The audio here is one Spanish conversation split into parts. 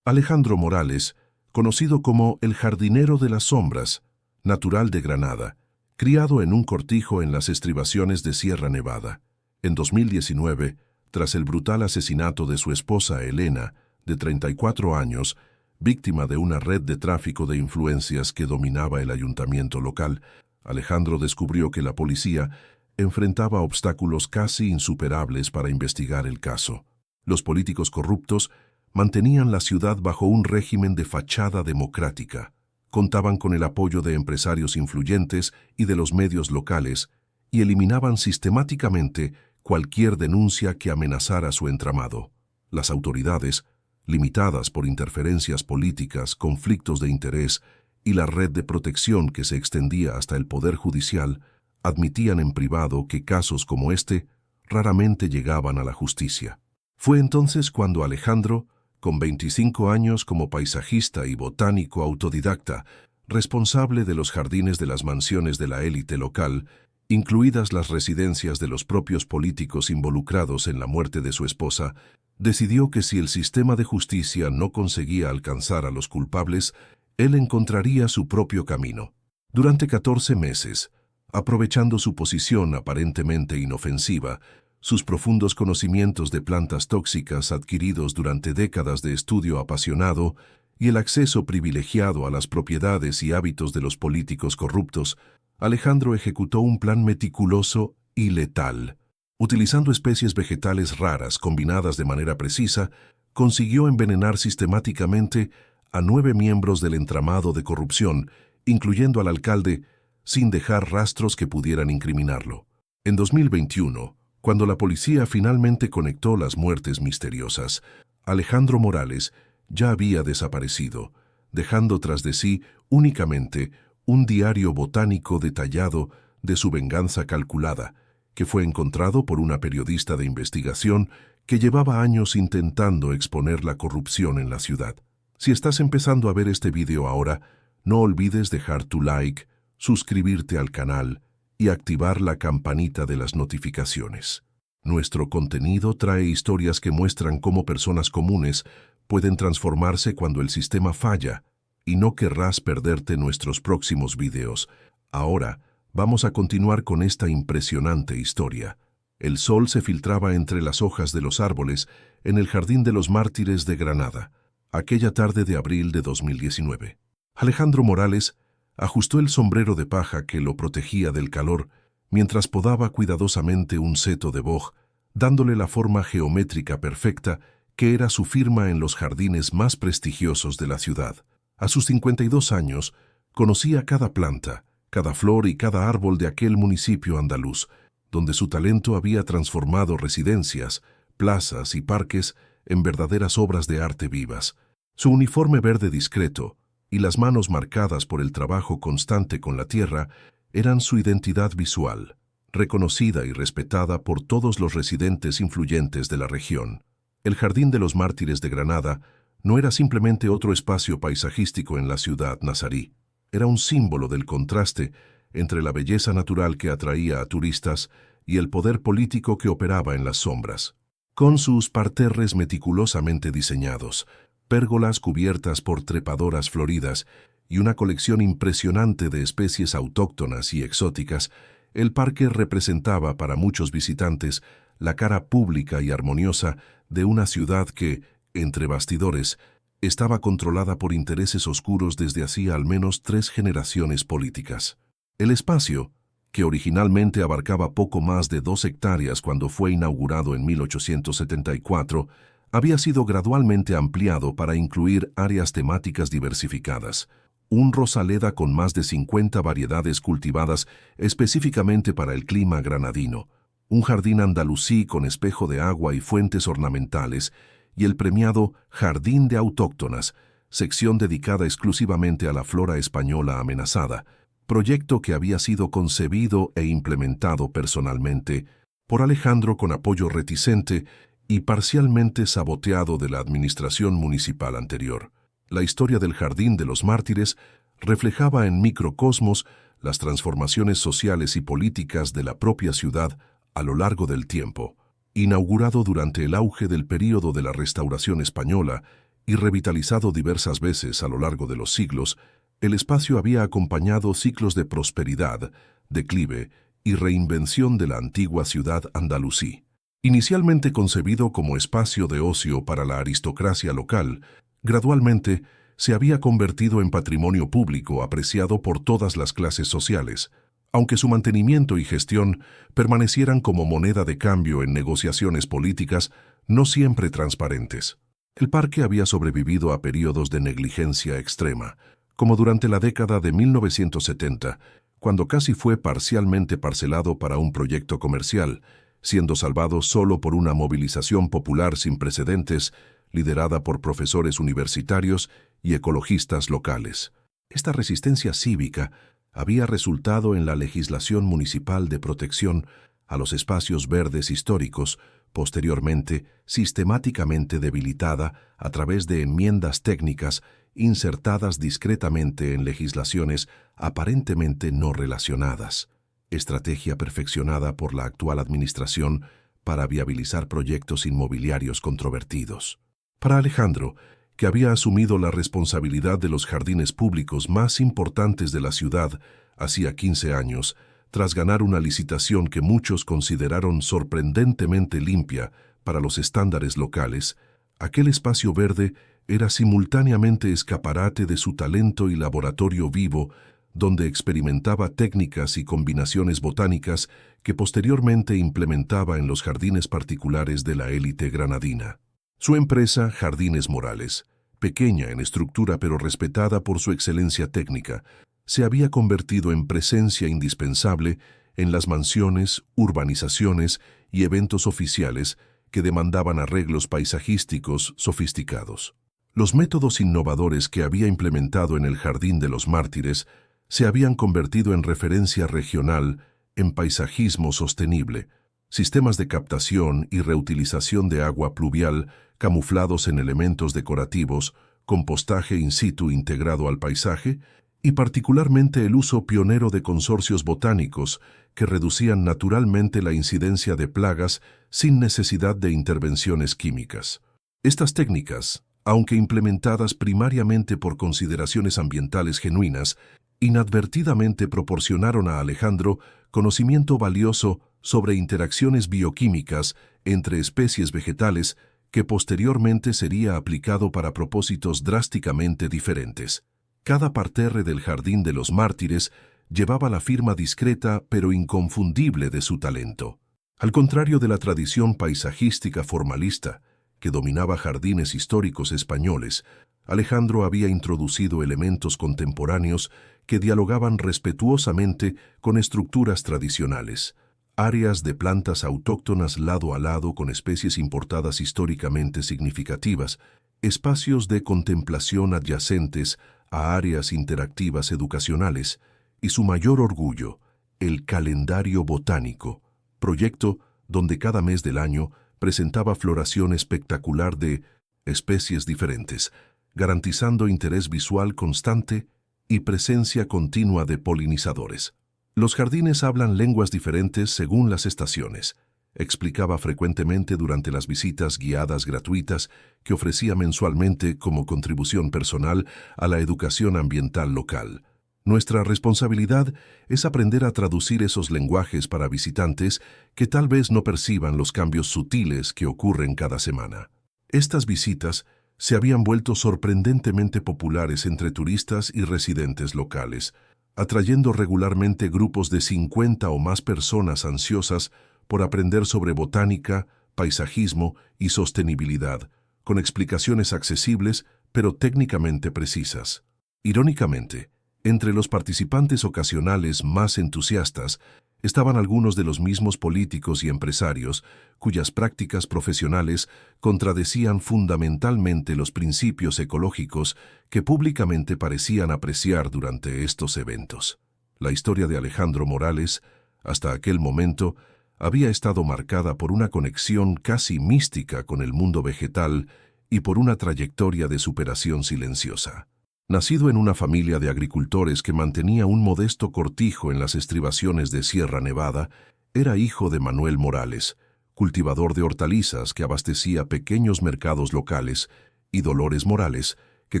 Alejandro Morales, conocido como el Jardinero de las Sombras, natural de Granada, criado en un cortijo en las estribaciones de Sierra Nevada. En 2019, tras el brutal asesinato de su esposa Elena, de 34 años, víctima de una red de tráfico de influencias que dominaba el ayuntamiento local, Alejandro descubrió que la policía enfrentaba obstáculos casi insuperables para investigar el caso. Los políticos corruptos mantenían la ciudad bajo un régimen de fachada democrática. Contaban con el apoyo de empresarios influyentes y de los medios locales y eliminaban sistemáticamente cualquier denuncia que amenazara su entramado. Las autoridades, limitadas por interferencias políticas, conflictos de interés y la red de protección que se extendía hasta el Poder Judicial, admitían en privado que casos como este raramente llegaban a la justicia. Fue entonces cuando Alejandro, con 25 años como paisajista y botánico autodidacta, responsable de los jardines de las mansiones de la élite local, incluidas las residencias de los propios políticos involucrados en la muerte de su esposa, decidió que si el sistema de justicia no conseguía alcanzar a los culpables, él encontraría su propio camino. Durante 14 meses, aprovechando su posición aparentemente inofensiva, sus profundos conocimientos de plantas tóxicas adquiridos durante décadas de estudio apasionado y el acceso privilegiado a las propiedades y hábitos de los políticos corruptos, Alejandro ejecutó un plan meticuloso y letal. Utilizando especies vegetales raras combinadas de manera precisa, consiguió envenenar sistemáticamente a 9 miembros del entramado de corrupción, incluyendo al alcalde, sin dejar rastros que pudieran incriminarlo. En 2021, cuando la policía finalmente conectó las muertes misteriosas, Alejandro Morales ya había desaparecido, dejando tras de sí únicamente un diario botánico detallado de su venganza calculada, que fue encontrado por una periodista de investigación que llevaba años intentando exponer la corrupción en la ciudad. Si estás empezando a ver este video ahora, no olvides dejar tu like, suscribirte al canal y activar la campanita de las notificaciones. Nuestro contenido trae historias que muestran cómo personas comunes pueden transformarse cuando el sistema falla, y no querrás perderte nuestros próximos videos. Ahora, vamos a continuar con esta impresionante historia. El sol se filtraba entre las hojas de los árboles en el Jardín de los Mártires de Granada, aquella tarde de abril de 2019. Alejandro Morales ajustó el sombrero de paja que lo protegía del calor mientras podaba cuidadosamente un seto de boj, dándole la forma geométrica perfecta que era su firma en los jardines más prestigiosos de la ciudad. A sus 52 años, conocía cada planta, cada flor y cada árbol de aquel municipio andaluz, donde su talento había transformado residencias, plazas y parques en verdaderas obras de arte vivas. Su uniforme verde discreto y las manos marcadas por el trabajo constante con la tierra eran su identidad visual, reconocida y respetada por todos los residentes influyentes de la región. El Jardín de los Mártires de Granada no era simplemente otro espacio paisajístico en la ciudad nazarí. Era un símbolo del contraste entre la belleza natural que atraía a turistas y el poder político que operaba en las sombras. Con sus parterres meticulosamente diseñados, pérgolas cubiertas por trepadoras floridas y una colección impresionante de especies autóctonas y exóticas, el parque representaba para muchos visitantes la cara pública y armoniosa de una ciudad que, entre bastidores, estaba controlada por intereses oscuros desde hacía al menos 3 generaciones políticas. El espacio, que originalmente abarcaba poco más de 2 hectáreas cuando fue inaugurado en 1874, había sido gradualmente ampliado para incluir áreas temáticas diversificadas. Un rosaleda con más de 50 variedades cultivadas específicamente para el clima granadino, un jardín andalusí con espejo de agua y fuentes ornamentales, y el premiado Jardín de Autóctonas, sección dedicada exclusivamente a la flora española amenazada, proyecto que había sido concebido e implementado personalmente por Alejandro con apoyo reticente y parcialmente saboteado de la administración municipal anterior. La historia del Jardín de los Mártires reflejaba en microcosmos las transformaciones sociales y políticas de la propia ciudad a lo largo del tiempo. Inaugurado durante el auge del período de la Restauración española y revitalizado diversas veces a lo largo de los siglos, el espacio había acompañado ciclos de prosperidad, declive y reinvención de la antigua ciudad andalusí. Inicialmente concebido como espacio de ocio para la aristocracia local, gradualmente se había convertido en patrimonio público apreciado por todas las clases sociales, aunque su mantenimiento y gestión permanecieran como moneda de cambio en negociaciones políticas no siempre transparentes. El parque había sobrevivido a períodos de negligencia extrema, como durante la década de 1970, cuando casi fue parcialmente parcelado para un proyecto comercial, siendo salvado solo por una movilización popular sin precedentes, liderada por profesores universitarios y ecologistas locales. Esta resistencia cívica había resultado en la legislación municipal de protección a los espacios verdes históricos, posteriormente sistemáticamente debilitada a través de enmiendas técnicas insertadas discretamente en legislaciones aparentemente no relacionadas, estrategia perfeccionada por la actual administración para viabilizar proyectos inmobiliarios controvertidos. Para Alejandro, que había asumido la responsabilidad de los jardines públicos más importantes de la ciudad hacía 15 años, tras ganar una licitación que muchos consideraron sorprendentemente limpia para los estándares locales, aquel espacio verde era simultáneamente escaparate de su talento y laboratorio vivo, donde experimentaba técnicas y combinaciones botánicas que posteriormente implementaba en los jardines particulares de la élite granadina. Su empresa, Jardines Morales, pequeña en estructura pero respetada por su excelencia técnica, se había convertido en presencia indispensable en las mansiones, urbanizaciones y eventos oficiales que demandaban arreglos paisajísticos sofisticados. Los métodos innovadores que había implementado en el Jardín de los Mártires se habían convertido en referencia regional en paisajismo sostenible, sistemas de captación y reutilización de agua pluvial camuflados en elementos decorativos, compostaje in situ integrado al paisaje y particularmente el uso pionero de consorcios botánicos que reducían naturalmente la incidencia de plagas sin necesidad de intervenciones químicas. Estas técnicas, aunque implementadas primariamente por consideraciones ambientales genuinas, inadvertidamente proporcionaron a Alejandro conocimiento valioso sobre interacciones bioquímicas entre especies vegetales que posteriormente sería aplicado para propósitos drásticamente diferentes. Cada parterre del Jardín de los Mártires llevaba la firma discreta pero inconfundible de su talento. Al contrario de la tradición paisajística formalista que dominaba jardines históricos españoles, Alejandro había introducido elementos contemporáneos que dialogaban respetuosamente con estructuras tradicionales, áreas de plantas autóctonas lado a lado con especies importadas históricamente significativas, espacios de contemplación adyacentes a áreas interactivas educacionales y su mayor orgullo, el calendario botánico, proyecto donde cada mes del año presentaba floración espectacular de especies diferentes, garantizando interés visual constante y presencia continua de polinizadores. Los jardines hablan lenguas diferentes según las estaciones, explicaba frecuentemente durante las visitas guiadas gratuitas que ofrecía mensualmente como contribución personal a la educación ambiental local. Nuestra responsabilidad es aprender a traducir esos lenguajes para visitantes que tal vez no perciban los cambios sutiles que ocurren cada semana. Estas visitas se habían vuelto sorprendentemente populares entre turistas y residentes locales, atrayendo regularmente grupos de 50 o más personas ansiosas por aprender sobre botánica, paisajismo y sostenibilidad, con explicaciones accesibles pero técnicamente precisas. Irónicamente, entre los participantes ocasionales más entusiastas estaban algunos de los mismos políticos y empresarios cuyas prácticas profesionales contradecían fundamentalmente los principios ecológicos que públicamente parecían apreciar durante estos eventos. La historia de Alejandro Morales, hasta aquel momento, había estado marcada por una conexión casi mística con el mundo vegetal y por una trayectoria de superación silenciosa. Nacido en una familia de agricultores que mantenía un modesto cortijo en las estribaciones de Sierra Nevada, era hijo de Manuel Morales, cultivador de hortalizas que abastecía pequeños mercados locales y Dolores Morales, que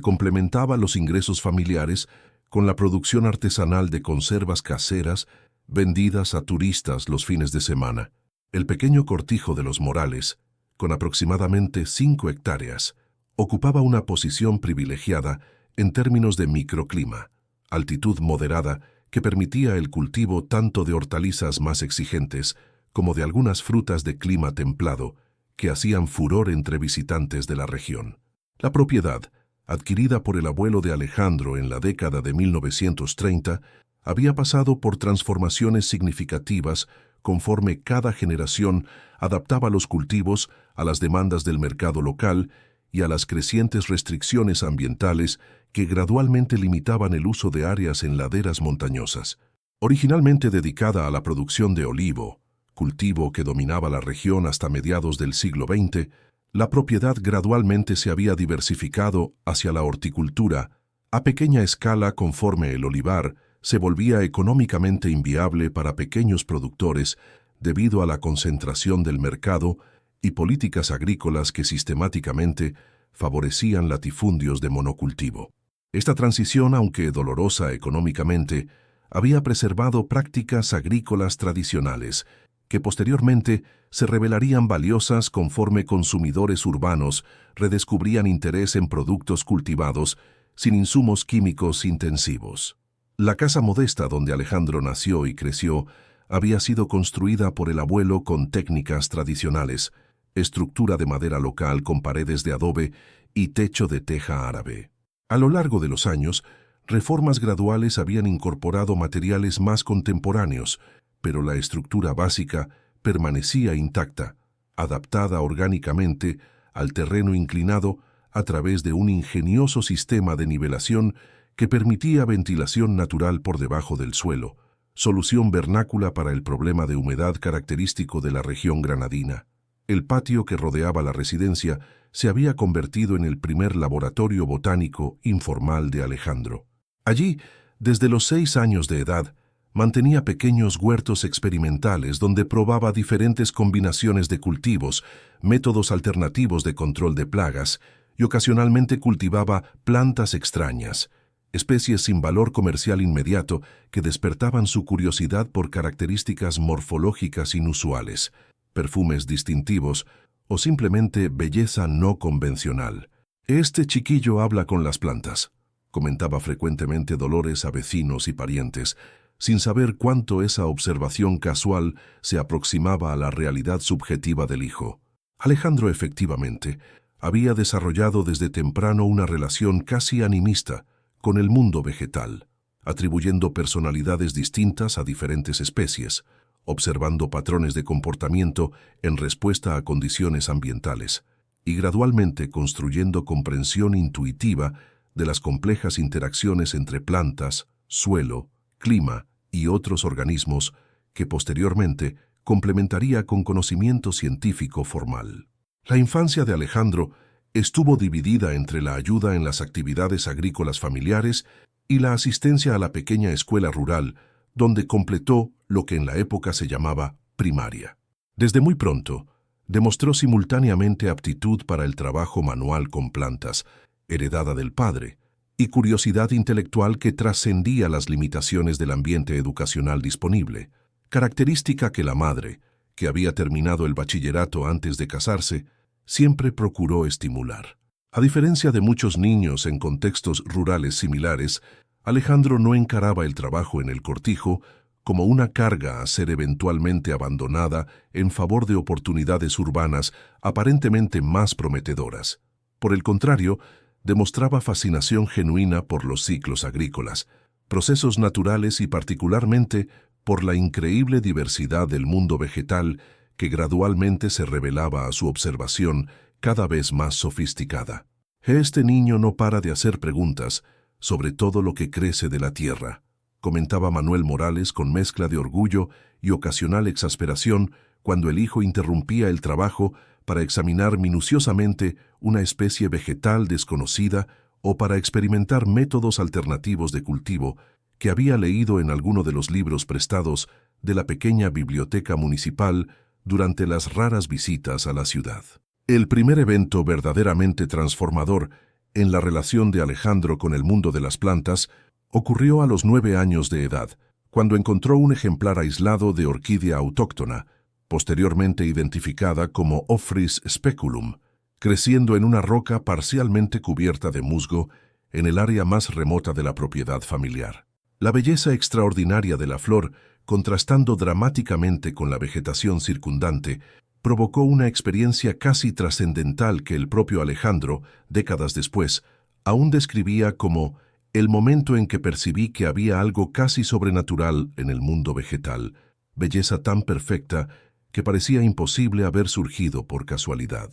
complementaba los ingresos familiares con la producción artesanal de conservas caseras vendidas a turistas los fines de semana. El pequeño cortijo de los Morales, con aproximadamente 5 hectáreas, ocupaba una posición privilegiada en términos de microclima, altitud moderada que permitía el cultivo tanto de hortalizas más exigentes como de algunas frutas de clima templado que hacían furor entre visitantes de la región. La propiedad, adquirida por el abuelo de Alejandro en la década de 1930, había pasado por transformaciones significativas conforme cada generación adaptaba los cultivos a las demandas del mercado local y a las crecientes restricciones ambientales que gradualmente limitaban el uso de áreas en laderas montañosas. Originalmente dedicada a la producción de olivo, cultivo que dominaba la región hasta mediados del siglo XX, la propiedad gradualmente se había diversificado hacia la horticultura a pequeña escala conforme el olivar se volvía económicamente inviable para pequeños productores debido a la concentración del mercado y políticas agrícolas que sistemáticamente favorecían latifundios de monocultivo. Esta transición, aunque dolorosa económicamente, había preservado prácticas agrícolas tradicionales que posteriormente se revelarían valiosas conforme consumidores urbanos redescubrían interés en productos cultivados sin insumos químicos intensivos. La casa modesta donde Alejandro nació y creció había sido construida por el abuelo con técnicas tradicionales, estructura de madera local con paredes de adobe y techo de teja árabe. A lo largo de los años, reformas graduales habían incorporado materiales más contemporáneos, pero la estructura básica permanecía intacta, adaptada orgánicamente al terreno inclinado a través de un ingenioso sistema de nivelación que permitía ventilación natural por debajo del suelo, solución vernácula para el problema de humedad característico de la región granadina. El patio que rodeaba la residencia se había convertido en el primer laboratorio botánico informal de Alejandro. Allí, desde los 6 años de edad, mantenía pequeños huertos experimentales donde probaba diferentes combinaciones de cultivos, métodos alternativos de control de plagas y ocasionalmente cultivaba plantas extrañas, especies sin valor comercial inmediato que despertaban su curiosidad por características morfológicas inusuales, perfumes distintivos o simplemente belleza no convencional. «Este chiquillo habla con las plantas», comentaba frecuentemente Dolores a vecinos y parientes, sin saber cuánto esa observación casual se aproximaba a la realidad subjetiva del hijo. Alejandro efectivamente había desarrollado desde temprano una relación casi animista con el mundo vegetal, atribuyendo personalidades distintas a diferentes especies, observando patrones de comportamiento en respuesta a condiciones ambientales y gradualmente construyendo comprensión intuitiva de las complejas interacciones entre plantas, suelo, clima y otros organismos que posteriormente complementaría con conocimiento científico formal. La infancia de Alejandro estuvo dividida entre la ayuda en las actividades agrícolas familiares y la asistencia a la pequeña escuela rural, donde completó lo que en la época se llamaba primaria. Desde muy pronto, demostró simultáneamente aptitud para el trabajo manual con plantas, heredada del padre, y curiosidad intelectual que trascendía las limitaciones del ambiente educacional disponible, característica que la madre, que había terminado el bachillerato antes de casarse, siempre procuró estimular. A diferencia de muchos niños en contextos rurales similares, Alejandro no encaraba el trabajo en el cortijo como una carga a ser eventualmente abandonada en favor de oportunidades urbanas aparentemente más prometedoras. Por el contrario, demostraba fascinación genuina por los ciclos agrícolas, procesos naturales y particularmente por la increíble diversidad del mundo vegetal que gradualmente se revelaba a su observación cada vez más sofisticada. «Este niño no para de hacer preguntas sobre todo lo que crece de la tierra», comentaba Manuel Morales con mezcla de orgullo y ocasional exasperación cuando el hijo interrumpía el trabajo para examinar minuciosamente una especie vegetal desconocida o para experimentar métodos alternativos de cultivo que había leído en alguno de los libros prestados de la pequeña biblioteca municipal durante las raras visitas a la ciudad. El primer evento verdaderamente transformador en la relación de Alejandro con el mundo de las plantas ocurrió a los 9 años de edad, cuando encontró un ejemplar aislado de orquídea autóctona, posteriormente identificada como Ophrys speculum, creciendo en una roca parcialmente cubierta de musgo en el área más remota de la propiedad familiar. La belleza extraordinaria de la flor, contrastando dramáticamente con la vegetación circundante, provocó una experiencia casi trascendental que el propio Alejandro, décadas después, aún describía como el momento en que percibí que había algo casi sobrenatural en el mundo vegetal, belleza tan perfecta que parecía imposible haber surgido por casualidad.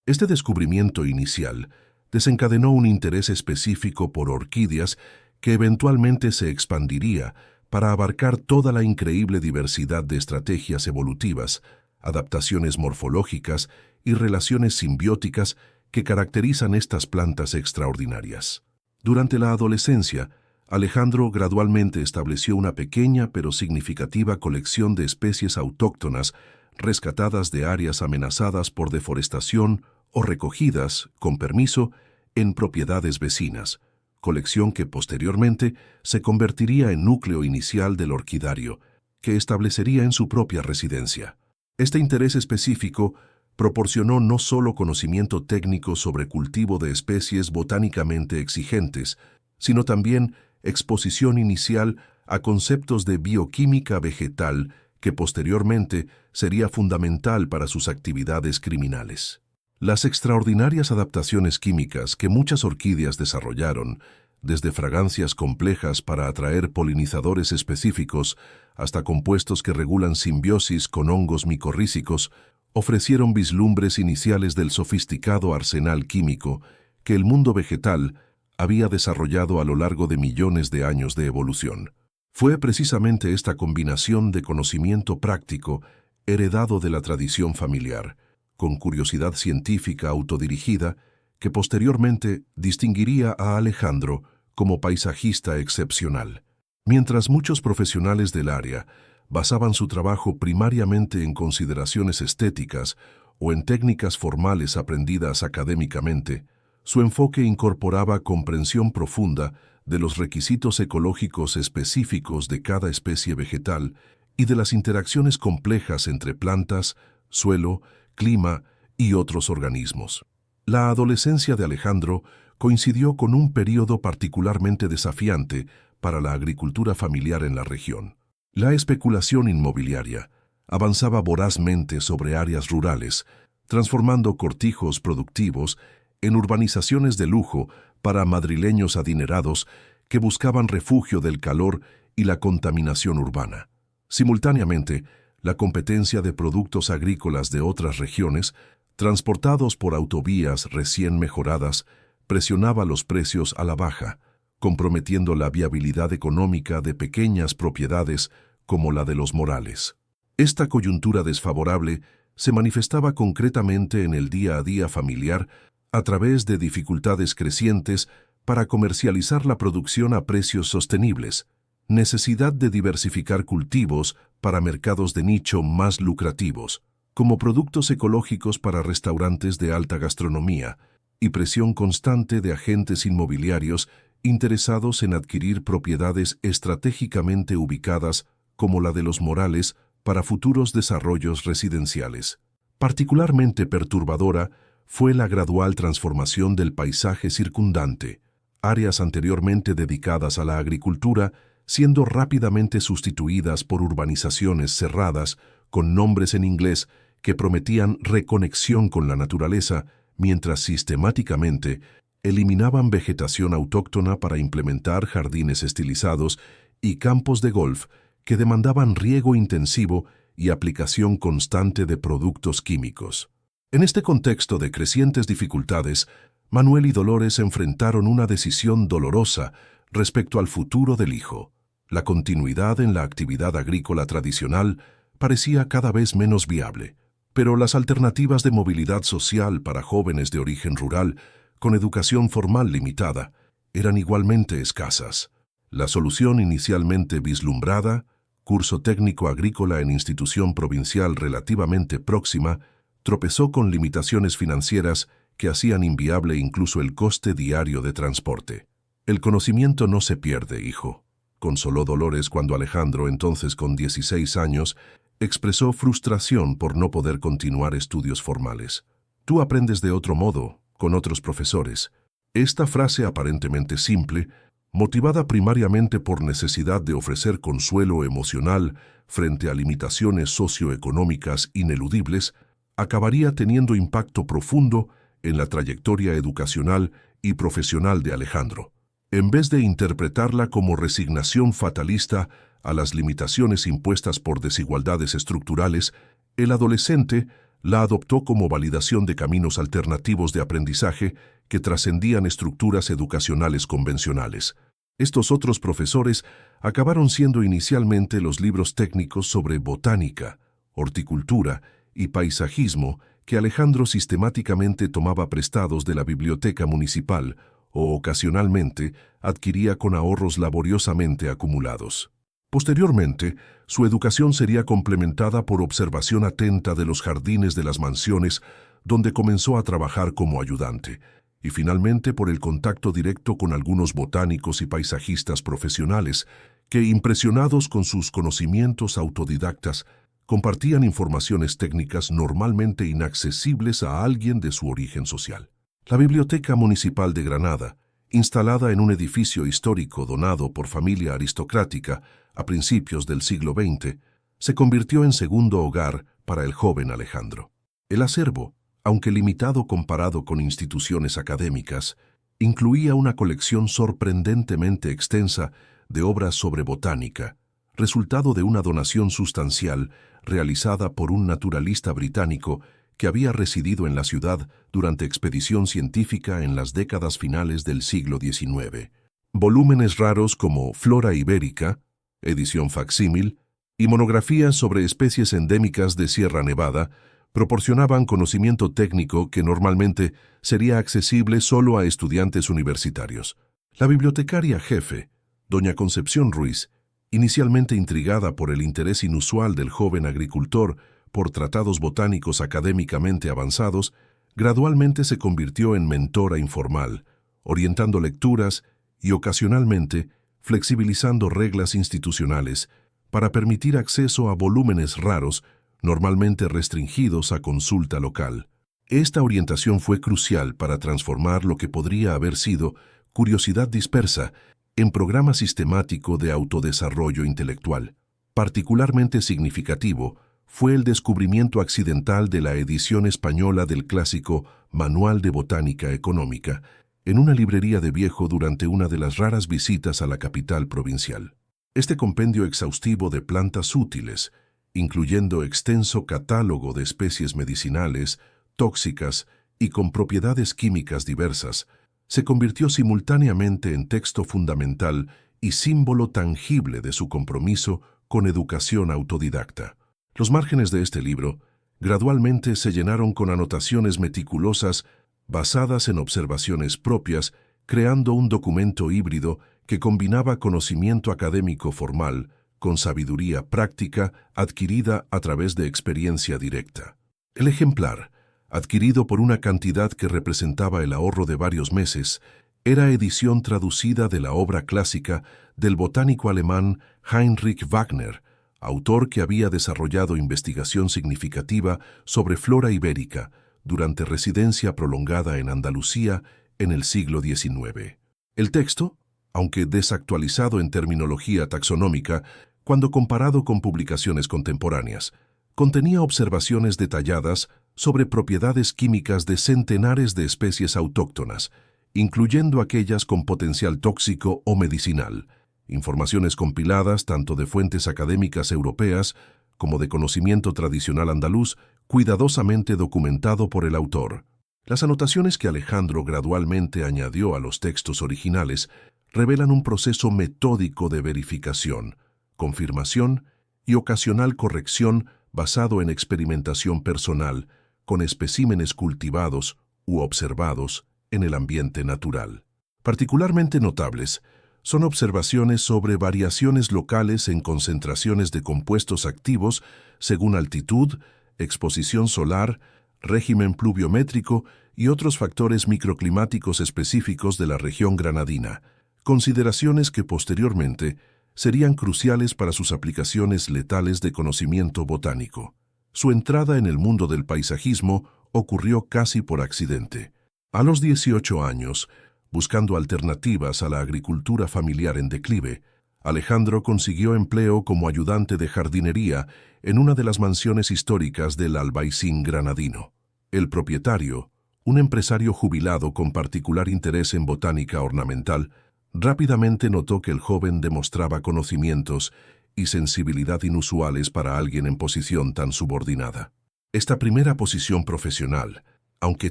Este descubrimiento inicial desencadenó un interés específico por orquídeas que eventualmente se expandiría para abarcar toda la increíble diversidad de estrategias evolutivas, adaptaciones morfológicas y relaciones simbióticas que caracterizan estas plantas extraordinarias. Durante la adolescencia, Alejandro gradualmente estableció una pequeña pero significativa colección de especies autóctonas rescatadas de áreas amenazadas por deforestación o recogidas, con permiso, en propiedades vecinas, colección que posteriormente se convertiría en núcleo inicial del orquidario, que establecería en su propia residencia. Este interés específico proporcionó no solo conocimiento técnico sobre cultivo de especies botánicamente exigentes, sino también exposición inicial a conceptos de bioquímica vegetal que posteriormente sería fundamental para sus actividades criminales. Las extraordinarias adaptaciones químicas que muchas orquídeas desarrollaron, desde fragancias complejas para atraer polinizadores específicos hasta compuestos que regulan simbiosis con hongos micorrízicos, ofrecieron vislumbres iniciales del sofisticado arsenal químico que el mundo vegetal había desarrollado a lo largo de millones de años de evolución. Fue precisamente esta combinación de conocimiento práctico heredado de la tradición familiar, con curiosidad científica autodirigida, que posteriormente distinguiría a Alejandro como paisajista excepcional. Mientras muchos profesionales del área basaban su trabajo primariamente en consideraciones estéticas o en técnicas formales aprendidas académicamente, su enfoque incorporaba comprensión profunda de los requisitos ecológicos específicos de cada especie vegetal y de las interacciones complejas entre plantas, suelo, clima y otros organismos. La adolescencia de Alejandro coincidió con un período particularmente desafiante para la agricultura familiar en la región. La especulación inmobiliaria avanzaba vorazmente sobre áreas rurales, transformando cortijos productivos en urbanizaciones de lujo para madrileños adinerados que buscaban refugio del calor y la contaminación urbana. Simultáneamente, la competencia de productos agrícolas de otras regiones, transportados por autovías recién mejoradas, presionaba los precios a la baja, comprometiendo la viabilidad económica de pequeñas propiedades como la de los Morales. Esta coyuntura desfavorable se manifestaba concretamente en el día a día familiar a través de dificultades crecientes para comercializar la producción a precios sostenibles, necesidad de diversificar cultivos para mercados de nicho más lucrativos, como productos ecológicos para restaurantes de alta gastronomía, y presión constante de agentes inmobiliarios interesados en adquirir propiedades estratégicamente ubicadas como la de los Morales para futuros desarrollos residenciales. Particularmente perturbadora fue la gradual transformación del paisaje circundante, áreas anteriormente dedicadas a la agricultura siendo rápidamente sustituidas por urbanizaciones cerradas con nombres en inglés que prometían reconexión con la naturaleza, mientras sistemáticamente eliminaban vegetación autóctona para implementar jardines estilizados y campos de golf que demandaban riego intensivo y aplicación constante de productos químicos. En este contexto de crecientes dificultades, Manuel y Dolores enfrentaron una decisión dolorosa respecto al futuro del hijo. La continuidad en la actividad agrícola tradicional parecía cada vez menos viable, pero las alternativas de movilidad social para jóvenes de origen rural, con educación formal limitada, eran igualmente escasas. La solución inicialmente vislumbrada, curso técnico agrícola en institución provincial relativamente próxima, tropezó con limitaciones financieras que hacían inviable incluso el coste diario de transporte. «El conocimiento no se pierde, hijo», consoló Dolores cuando Alejandro, entonces con 16 años, expresó frustración por no poder continuar estudios formales. «Tú aprendes de otro modo, con otros profesores». Esta frase aparentemente simple, motivada primariamente por necesidad de ofrecer consuelo emocional frente a limitaciones socioeconómicas ineludibles, acabaría teniendo impacto profundo en la trayectoria educacional y profesional de Alejandro. En vez de interpretarla como resignación fatalista a las limitaciones impuestas por desigualdades estructurales, el adolescente la adoptó como validación de caminos alternativos de aprendizaje que trascendían estructuras educacionales convencionales. Estos otros profesores acabaron siendo inicialmente los libros técnicos sobre botánica, horticultura y paisajismo que Alejandro sistemáticamente tomaba prestados de la biblioteca municipal o ocasionalmente adquiría con ahorros laboriosamente acumulados. Posteriormente, su educación sería complementada por observación atenta de los jardines de las mansiones donde comenzó a trabajar como ayudante, y finalmente por el contacto directo con algunos botánicos y paisajistas profesionales que, impresionados con sus conocimientos autodidactas, compartían informaciones técnicas normalmente inaccesibles a alguien de su origen social. La Biblioteca Municipal de Granada, instalada en un edificio histórico donado por familia aristocrática a principios del siglo XX, se convirtió en segundo hogar para el joven Alejandro. El acervo, aunque limitado comparado con instituciones académicas, incluía una colección sorprendentemente extensa de obras sobre botánica, resultado de una donación sustancial realizada por un naturalista británico que había residido en la ciudad durante expedición científica en las décadas finales del siglo XIX. Volúmenes raros como Flora Ibérica, edición facsímil, y monografías sobre especies endémicas de Sierra Nevada proporcionaban conocimiento técnico que normalmente sería accesible solo a estudiantes universitarios. La bibliotecaria jefe, doña Concepción Ruiz, inicialmente intrigada por el interés inusual del joven agricultor por tratados botánicos académicamente avanzados, gradualmente se convirtió en mentora informal, orientando lecturas y ocasionalmente flexibilizando reglas institucionales para permitir acceso a volúmenes raros, normalmente restringidos a consulta local. Esta orientación fue crucial para transformar lo que podría haber sido curiosidad dispersa en programa sistemático de autodesarrollo intelectual. Particularmente significativo fue el descubrimiento accidental de la edición española del clásico Manual de Botánica Económica en una librería de viejo durante una de las raras visitas a la capital provincial. Este compendio exhaustivo de plantas útiles, incluyendo extenso catálogo de especies medicinales, tóxicas y con propiedades químicas diversas, se convirtió simultáneamente en texto fundamental y símbolo tangible de su compromiso con educación autodidacta. Los márgenes de este libro gradualmente se llenaron con anotaciones meticulosas basadas en observaciones propias, creando un documento híbrido que combinaba conocimiento académico formal con sabiduría práctica adquirida a través de experiencia directa. El ejemplar, adquirido por una cantidad que representaba el ahorro de varios meses, era edición traducida de la obra clásica del botánico alemán Heinrich Wagner, autor que había desarrollado investigación significativa sobre flora ibérica durante residencia prolongada en Andalucía en el siglo XIX. El texto, aunque desactualizado en terminología taxonómica, cuando comparado con publicaciones contemporáneas, contenía observaciones detalladas sobre propiedades químicas de centenares de especies autóctonas, incluyendo aquellas con potencial tóxico o medicinal, informaciones compiladas tanto de fuentes académicas europeas como de conocimiento tradicional andaluz, cuidadosamente documentado por el autor. Las anotaciones que Alejandro gradualmente añadió a los textos originales revelan un proceso metódico de verificación, confirmación y ocasional corrección basado en experimentación personal, con especímenes cultivados u observados en el ambiente natural. Particularmente notables son observaciones sobre variaciones locales en concentraciones de compuestos activos según altitud, exposición solar, régimen pluviométrico y otros factores microclimáticos específicos de la región granadina, consideraciones que posteriormente serían cruciales para sus aplicaciones letales de conocimiento botánico. Su entrada en el mundo del paisajismo ocurrió casi por accidente. A los 18 años, buscando alternativas a la agricultura familiar en declive, Alejandro consiguió empleo como ayudante de jardinería en una de las mansiones históricas del Albaicín granadino. El propietario, un empresario jubilado con particular interés en botánica ornamental, rápidamente notó que el joven demostraba conocimientos y sensibilidad inusuales para alguien en posición tan subordinada. Esta primera posición profesional, aunque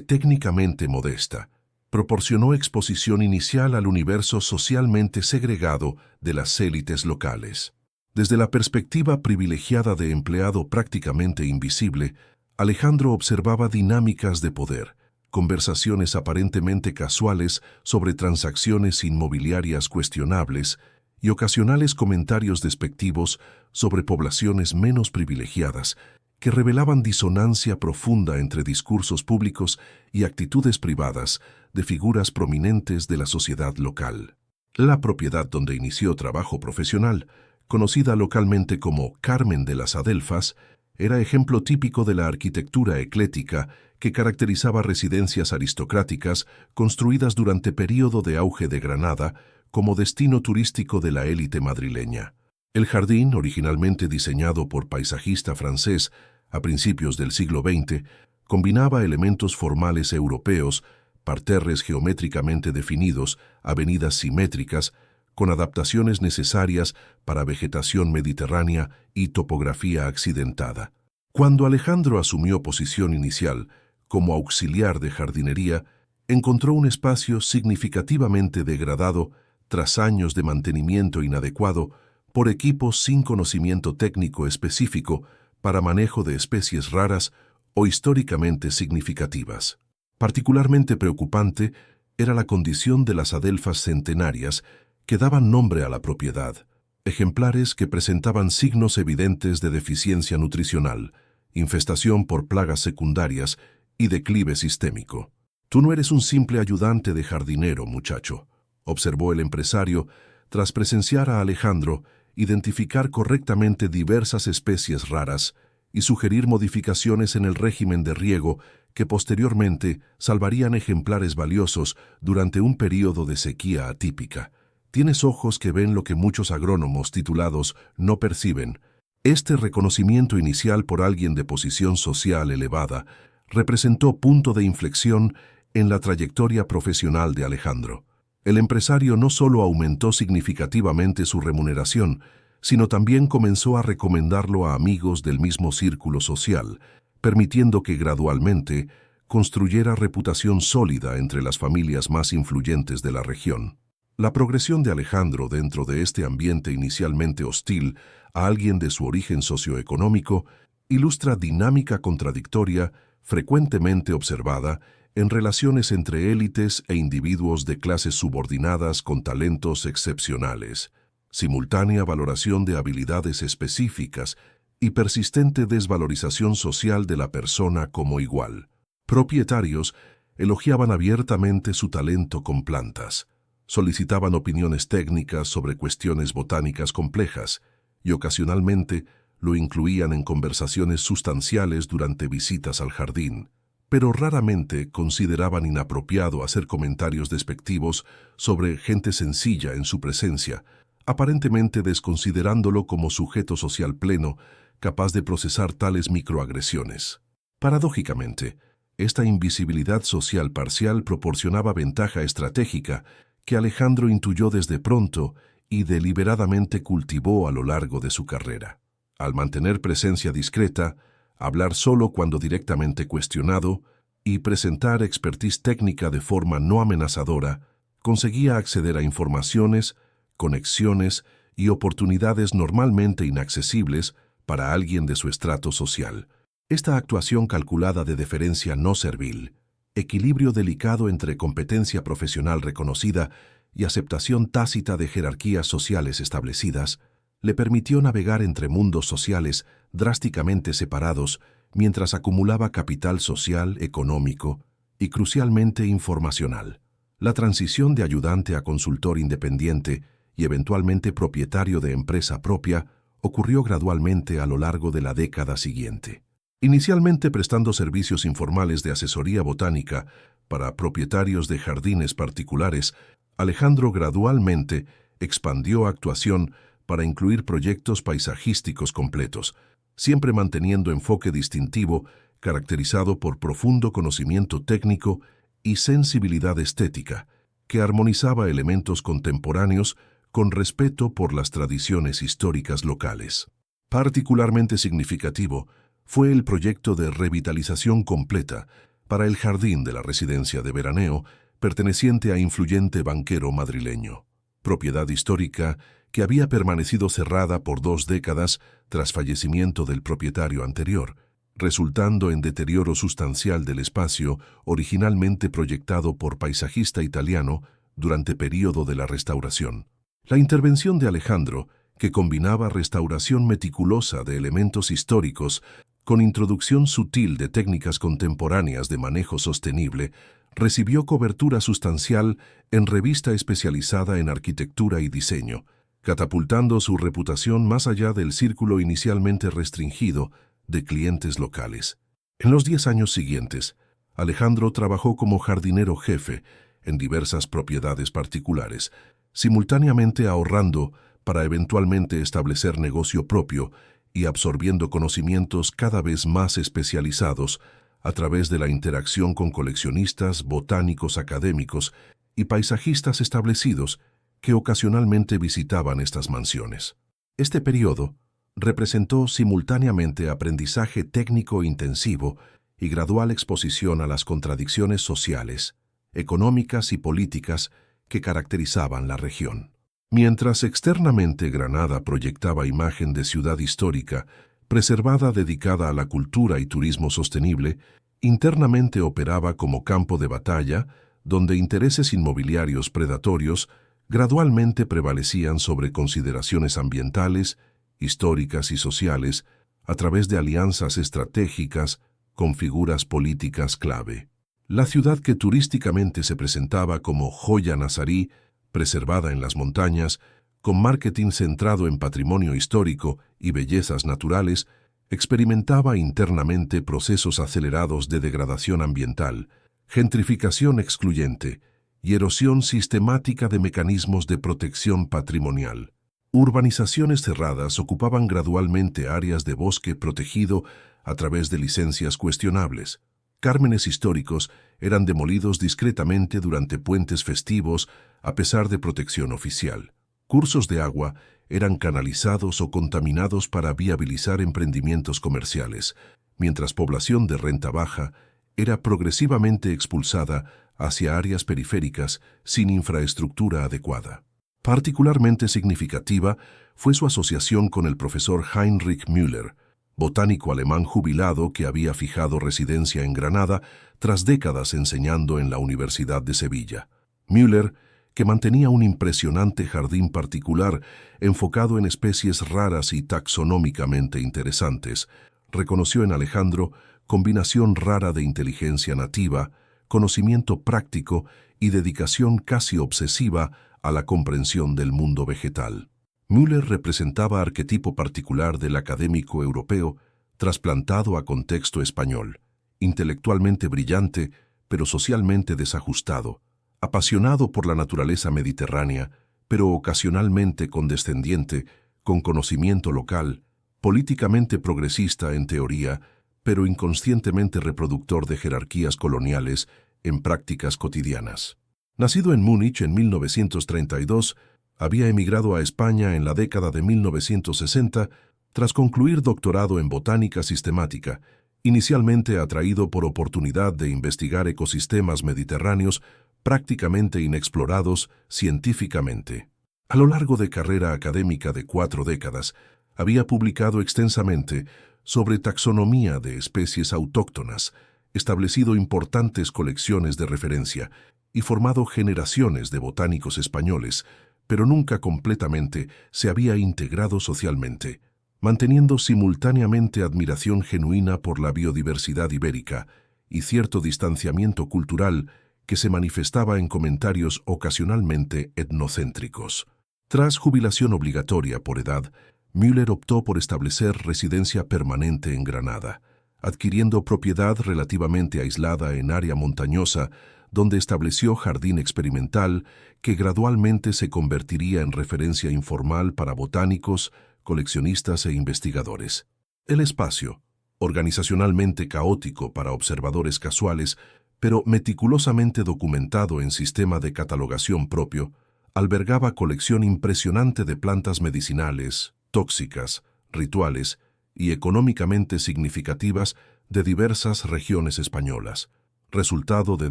técnicamente modesta, proporcionó exposición inicial al universo socialmente segregado de las élites locales. Desde la perspectiva privilegiada de empleado prácticamente invisible, Alejandro observaba dinámicas de poder, conversaciones aparentemente casuales sobre transacciones inmobiliarias cuestionables y ocasionales comentarios despectivos sobre poblaciones menos privilegiadas que revelaban disonancia profunda entre discursos públicos y actitudes privadas de figuras prominentes de la sociedad local. La propiedad donde inició trabajo profesional, conocida localmente como Carmen de las Adelfas, era ejemplo típico de la arquitectura ecléctica que caracterizaba residencias aristocráticas construidas durante período de auge de Granada como destino turístico de la élite madrileña. El jardín, originalmente diseñado por paisajista francés a principios del siglo XX, combinaba elementos formales europeos, parterres geométricamente definidos, avenidas simétricas, con adaptaciones necesarias para vegetación mediterránea y topografía accidentada. Cuando Alejandro asumió posición inicial como auxiliar de jardinería, encontró un espacio significativamente degradado tras años de mantenimiento inadecuado por equipos sin conocimiento técnico específico para manejo de especies raras o históricamente significativas. Particularmente preocupante era la condición de las adelfas centenarias que daban nombre a la propiedad, ejemplares que presentaban signos evidentes de deficiencia nutricional, infestación por plagas secundarias y declive sistémico. «Tú no eres un simple ayudante de jardinero, muchacho», observó el empresario tras presenciar a Alejandro identificar correctamente diversas especies raras y sugerir modificaciones en el régimen de riego que posteriormente salvarían ejemplares valiosos durante un período de sequía atípica. «Tienes ojos que ven lo que muchos agrónomos titulados no perciben». Este reconocimiento inicial por alguien de posición social elevada representó punto de inflexión en la trayectoria profesional de Alejandro. El empresario no solo aumentó significativamente su remuneración, sino también comenzó a recomendarlo a amigos del mismo círculo social, permitiendo que gradualmente construyera reputación sólida entre las familias más influyentes de la región. La progresión de Alejandro dentro de este ambiente inicialmente hostil a alguien de su origen socioeconómico ilustra dinámica contradictoria frecuentemente observada en relaciones entre élites e individuos de clases subordinadas con talentos excepcionales, simultánea valoración de habilidades específicas y persistente desvalorización social de la persona como igual. Propietarios elogiaban abiertamente su talento con plantas, solicitaban opiniones técnicas sobre cuestiones botánicas complejas y ocasionalmente lo incluían en conversaciones sustanciales durante visitas al jardín, pero raramente consideraban inapropiado hacer comentarios despectivos sobre gente sencilla en su presencia, aparentemente desconsiderándolo como sujeto social pleno, capaz de procesar tales microagresiones. Paradójicamente, esta invisibilidad social parcial proporcionaba ventaja estratégica que Alejandro intuyó desde pronto y deliberadamente cultivó a lo largo de su carrera. Al mantener presencia discreta, hablar solo cuando directamente cuestionado y presentar expertise técnica de forma no amenazadora, conseguía acceder a informaciones, conexiones y oportunidades normalmente inaccesibles para alguien de su estrato social. Esta actuación calculada de deferencia no servil, equilibrio delicado entre competencia profesional reconocida y aceptación tácita de jerarquías sociales establecidas, le permitió navegar entre mundos sociales drásticamente separados mientras acumulaba capital social, económico y, crucialmente, informacional. La transición de ayudante a consultor independiente y eventualmente propietario de empresa propia ocurrió gradualmente a lo largo de la década siguiente. Inicialmente prestando servicios informales de asesoría botánica para propietarios de jardines particulares, Alejandro gradualmente expandió actuación para incluir proyectos paisajísticos completos, siempre manteniendo enfoque distintivo caracterizado por profundo conocimiento técnico y sensibilidad estética, que armonizaba elementos contemporáneos con respeto por las tradiciones históricas locales. Particularmente significativo fue el proyecto de revitalización completa para el jardín de la residencia de veraneo perteneciente a influyente banquero madrileño, propiedad histórica que había permanecido cerrada por 2 décadas tras fallecimiento del propietario anterior, resultando en deterioro sustancial del espacio originalmente proyectado por paisajista italiano durante período de la restauración. La intervención de Alejandro, que combinaba restauración meticulosa de elementos históricos con introducción sutil de técnicas contemporáneas de manejo sostenible, recibió cobertura sustancial en revista especializada en arquitectura y diseño, catapultando su reputación más allá del círculo inicialmente restringido de clientes locales. En los 10 años siguientes, Alejandro trabajó como jardinero jefe en diversas propiedades particulares, simultáneamente ahorrando para eventualmente establecer negocio propio y absorbiendo conocimientos cada vez más especializados a través de la interacción con coleccionistas, botánicos académicos y paisajistas establecidos que ocasionalmente visitaban estas mansiones. Este periodo representó simultáneamente aprendizaje técnico intensivo y gradual exposición a las contradicciones sociales, económicas y políticas que caracterizaban la región. Mientras externamente Granada proyectaba imagen de ciudad histórica, preservada dedicada a la cultura y turismo sostenible, internamente operaba como campo de batalla, donde intereses inmobiliarios predatorios gradualmente prevalecían sobre consideraciones ambientales, históricas y sociales, a través de alianzas estratégicas con figuras políticas clave. La ciudad que turísticamente se presentaba como joya nazarí, preservada en las montañas, con marketing centrado en patrimonio histórico y bellezas naturales, experimentaba internamente procesos acelerados de degradación ambiental, gentrificación excluyente y erosión sistemática de mecanismos de protección patrimonial. Urbanizaciones cerradas ocupaban gradualmente áreas de bosque protegido a través de licencias cuestionables. Cármenes históricos eran demolidos discretamente durante puentes festivos a pesar de protección oficial. Cursos de agua eran canalizados o contaminados para viabilizar emprendimientos comerciales, mientras población de renta baja era progresivamente expulsada hacia áreas periféricas sin infraestructura adecuada. Particularmente significativa fue su asociación con el profesor Heinrich Müller, botánico alemán jubilado que había fijado residencia en Granada tras décadas enseñando en la Universidad de Sevilla. Müller, que mantenía un impresionante jardín particular enfocado en especies raras y taxonómicamente interesantes, reconoció en Alejandro combinación rara de inteligencia nativa, conocimiento práctico y dedicación casi obsesiva a la comprensión del mundo vegetal. Müller representaba arquetipo particular del académico europeo trasplantado a contexto español, intelectualmente brillante, pero socialmente desajustado, apasionado por la naturaleza mediterránea, pero ocasionalmente condescendiente, con conocimiento local, políticamente progresista en teoría, pero inconscientemente reproductor de jerarquías coloniales en prácticas cotidianas. Nacido en Múnich en 1932, había emigrado a España en la década de 1960 tras concluir doctorado en botánica sistemática, inicialmente atraído por oportunidad de investigar ecosistemas mediterráneos prácticamente inexplorados científicamente. A lo largo de carrera académica de 4 décadas, había publicado extensamente sobre taxonomía de especies autóctonas, establecido importantes colecciones de referencia y formado generaciones de botánicos españoles, pero nunca completamente se había integrado socialmente, manteniendo simultáneamente admiración genuina por la biodiversidad ibérica y cierto distanciamiento cultural que se manifestaba en comentarios ocasionalmente etnocéntricos. Tras jubilación obligatoria por edad, Müller optó por establecer residencia permanente en Granada, adquiriendo propiedad relativamente aislada en área montañosa, donde estableció jardín experimental que gradualmente se convertiría en referencia informal para botánicos, coleccionistas e investigadores. El espacio, organizacionalmente caótico para observadores casuales, pero meticulosamente documentado en sistema de catalogación propio, albergaba colección impresionante de plantas medicinales, tóxicas, rituales y económicamente significativas de diversas regiones españolas, resultado de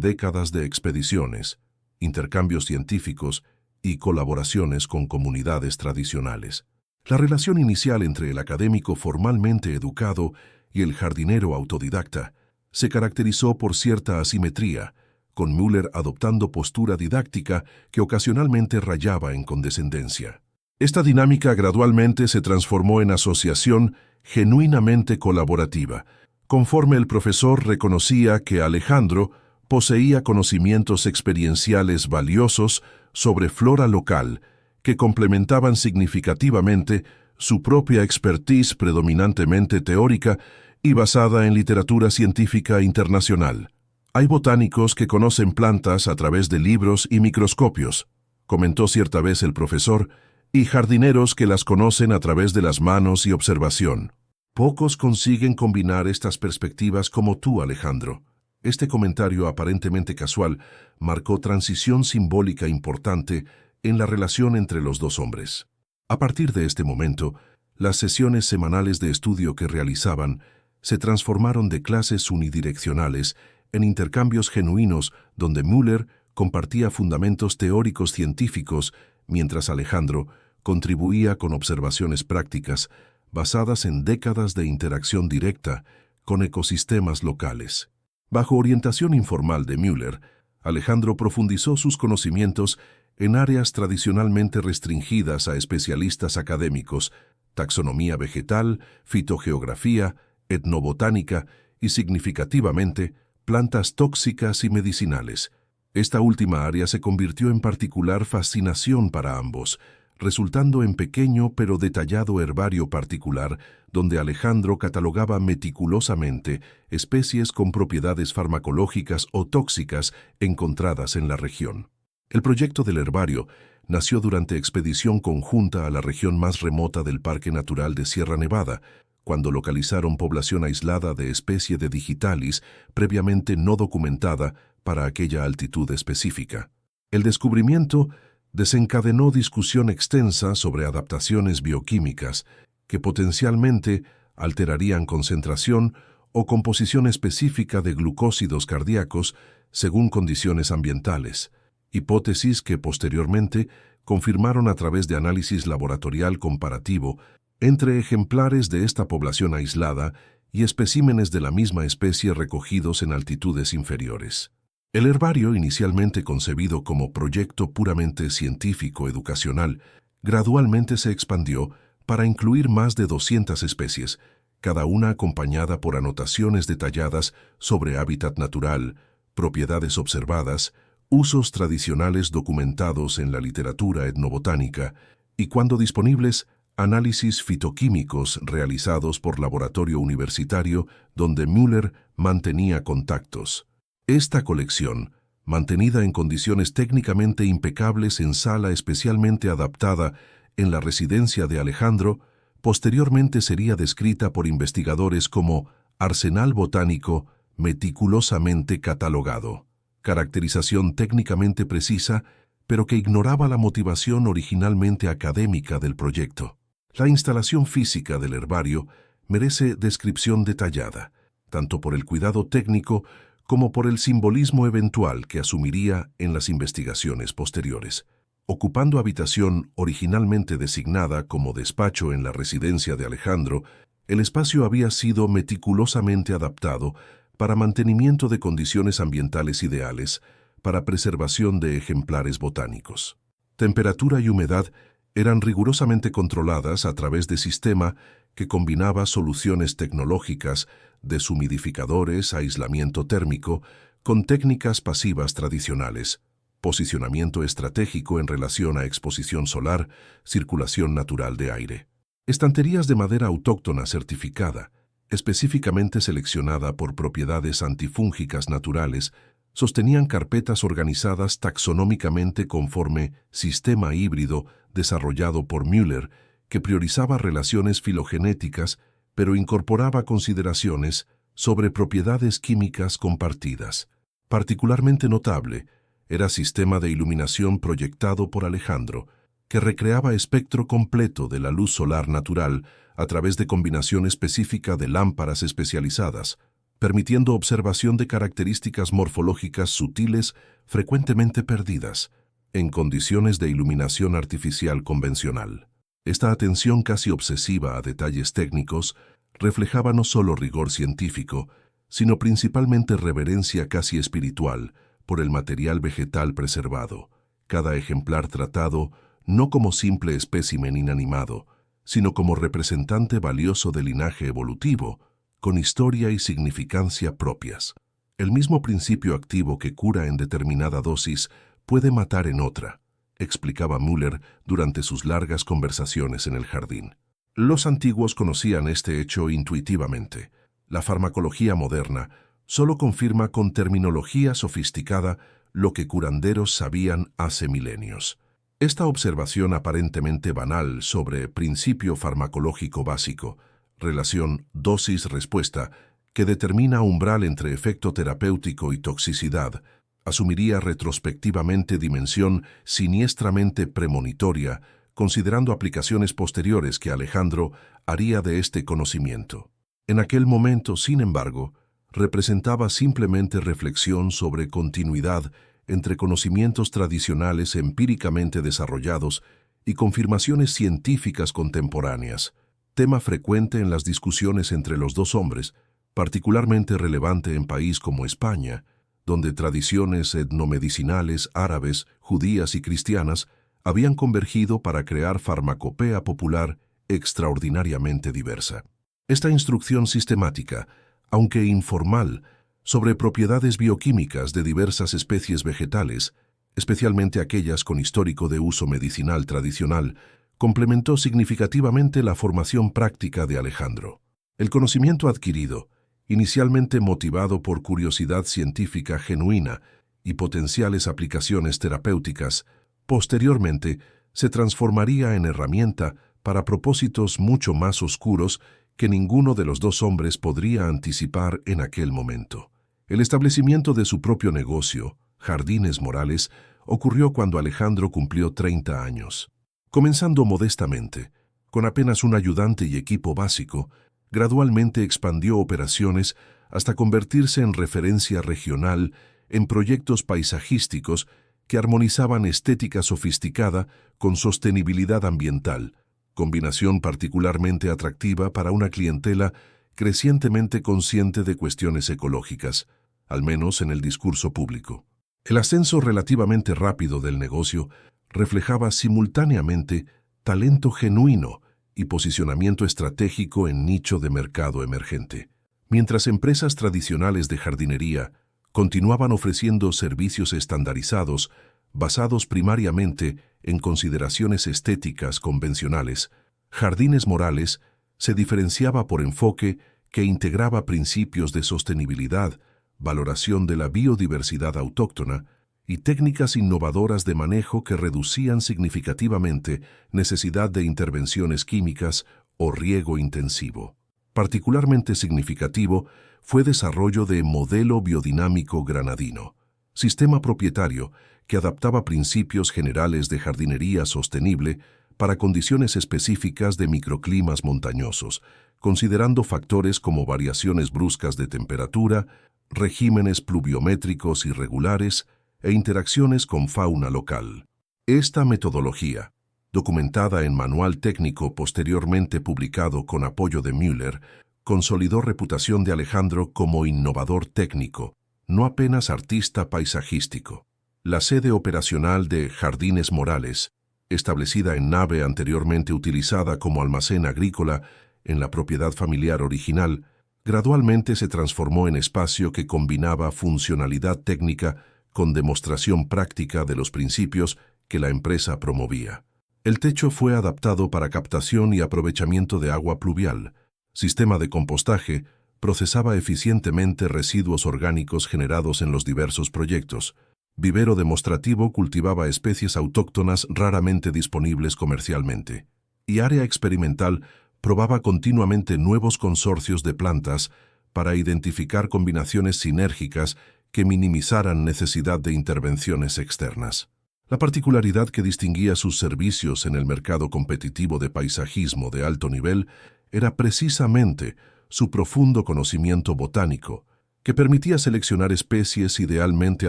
décadas de expediciones, intercambios científicos y colaboraciones con comunidades tradicionales. La relación inicial entre el académico formalmente educado y el jardinero autodidacta se caracterizó por cierta asimetría, con Müller adoptando postura didáctica que ocasionalmente rayaba en condescendencia. Esta dinámica gradualmente se transformó en asociación genuinamente colaborativa, conforme el profesor reconocía que Alejandro poseía conocimientos experienciales valiosos sobre flora local que complementaban significativamente su propia expertise predominantemente teórica y basada en literatura científica internacional. Hay botánicos que conocen plantas a través de libros y microscopios, comentó cierta vez el profesor, y jardineros que las conocen a través de las manos y observación. Pocos consiguen combinar estas perspectivas como tú, Alejandro. Este comentario aparentemente casual marcó transición simbólica importante en la relación entre los dos hombres. A partir de este momento, las sesiones semanales de estudio que realizaban se transformaron de clases unidireccionales en intercambios genuinos donde Müller compartía fundamentos teóricos científicos, mientras Alejandro contribuía con observaciones prácticas basadas en décadas de interacción directa con ecosistemas locales. Bajo orientación informal de Müller, Alejandro profundizó sus conocimientos en áreas tradicionalmente restringidas a especialistas académicos: taxonomía vegetal, fitogeografía, etnobotánica y, significativamente, plantas tóxicas y medicinales. Esta última área se convirtió en particular fascinación para ambos, resultando en pequeño pero detallado herbario particular donde Alejandro catalogaba meticulosamente especies con propiedades farmacológicas o tóxicas encontradas en la región. El proyecto del herbario nació durante expedición conjunta a la región más remota del Parque Natural de Sierra Nevada, cuando localizaron población aislada de especie de digitalis previamente no documentada para aquella altitud específica. El descubrimiento desencadenó discusión extensa sobre adaptaciones bioquímicas que potencialmente alterarían concentración o composición específica de glucósidos cardíacos según condiciones ambientales, hipótesis que posteriormente confirmaron a través de análisis laboratorial comparativo entre ejemplares de esta población aislada y especímenes de la misma especie recogidos en altitudes inferiores. El herbario, inicialmente concebido como proyecto puramente científico-educacional, gradualmente se expandió para incluir más de 200 especies, cada una acompañada por anotaciones detalladas sobre hábitat natural, propiedades observadas, usos tradicionales documentados en la literatura etnobotánica y, cuando disponibles, análisis fitoquímicos realizados por laboratorio universitario donde Müller mantenía contactos. Esta colección, mantenida en condiciones técnicamente impecables en sala especialmente adaptada en la residencia de Alejandro, posteriormente sería descrita por investigadores como arsenal botánico meticulosamente catalogado, caracterización técnicamente precisa, pero que ignoraba la motivación originalmente académica del proyecto. La instalación física del herbario merece descripción detallada, tanto por el cuidado técnico como por el simbolismo eventual que asumiría en las investigaciones posteriores. Ocupando habitación originalmente designada como despacho en la residencia de Alejandro, el espacio había sido meticulosamente adaptado para mantenimiento de condiciones ambientales ideales, para preservación de ejemplares botánicos. Temperatura y humedad eran rigurosamente controladas a través de sistema que combinaba soluciones tecnológicas, deshumidificadores, aislamiento térmico, con técnicas pasivas tradicionales, posicionamiento estratégico en relación a exposición solar, circulación natural de aire. Estanterías de madera autóctona certificada, específicamente seleccionada por propiedades antifúngicas naturales, sostenían carpetas organizadas taxonómicamente conforme sistema híbrido desarrollado por Müller, que priorizaba relaciones filogenéticas, pero incorporaba consideraciones sobre propiedades químicas compartidas. Particularmente notable era sistema de iluminación proyectado por Alejandro, que recreaba espectro completo de la luz solar natural a través de combinación específica de lámparas especializadas, permitiendo observación de características morfológicas sutiles frecuentemente perdidas en condiciones de iluminación artificial convencional. Esta atención casi obsesiva a detalles técnicos reflejaba no solo rigor científico, sino principalmente reverencia casi espiritual por el material vegetal preservado, cada ejemplar tratado no como simple espécimen inanimado, sino como representante valioso del linaje evolutivo, con historia y significancia propias. El mismo principio activo que cura en determinada dosis puede matar en otra, explicaba Müller durante sus largas conversaciones en el jardín. Los antiguos conocían este hecho intuitivamente. La farmacología moderna solo confirma con terminología sofisticada lo que curanderos sabían hace milenios. Esta observación aparentemente banal sobre principio farmacológico básico, relación dosis-respuesta, que determina umbral entre efecto terapéutico y toxicidad, asumiría retrospectivamente dimensión siniestramente premonitoria, considerando aplicaciones posteriores que Alejandro haría de este conocimiento. En aquel momento, sin embargo, representaba simplemente reflexión sobre continuidad entre conocimientos tradicionales empíricamente desarrollados y confirmaciones científicas contemporáneas, tema frecuente en las discusiones entre los dos hombres, particularmente relevante en país como España, donde tradiciones etnomedicinales árabes, judías y cristianas habían convergido para crear farmacopea popular extraordinariamente diversa. Esta instrucción sistemática, aunque informal, sobre propiedades bioquímicas de diversas especies vegetales, especialmente aquellas con histórico de uso medicinal tradicional, complementó significativamente la formación práctica de Alejandro. El conocimiento adquirido, inicialmente motivado por curiosidad científica genuina y potenciales aplicaciones terapéuticas, posteriormente se transformaría en herramienta para propósitos mucho más oscuros que ninguno de los dos hombres podría anticipar en aquel momento. El establecimiento de su propio negocio, Jardines Morales, ocurrió cuando Alejandro cumplió 30 años. Comenzando modestamente, con apenas un ayudante y equipo básico, gradualmente expandió operaciones hasta convertirse en referencia regional en proyectos paisajísticos que armonizaban estética sofisticada con sostenibilidad ambiental, combinación particularmente atractiva para una clientela crecientemente consciente de cuestiones ecológicas, al menos en el discurso público. El ascenso relativamente rápido del negocio reflejaba simultáneamente talento genuino y posicionamiento estratégico en nicho de mercado emergente. Mientras empresas tradicionales de jardinería continuaban ofreciendo servicios estandarizados basados primariamente en consideraciones estéticas convencionales, Jardines Morales se diferenciaba por enfoque que integraba principios de sostenibilidad, valoración de la biodiversidad autóctona y técnicas innovadoras de manejo que reducían significativamente necesidad de intervenciones químicas o riego intensivo. Particularmente significativo fue desarrollo de modelo biodinámico granadino, sistema propietario que adaptaba principios generales de jardinería sostenible para condiciones específicas de microclimas montañosos, considerando factores como variaciones bruscas de temperatura, regímenes pluviométricos irregulares e interacciones con fauna local. Esta metodología, documentada en manual técnico posteriormente publicado con apoyo de Müller, consolidó reputación de Alejandro como innovador técnico, no apenas artista paisajístico. La sede operacional de Jardines Morales, establecida en nave anteriormente utilizada como almacén agrícola en la propiedad familiar original, gradualmente se transformó en espacio que combinaba funcionalidad técnica con demostración práctica de los principios que la empresa promovía. El techo fue adaptado para captación y aprovechamiento de agua pluvial. Sistema de compostaje procesaba eficientemente residuos orgánicos generados en los diversos proyectos. Vivero demostrativo cultivaba especies autóctonas raramente disponibles comercialmente. Y área experimental probaba continuamente nuevos consorcios de plantas para identificar combinaciones sinérgicas que minimizaran necesidad de intervenciones externas. La particularidad que distinguía sus servicios en el mercado competitivo de paisajismo de alto nivel era precisamente su profundo conocimiento botánico, que permitía seleccionar especies idealmente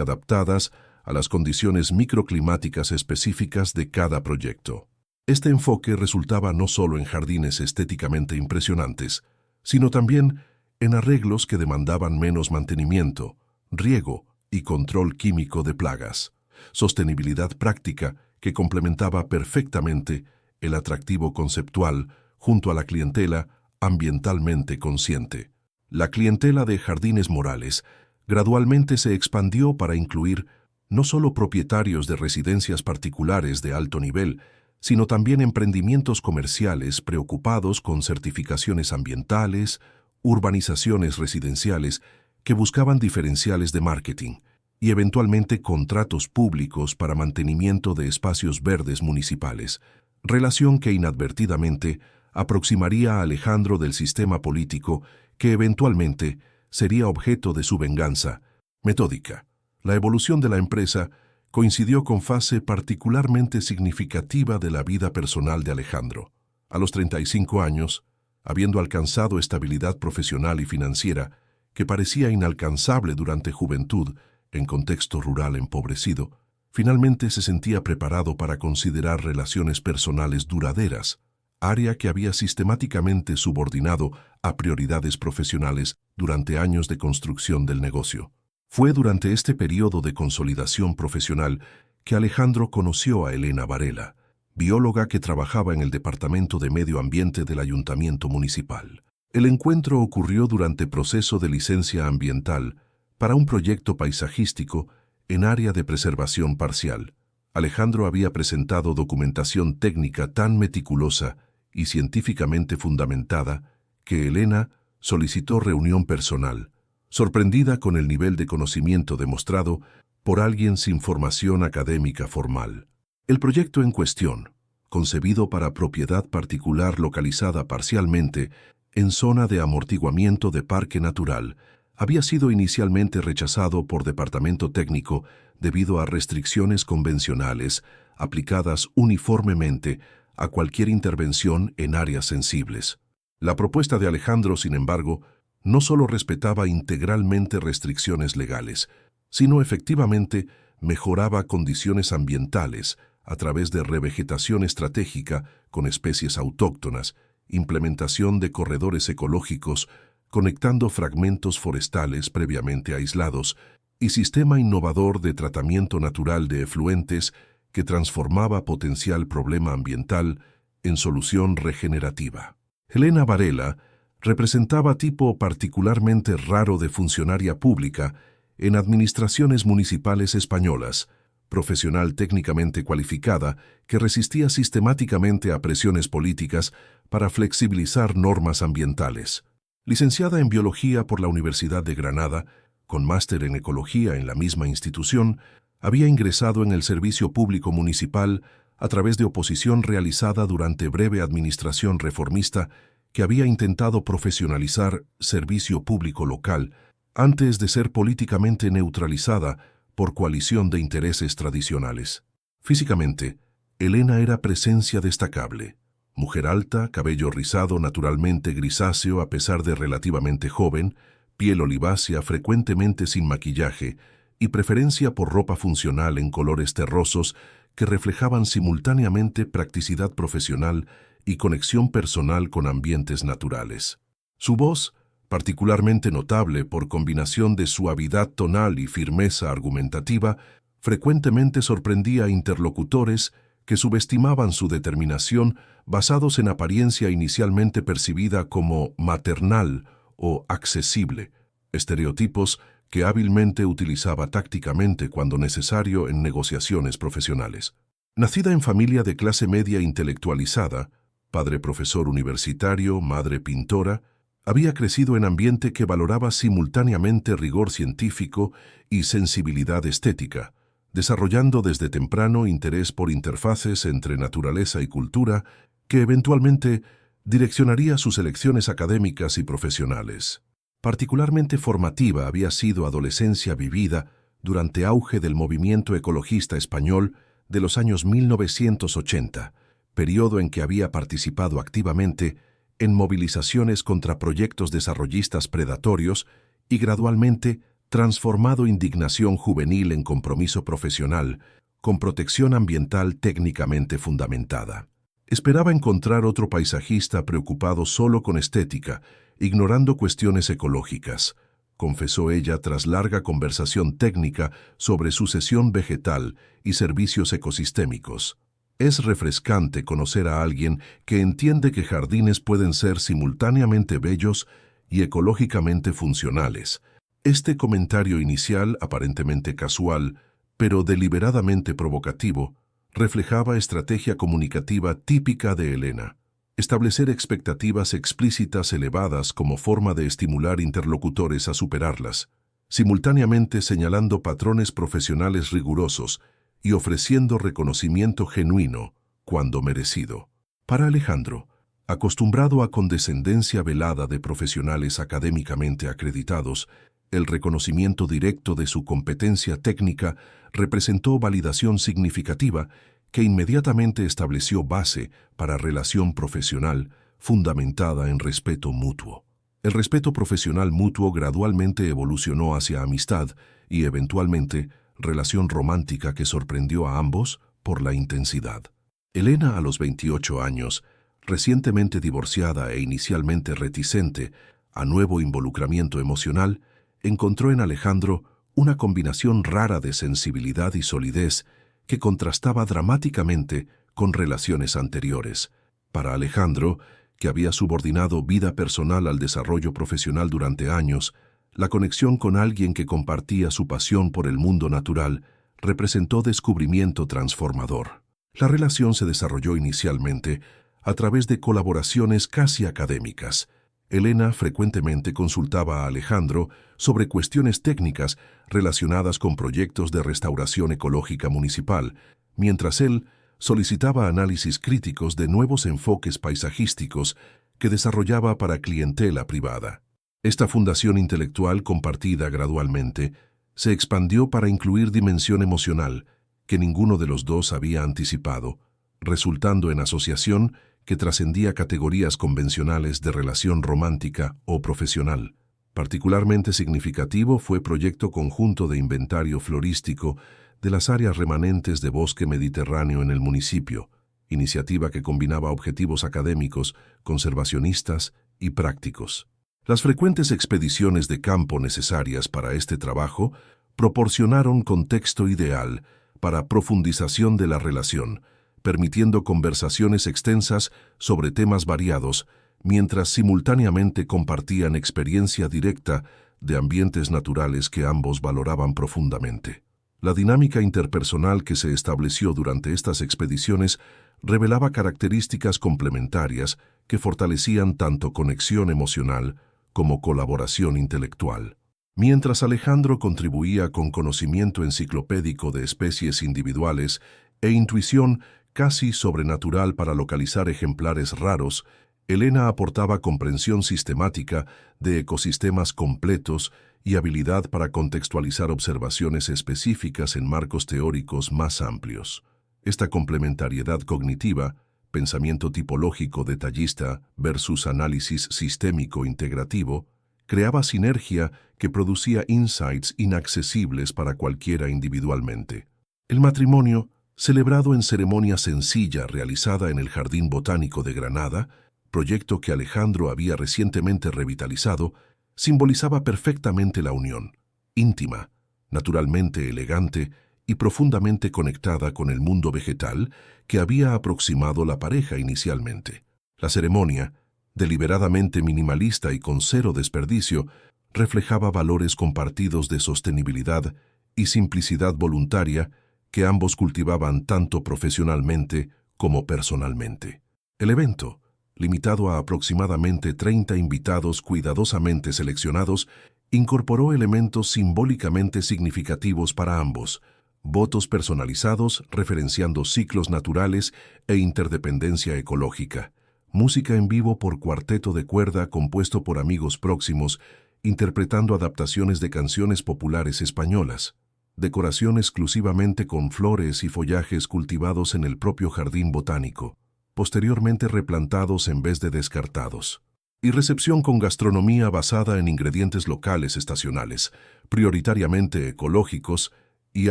adaptadas a las condiciones microclimáticas específicas de cada proyecto. Este enfoque resultaba no solo en jardines estéticamente impresionantes, sino también en arreglos que demandaban menos mantenimiento, riego y control químico de plagas. Sostenibilidad práctica que complementaba perfectamente el atractivo conceptual junto a la clientela ambientalmente consciente. La clientela de Jardines Morales gradualmente se expandió para incluir no solo propietarios de residencias particulares de alto nivel, sino también emprendimientos comerciales preocupados con certificaciones ambientales, urbanizaciones residenciales que buscaban diferenciales de marketing y eventualmente contratos públicos para mantenimiento de espacios verdes municipales, relación que inadvertidamente aproximaría a Alejandro del sistema político que eventualmente sería objeto de su venganza metódica. La evolución de la empresa coincidió con fase particularmente significativa de la vida personal de Alejandro. A los 35 años, habiendo alcanzado estabilidad profesional y financiera que parecía inalcanzable durante juventud en contexto rural empobrecido, finalmente se sentía preparado para considerar relaciones personales duraderas, área que había sistemáticamente subordinado a prioridades profesionales durante años de construcción del negocio. Fue durante este periodo de consolidación profesional que Alejandro conoció a Elena Varela, bióloga que trabajaba en el Departamento de Medio Ambiente del Ayuntamiento Municipal. El encuentro ocurrió durante proceso de licencia ambiental para un proyecto paisajístico en área de preservación parcial. Alejandro había presentado documentación técnica tan meticulosa y científicamente fundamentada que Elena solicitó reunión personal, sorprendida con el nivel de conocimiento demostrado por alguien sin formación académica formal. El proyecto en cuestión, concebido para propiedad particular localizada parcialmente en zona de amortiguamiento de parque natural, había sido inicialmente rechazado por Departamento Técnico debido a restricciones convencionales aplicadas uniformemente a cualquier intervención en áreas sensibles. La propuesta de Alejandro, sin embargo, no solo respetaba integralmente restricciones legales, sino efectivamente mejoraba condiciones ambientales a través de revegetación estratégica con especies autóctonas, implementación de corredores ecológicos, conectando fragmentos forestales previamente aislados y sistema innovador de tratamiento natural de efluentes que transformaba potencial problema ambiental en solución regenerativa. Elena Varela representaba tipo particularmente raro de funcionaria pública en administraciones municipales españolas, profesional técnicamente cualificada que resistía sistemáticamente a presiones políticas para flexibilizar normas ambientales. Licenciada en Biología por la Universidad de Granada, con máster en Ecología en la misma institución, había ingresado en el servicio público municipal a través de oposición realizada durante breve administración reformista que había intentado profesionalizar servicio público local antes de ser políticamente neutralizada por coalición de intereses tradicionales. Físicamente, Elena era presencia destacable. Mujer alta, cabello rizado naturalmente grisáceo a pesar de relativamente joven, piel olivácea frecuentemente sin maquillaje y preferencia por ropa funcional en colores terrosos que reflejaban simultáneamente practicidad profesional y conexión personal con ambientes naturales. Su voz, particularmente notable por combinación de suavidad tonal y firmeza argumentativa, Frecuentemente sorprendía a interlocutores que subestimaban su determinación basados en apariencia inicialmente percibida como maternal o accesible, estereotipos que hábilmente utilizaba tácticamente cuando necesario en negociaciones profesionales. Nacida en familia de clase media intelectualizada, padre profesor universitario, madre pintora, había crecido en ambiente que valoraba simultáneamente rigor científico y sensibilidad estética, desarrollando desde temprano interés por interfaces entre naturaleza y cultura que eventualmente direccionaría sus elecciones académicas y profesionales. Particularmente formativa había sido adolescencia vivida durante auge del movimiento ecologista español de los años 1980, periodo en que había participado activamente en movilizaciones contra proyectos desarrollistas predatorios y gradualmente transformado indignación juvenil en compromiso profesional, con protección ambiental técnicamente fundamentada. Esperaba encontrar otro paisajista preocupado solo con estética, ignorando cuestiones ecológicas, confesó ella tras larga conversación técnica sobre sucesión vegetal y servicios ecosistémicos. Es refrescante conocer a alguien que entiende que jardines pueden ser simultáneamente bellos y ecológicamente funcionales. Este comentario inicial, aparentemente casual, pero deliberadamente provocativo, reflejaba estrategia comunicativa típica de Elena: establecer expectativas explícitas elevadas como forma de estimular interlocutores a superarlas, simultáneamente señalando patrones profesionales rigurosos y ofreciendo reconocimiento genuino cuando merecido. Para Alejandro, acostumbrado a condescendencia velada de profesionales académicamente acreditados, el reconocimiento directo de su competencia técnica representó validación significativa que inmediatamente estableció base para relación profesional fundamentada en respeto mutuo. El respeto profesional mutuo gradualmente evolucionó hacia amistad y, eventualmente, relación romántica que sorprendió a ambos por la intensidad. Elena, a los 28 años, recientemente divorciada e inicialmente reticente a nuevo involucramiento emocional, encontró en Alejandro una combinación rara de sensibilidad y solidez que contrastaba dramáticamente con relaciones anteriores. Para Alejandro, que había subordinado vida personal al desarrollo profesional durante años, la conexión con alguien que compartía su pasión por el mundo natural representó descubrimiento transformador. La relación se desarrolló inicialmente a través de colaboraciones casi académicas. Elena frecuentemente consultaba a Alejandro sobre cuestiones técnicas relacionadas con proyectos de restauración ecológica municipal, mientras él solicitaba análisis críticos de nuevos enfoques paisajísticos que desarrollaba para clientela privada. Esta fundación intelectual compartida gradualmente se expandió para incluir dimensión emocional que ninguno de los dos había anticipado, resultando en asociación que trascendía categorías convencionales de relación romántica o profesional. Particularmente significativo fue proyecto conjunto de inventario florístico de las áreas remanentes de bosque mediterráneo en el municipio, iniciativa que combinaba objetivos académicos, conservacionistas y prácticos. Las frecuentes expediciones de campo necesarias para este trabajo proporcionaron contexto ideal para profundización de la relación, permitiendo conversaciones extensas sobre temas variados, mientras simultáneamente compartían experiencia directa de ambientes naturales que ambos valoraban profundamente. La dinámica interpersonal que se estableció durante estas expediciones revelaba características complementarias que fortalecían tanto conexión emocional como colaboración intelectual. Mientras Alejandro contribuía con conocimiento enciclopédico de especies individuales e intuición casi sobrenatural para localizar ejemplares raros, Elena aportaba comprensión sistemática de ecosistemas completos y habilidad para contextualizar observaciones específicas en marcos teóricos más amplios. Esta complementariedad cognitiva, pensamiento tipológico detallista versus análisis sistémico integrativo, creaba sinergia que producía insights inaccesibles para cualquiera individualmente. El matrimonio, celebrado en ceremonia sencilla realizada en el Jardín Botánico de Granada, proyecto que Alejandro había recientemente revitalizado, simbolizaba perfectamente la unión, íntima, naturalmente elegante y profundamente conectada con el mundo vegetal que había aproximado la pareja inicialmente. La ceremonia, deliberadamente minimalista y con cero desperdicio, reflejaba valores compartidos de sostenibilidad y simplicidad voluntaria que ambos cultivaban tanto profesionalmente como personalmente. El evento, limitado a aproximadamente 30 invitados cuidadosamente seleccionados, incorporó elementos simbólicamente significativos para ambos: votos personalizados referenciando ciclos naturales e interdependencia ecológica, música en vivo por cuarteto de cuerda compuesto por amigos próximos, interpretando adaptaciones de canciones populares españolas, decoración exclusivamente con flores y follajes cultivados en el propio jardín botánico, posteriormente replantados en vez de descartados, y recepción con gastronomía basada en ingredientes locales estacionales, prioritariamente ecológicos y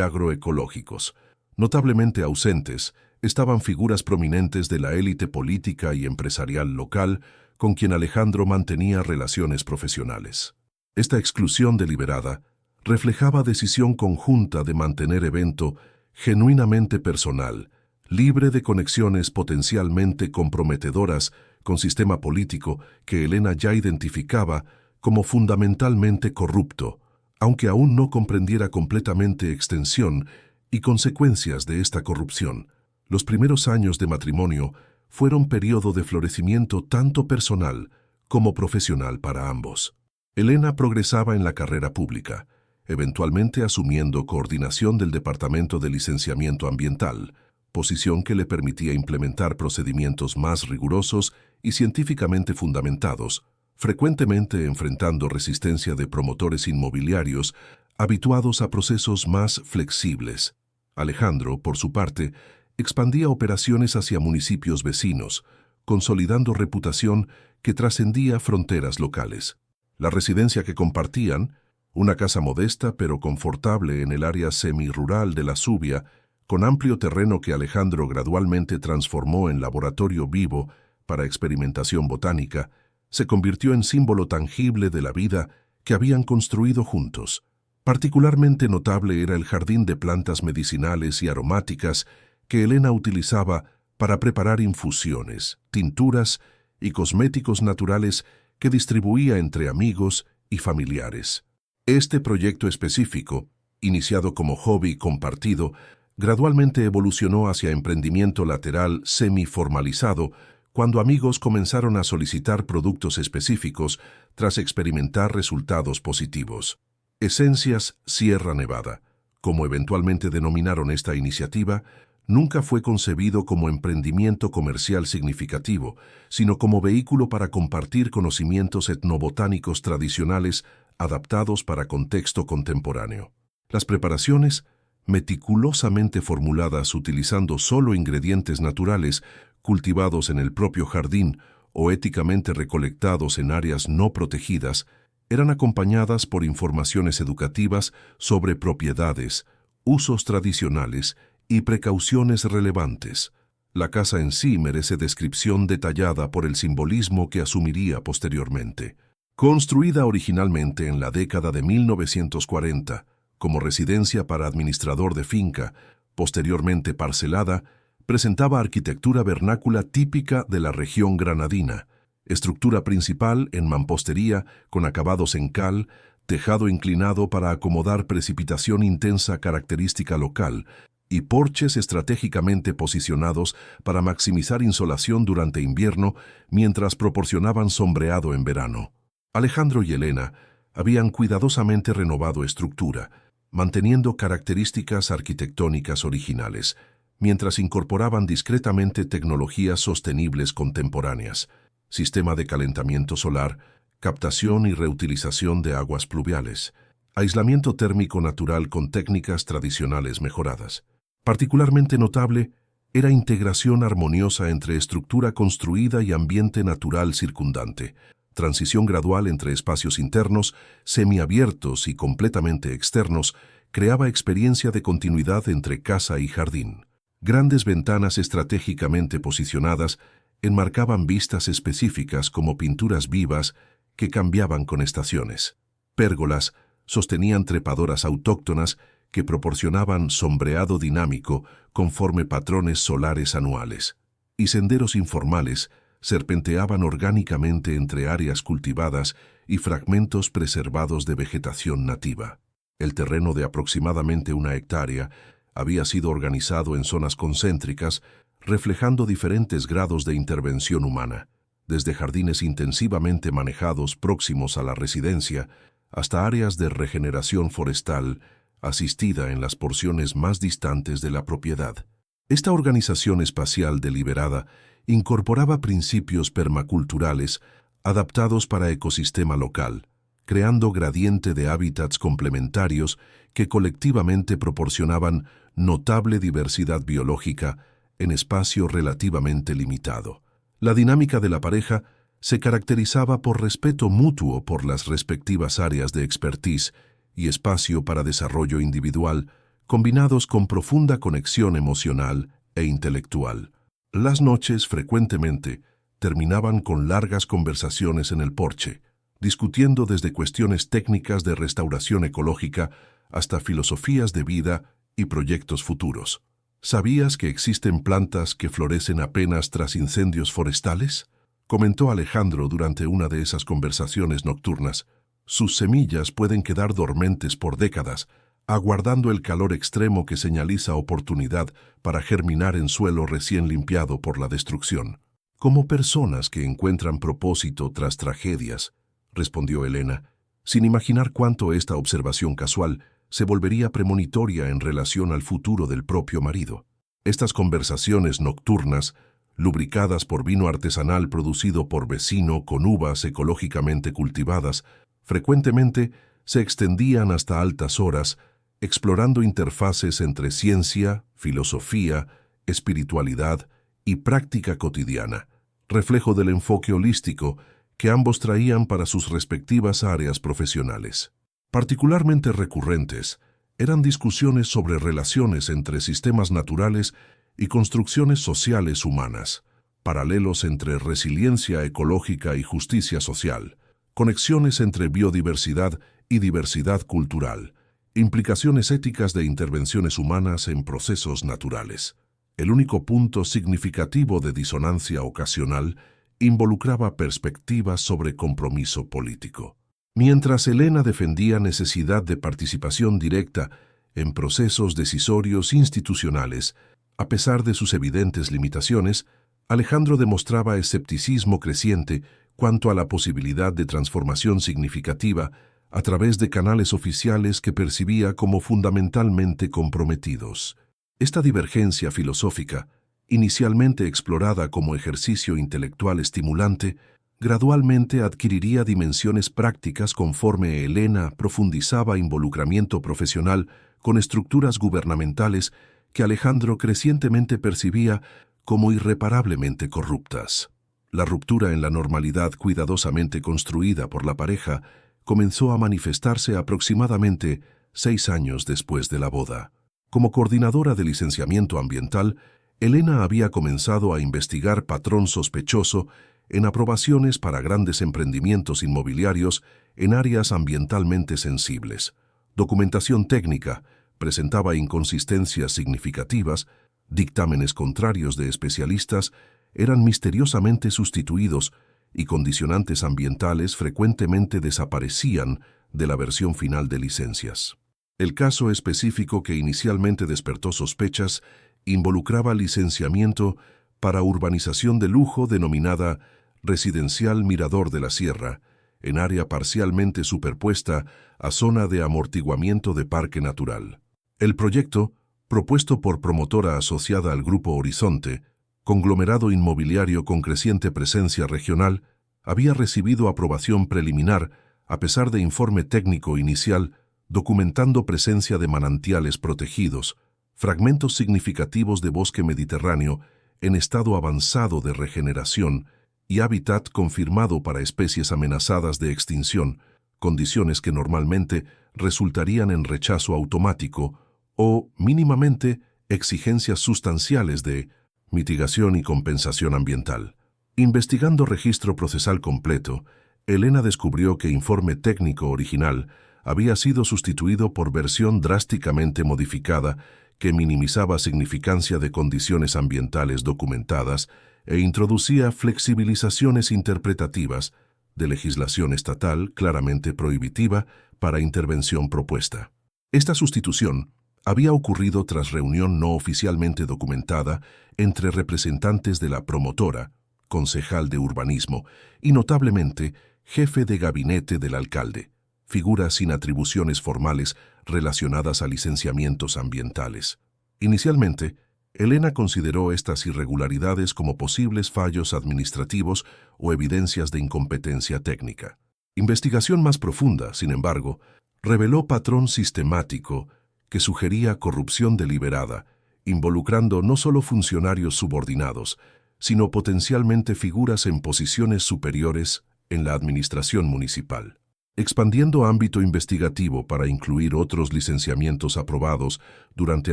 agroecológicos. Notablemente ausentes estaban figuras prominentes de la élite política y empresarial local con quien Alejandro mantenía relaciones profesionales. Esta exclusión deliberada reflejaba decisión conjunta de mantener evento genuinamente personal, libre de conexiones potencialmente comprometedoras con sistema político que Elena ya identificaba como fundamentalmente corrupto, aunque aún no comprendiera completamente extensión y consecuencias de esta corrupción. Los primeros años de matrimonio fueron periodo de florecimiento tanto personal como profesional para ambos. Elena progresaba en la carrera pública, eventualmente asumiendo coordinación del Departamento de Licenciamiento Ambiental, posición que le permitía implementar procedimientos más rigurosos y científicamente fundamentados, frecuentemente enfrentando resistencia de promotores inmobiliarios habituados a procesos más flexibles. Alejandro, por su parte, expandía operaciones hacia municipios vecinos, consolidando reputación que trascendía fronteras locales. La residencia que compartían, una casa modesta pero confortable en el área semi-rural de la Zubia, con amplio terreno que Alejandro gradualmente transformó en laboratorio vivo para experimentación botánica, se convirtió en símbolo tangible de la vida que habían construido juntos. Particularmente notable era el jardín de plantas medicinales y aromáticas que Elena utilizaba para preparar infusiones, tinturas y cosméticos naturales que distribuía entre amigos y familiares. Este proyecto específico, iniciado como hobby compartido, gradualmente evolucionó hacia emprendimiento lateral semi-formalizado cuando amigos comenzaron a solicitar productos específicos tras experimentar resultados positivos. Esencias Sierra Nevada, como eventualmente denominaron esta iniciativa, nunca fue concebido como emprendimiento comercial significativo, sino como vehículo para compartir conocimientos etnobotánicos tradicionales adaptados para contexto contemporáneo. Las preparaciones, meticulosamente formuladas utilizando solo ingredientes naturales cultivados en el propio jardín o éticamente recolectados en áreas no protegidas, eran acompañadas por informaciones educativas sobre propiedades, usos tradicionales y precauciones relevantes. La casa en sí merece descripción detallada por el simbolismo que asumiría posteriormente. Construida originalmente en la década de 1940 como residencia para administrador de finca, posteriormente parcelada, presentaba arquitectura vernácula típica de la región granadina, estructura principal en mampostería con acabados en cal, tejado inclinado para acomodar precipitación intensa característica local, y porches estratégicamente posicionados para maximizar insolación durante invierno mientras proporcionaban sombreado en verano. Alejandro y Elena habían cuidadosamente renovado estructura, manteniendo características arquitectónicas originales, mientras incorporaban discretamente tecnologías sostenibles contemporáneas, sistema de calentamiento solar, captación y reutilización de aguas pluviales, aislamiento térmico natural con técnicas tradicionales mejoradas. Particularmente notable era integración armoniosa entre estructura construida y ambiente natural circundante, transición gradual entre espacios internos, semiabiertos y completamente externos, creaba experiencia de continuidad entre casa y jardín. Grandes ventanas estratégicamente posicionadas enmarcaban vistas específicas como pinturas vivas que cambiaban con estaciones. Pérgolas sostenían trepadoras autóctonas que proporcionaban sombreado dinámico conforme patrones solares anuales, y senderos informales serpenteaban orgánicamente entre áreas cultivadas y fragmentos preservados de vegetación nativa. El terreno de aproximadamente 1 hectárea había sido organizado en zonas concéntricas, reflejando diferentes grados de intervención humana, desde jardines intensivamente manejados próximos a la residencia hasta áreas de regeneración forestal asistida en las porciones más distantes de la propiedad. Esta organización espacial deliberada incorporaba principios permaculturales adaptados para ecosistema local, creando gradiente de hábitats complementarios que colectivamente proporcionaban notable diversidad biológica en espacio relativamente limitado. La dinámica de la pareja se caracterizaba por respeto mutuo por las respectivas áreas de expertise y espacio para desarrollo individual, combinados con profunda conexión emocional e intelectual. Las noches, frecuentemente, terminaban con largas conversaciones en el porche, discutiendo desde cuestiones técnicas de restauración ecológica hasta filosofías de vida y proyectos futuros. ¿Sabías que existen plantas que florecen apenas tras incendios forestales?, comentó Alejandro durante una de esas conversaciones nocturnas. Sus semillas pueden quedar dormentes por décadas, aguardando el calor extremo que señaliza oportunidad para germinar en suelo recién limpiado por la destrucción. Como personas que encuentran propósito tras tragedias, respondió Elena, sin imaginar cuánto esta observación casual se volvería premonitoria en relación al futuro del propio marido. Estas conversaciones nocturnas, lubricadas por vino artesanal producido por vecino con uvas ecológicamente cultivadas, frecuentemente se extendían hasta altas horas, explorando interfaces entre ciencia, filosofía, espiritualidad y práctica cotidiana, reflejo del enfoque holístico que ambos traían para sus respectivas áreas profesionales. Particularmente recurrentes eran discusiones sobre relaciones entre sistemas naturales y construcciones sociales humanas, paralelos entre resiliencia ecológica y justicia social, conexiones entre biodiversidad y diversidad cultural, implicaciones éticas de intervenciones humanas en procesos naturales. El único punto significativo de disonancia ocasional involucraba perspectivas sobre compromiso político. Mientras Elena defendía necesidad de participación directa en procesos decisorios institucionales, a pesar de sus evidentes limitaciones, Alejandro demostraba escepticismo creciente cuanto a la posibilidad de transformación significativa a través de canales oficiales que percibía como fundamentalmente comprometidos. Esta divergencia filosófica, inicialmente explorada como ejercicio intelectual estimulante, gradualmente adquiriría dimensiones prácticas conforme Elena profundizaba involucramiento profesional con estructuras gubernamentales que Alejandro crecientemente percibía como irreparablemente corruptas. La ruptura en la normalidad cuidadosamente construida por la pareja comenzó a manifestarse aproximadamente 6 años después de la boda. Como coordinadora de licenciamiento ambiental, Elena había comenzado a investigar patrón sospechoso en aprobaciones para grandes emprendimientos inmobiliarios en áreas ambientalmente sensibles. Documentación técnica presentaba inconsistencias significativas, dictámenes contrarios de especialistas eran misteriosamente sustituidos y condicionantes ambientales frecuentemente desaparecían de la versión final de licencias. El caso específico que inicialmente despertó sospechas involucraba licenciamiento para urbanización de lujo denominada Residencial Mirador de la Sierra, en área parcialmente superpuesta a zona de amortiguamiento de parque natural. El proyecto, propuesto por promotora asociada al Grupo Horizonte, conglomerado inmobiliario con creciente presencia regional, había recibido aprobación preliminar a pesar de informe técnico inicial documentando presencia de manantiales protegidos, fragmentos significativos de bosque mediterráneo en estado avanzado de regeneración y hábitat confirmado para especies amenazadas de extinción, condiciones que normalmente resultarían en rechazo automático o, mínimamente, exigencias sustanciales de mitigación y compensación ambiental. Investigando registro procesal completo, Elena descubrió que informe técnico original había sido sustituido por versión drásticamente modificada que minimizaba significancia de condiciones ambientales documentadas e introducía flexibilizaciones interpretativas de legislación estatal claramente prohibitiva para intervención propuesta. Esta sustitución había ocurrido tras reunión no oficialmente documentada entre representantes de la promotora, concejal de urbanismo y notablemente jefe de gabinete del alcalde, figuras sin atribuciones formales relacionadas a licenciamientos ambientales. Inicialmente, Elena consideró estas irregularidades como posibles fallos administrativos o evidencias de incompetencia técnica. Investigación más profunda, sin embargo, reveló patrón sistemático que sugería corrupción deliberada, involucrando no solo funcionarios subordinados, sino potencialmente figuras en posiciones superiores en la administración municipal. Expandiendo ámbito investigativo para incluir otros licenciamientos aprobados durante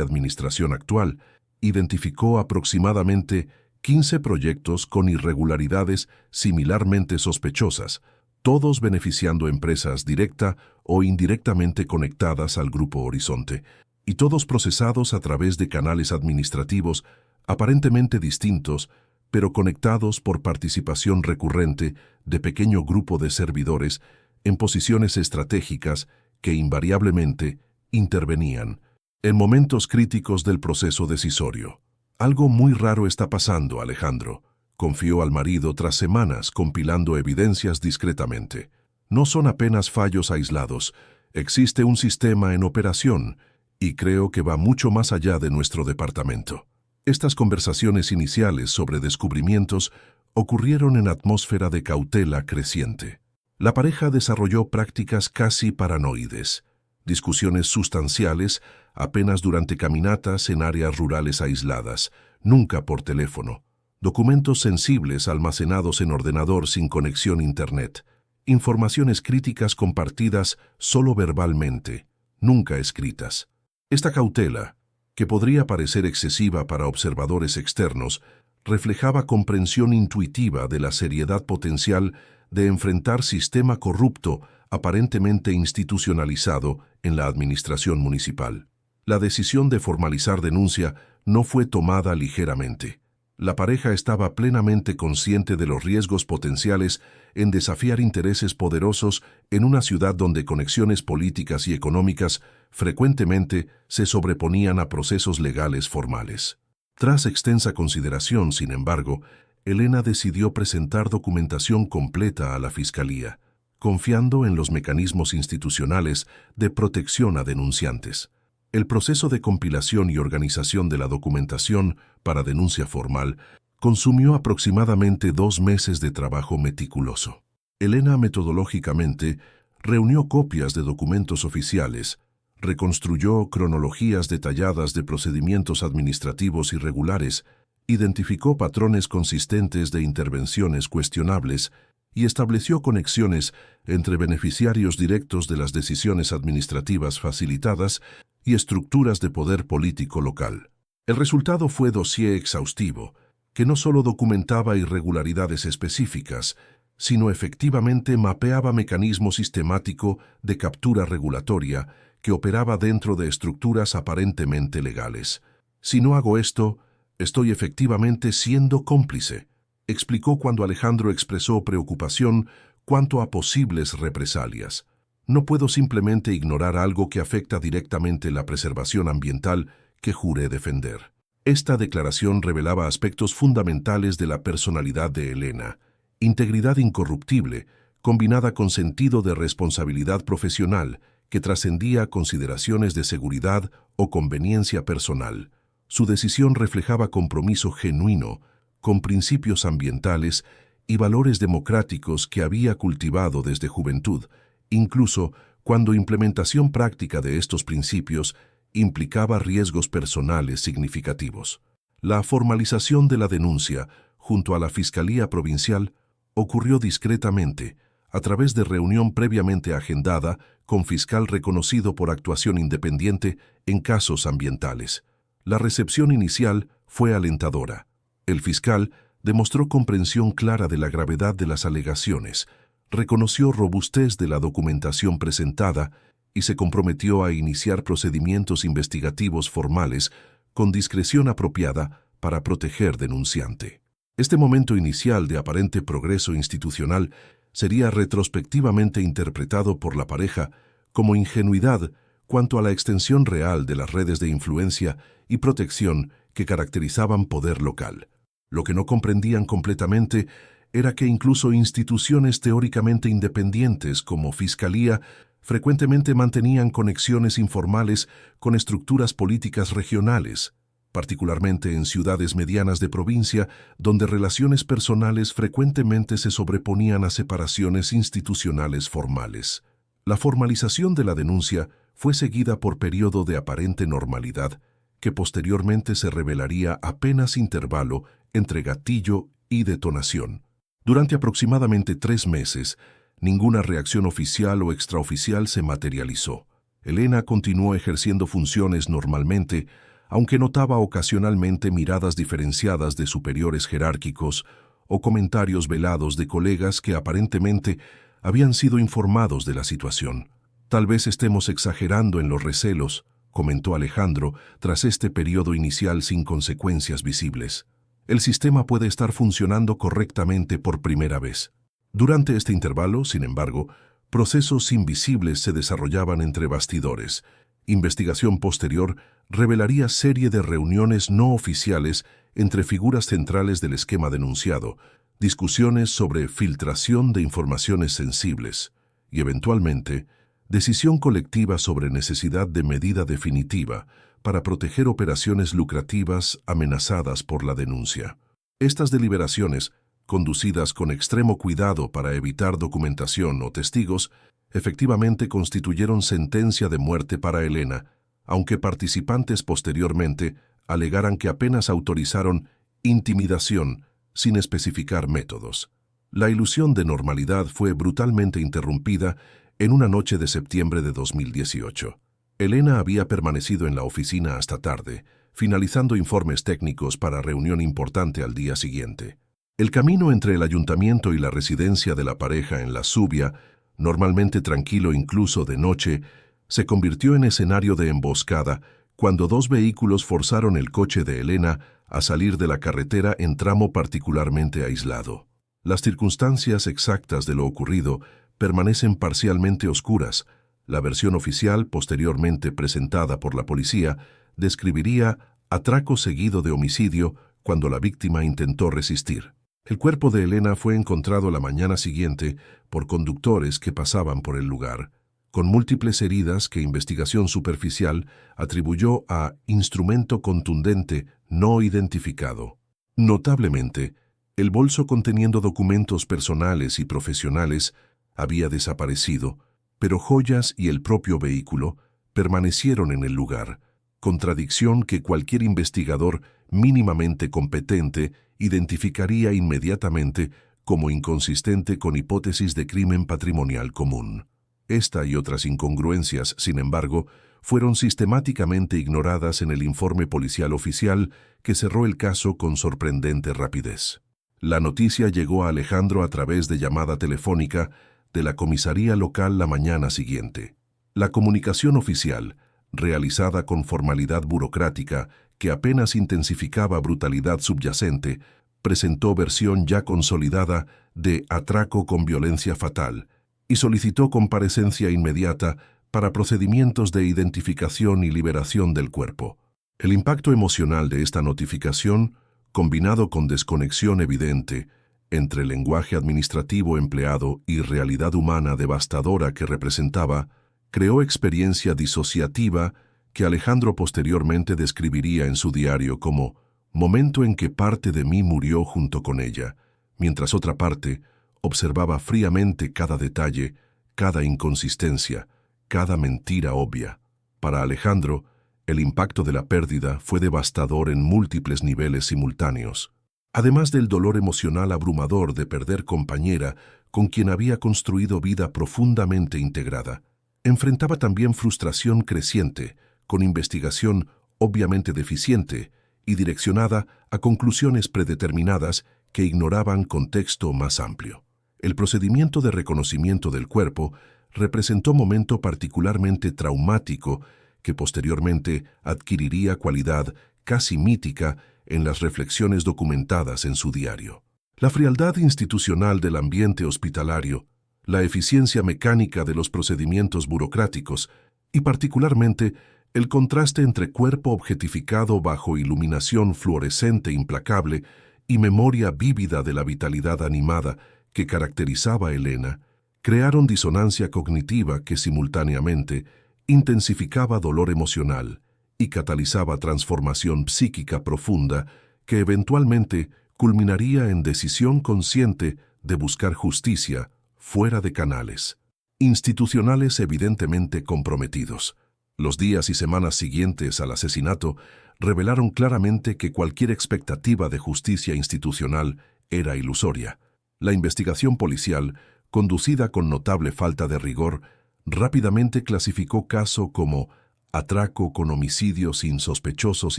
administración actual, identificó aproximadamente 15 proyectos con irregularidades similarmente sospechosas, todos beneficiando empresas directa o indirectamente conectadas al Grupo Horizonte, y todos procesados a través de canales administrativos aparentemente distintos, pero conectados por participación recurrente de pequeño grupo de servidores en posiciones estratégicas que invariablemente intervenían en momentos críticos del proceso decisorio. Algo muy raro está pasando, Alejandro, confió al marido tras semanas compilando evidencias discretamente. No son apenas fallos aislados, existe un sistema en operación y creo que va mucho más allá de nuestro departamento. Estas conversaciones iniciales sobre descubrimientos ocurrieron en atmósfera de cautela creciente. La pareja desarrolló prácticas casi paranoides, discusiones sustanciales apenas durante caminatas en áreas rurales aisladas, nunca por teléfono, documentos sensibles almacenados en ordenador sin conexión a Internet, informaciones críticas compartidas solo verbalmente, nunca escritas. Esta cautela, que podría parecer excesiva para observadores externos, reflejaba comprensión intuitiva de la seriedad potencial de enfrentar sistema corrupto aparentemente institucionalizado en la administración municipal. La decisión de formalizar denuncia no fue tomada ligeramente. La pareja estaba plenamente consciente de los riesgos potenciales en desafiar intereses poderosos en una ciudad donde conexiones políticas y económicas frecuentemente se sobreponían a procesos legales formales. Tras extensa consideración, sin embargo, Elena decidió presentar documentación completa a la Fiscalía, confiando en los mecanismos institucionales de protección a denunciantes. El proceso de compilación y organización de la documentación para denuncia formal consumió aproximadamente 2 meses de trabajo meticuloso. Elena metodológicamente reunió copias de documentos oficiales, reconstruyó cronologías detalladas de procedimientos administrativos irregulares, identificó patrones consistentes de intervenciones cuestionables y estableció conexiones entre beneficiarios directos de las decisiones administrativas facilitadas y estructuras de poder político local. El resultado fue dossier exhaustivo, que no solo documentaba irregularidades específicas, sino efectivamente mapeaba mecanismo sistemático de captura regulatoria que operaba dentro de estructuras aparentemente legales. Si no hago esto, estoy efectivamente siendo cómplice, explicó cuando Alejandro expresó preocupación cuanto a posibles represalias. No puedo simplemente ignorar algo que afecta directamente la preservación ambiental que juré defender. Esta declaración revelaba aspectos fundamentales de la personalidad de Elena: integridad incorruptible, combinada con sentido de responsabilidad profesional que trascendía consideraciones de seguridad o conveniencia personal. Su decisión reflejaba compromiso genuino con principios ambientales y valores democráticos que había cultivado desde juventud, incluso cuando implementación práctica de estos principios implicaba riesgos personales significativos. La formalización de la denuncia junto a la Fiscalía Provincial ocurrió discretamente, a través de reunión previamente agendada con fiscal reconocido por actuación independiente en casos ambientales. La recepción inicial fue alentadora. El fiscal demostró comprensión clara de la gravedad de las alegaciones, reconoció robustez de la documentación presentada y se comprometió a iniciar procedimientos investigativos formales con discreción apropiada para proteger denunciante. Este momento inicial de aparente progreso institucional sería retrospectivamente interpretado por la pareja como ingenuidad cuanto a la extensión real de las redes de influencia y protección que caracterizaban poder local. Lo que no comprendían completamente era que incluso instituciones teóricamente independientes como Fiscalía frecuentemente mantenían conexiones informales con estructuras políticas regionales, particularmente en ciudades medianas de provincia, donde relaciones personales frecuentemente se sobreponían a separaciones institucionales formales. La formalización de la denuncia fue seguida por periodo de aparente normalidad, que posteriormente se revelaría apenas intervalo entre gatillo y detonación. Durante aproximadamente 3 meses, ninguna reacción oficial o extraoficial se materializó. Elena continuó ejerciendo funciones normalmente, aunque notaba ocasionalmente miradas diferenciadas de superiores jerárquicos o comentarios velados de colegas que aparentemente habían sido informados de la situación. Tal vez estemos exagerando en los recelos, comentó Alejandro tras este periodo inicial sin consecuencias visibles. El sistema puede estar funcionando correctamente por primera vez. Durante este intervalo, sin embargo, procesos invisibles se desarrollaban entre bastidores. Investigación posterior revelaría serie de reuniones no oficiales entre figuras centrales del esquema denunciado, discusiones sobre filtración de informaciones sensibles y, eventualmente, decisión colectiva sobre necesidad de medida definitiva para proteger operaciones lucrativas amenazadas por la denuncia. Estas deliberaciones, conducidas con extremo cuidado para evitar documentación o testigos, efectivamente constituyeron sentencia de muerte para Elena, aunque participantes posteriormente alegaran que apenas autorizaron intimidación sin especificar métodos. La ilusión de normalidad fue brutalmente interrumpida en una noche de septiembre de 2018. Elena había permanecido en la oficina hasta tarde, finalizando informes técnicos para reunión importante al día siguiente. El camino entre el ayuntamiento y la residencia de la pareja en la Zubia, normalmente tranquilo incluso de noche, se convirtió en escenario de emboscada cuando 2 vehículos forzaron el coche de Elena a salir de la carretera en tramo particularmente aislado. Las circunstancias exactas de lo ocurrido permanecen parcialmente oscuras. La versión oficial, posteriormente presentada por la policía, describiría atraco seguido de homicidio cuando la víctima intentó resistir. El cuerpo de Elena fue encontrado la mañana siguiente por conductores que pasaban por el lugar, con múltiples heridas que investigación superficial atribuyó a instrumento contundente no identificado. Notablemente, el bolso conteniendo documentos personales y profesionales había desaparecido, pero joyas y el propio vehículo permanecieron en el lugar, contradicción que cualquier investigador mínimamente competente identificaría inmediatamente como inconsistente con hipótesis de crimen patrimonial común. Esta y otras incongruencias, sin embargo, fueron sistemáticamente ignoradas en el informe policial oficial que cerró el caso con sorprendente rapidez. La noticia llegó a Alejandro a través de llamada telefónica de la comisaría local la mañana siguiente. La comunicación oficial, realizada con formalidad burocrática que apenas intensificaba brutalidad subyacente, presentó versión ya consolidada de atraco con violencia fatal y solicitó comparecencia inmediata para procedimientos de identificación y liberación del cuerpo. El impacto emocional de esta notificación, combinado con desconexión evidente entre el lenguaje administrativo empleado y realidad humana devastadora que representaba, creó experiencia disociativa que Alejandro posteriormente describiría en su diario como momento en que parte de mí murió junto con ella, mientras otra parte observaba fríamente cada detalle, cada inconsistencia, cada mentira obvia. Para Alejandro, el impacto de la pérdida fue devastador en múltiples niveles simultáneos. Además del dolor emocional abrumador de perder compañera con quien había construido vida profundamente integrada, enfrentaba también frustración creciente, con investigación obviamente deficiente y direccionada a conclusiones predeterminadas que ignoraban contexto más amplio. El procedimiento de reconocimiento del cuerpo representó momento particularmente traumático que posteriormente adquiriría cualidad casi mítica en las reflexiones documentadas en su diario. La frialdad institucional del ambiente hospitalario, la eficiencia mecánica de los procedimientos burocráticos y particularmente el contraste entre cuerpo objetificado bajo iluminación fluorescente implacable y memoria vívida de la vitalidad animada que caracterizaba a Elena, crearon disonancia cognitiva que simultáneamente intensificaba dolor emocional y catalizaba transformación psíquica profunda que eventualmente culminaría en decisión consciente de buscar justicia fuera de canales institucionales evidentemente comprometidos. Los días y semanas siguientes al asesinato revelaron claramente que cualquier expectativa de justicia institucional era ilusoria. La investigación policial, conducida con notable falta de rigor, rápidamente clasificó caso como atraco con homicidio sin sospechosos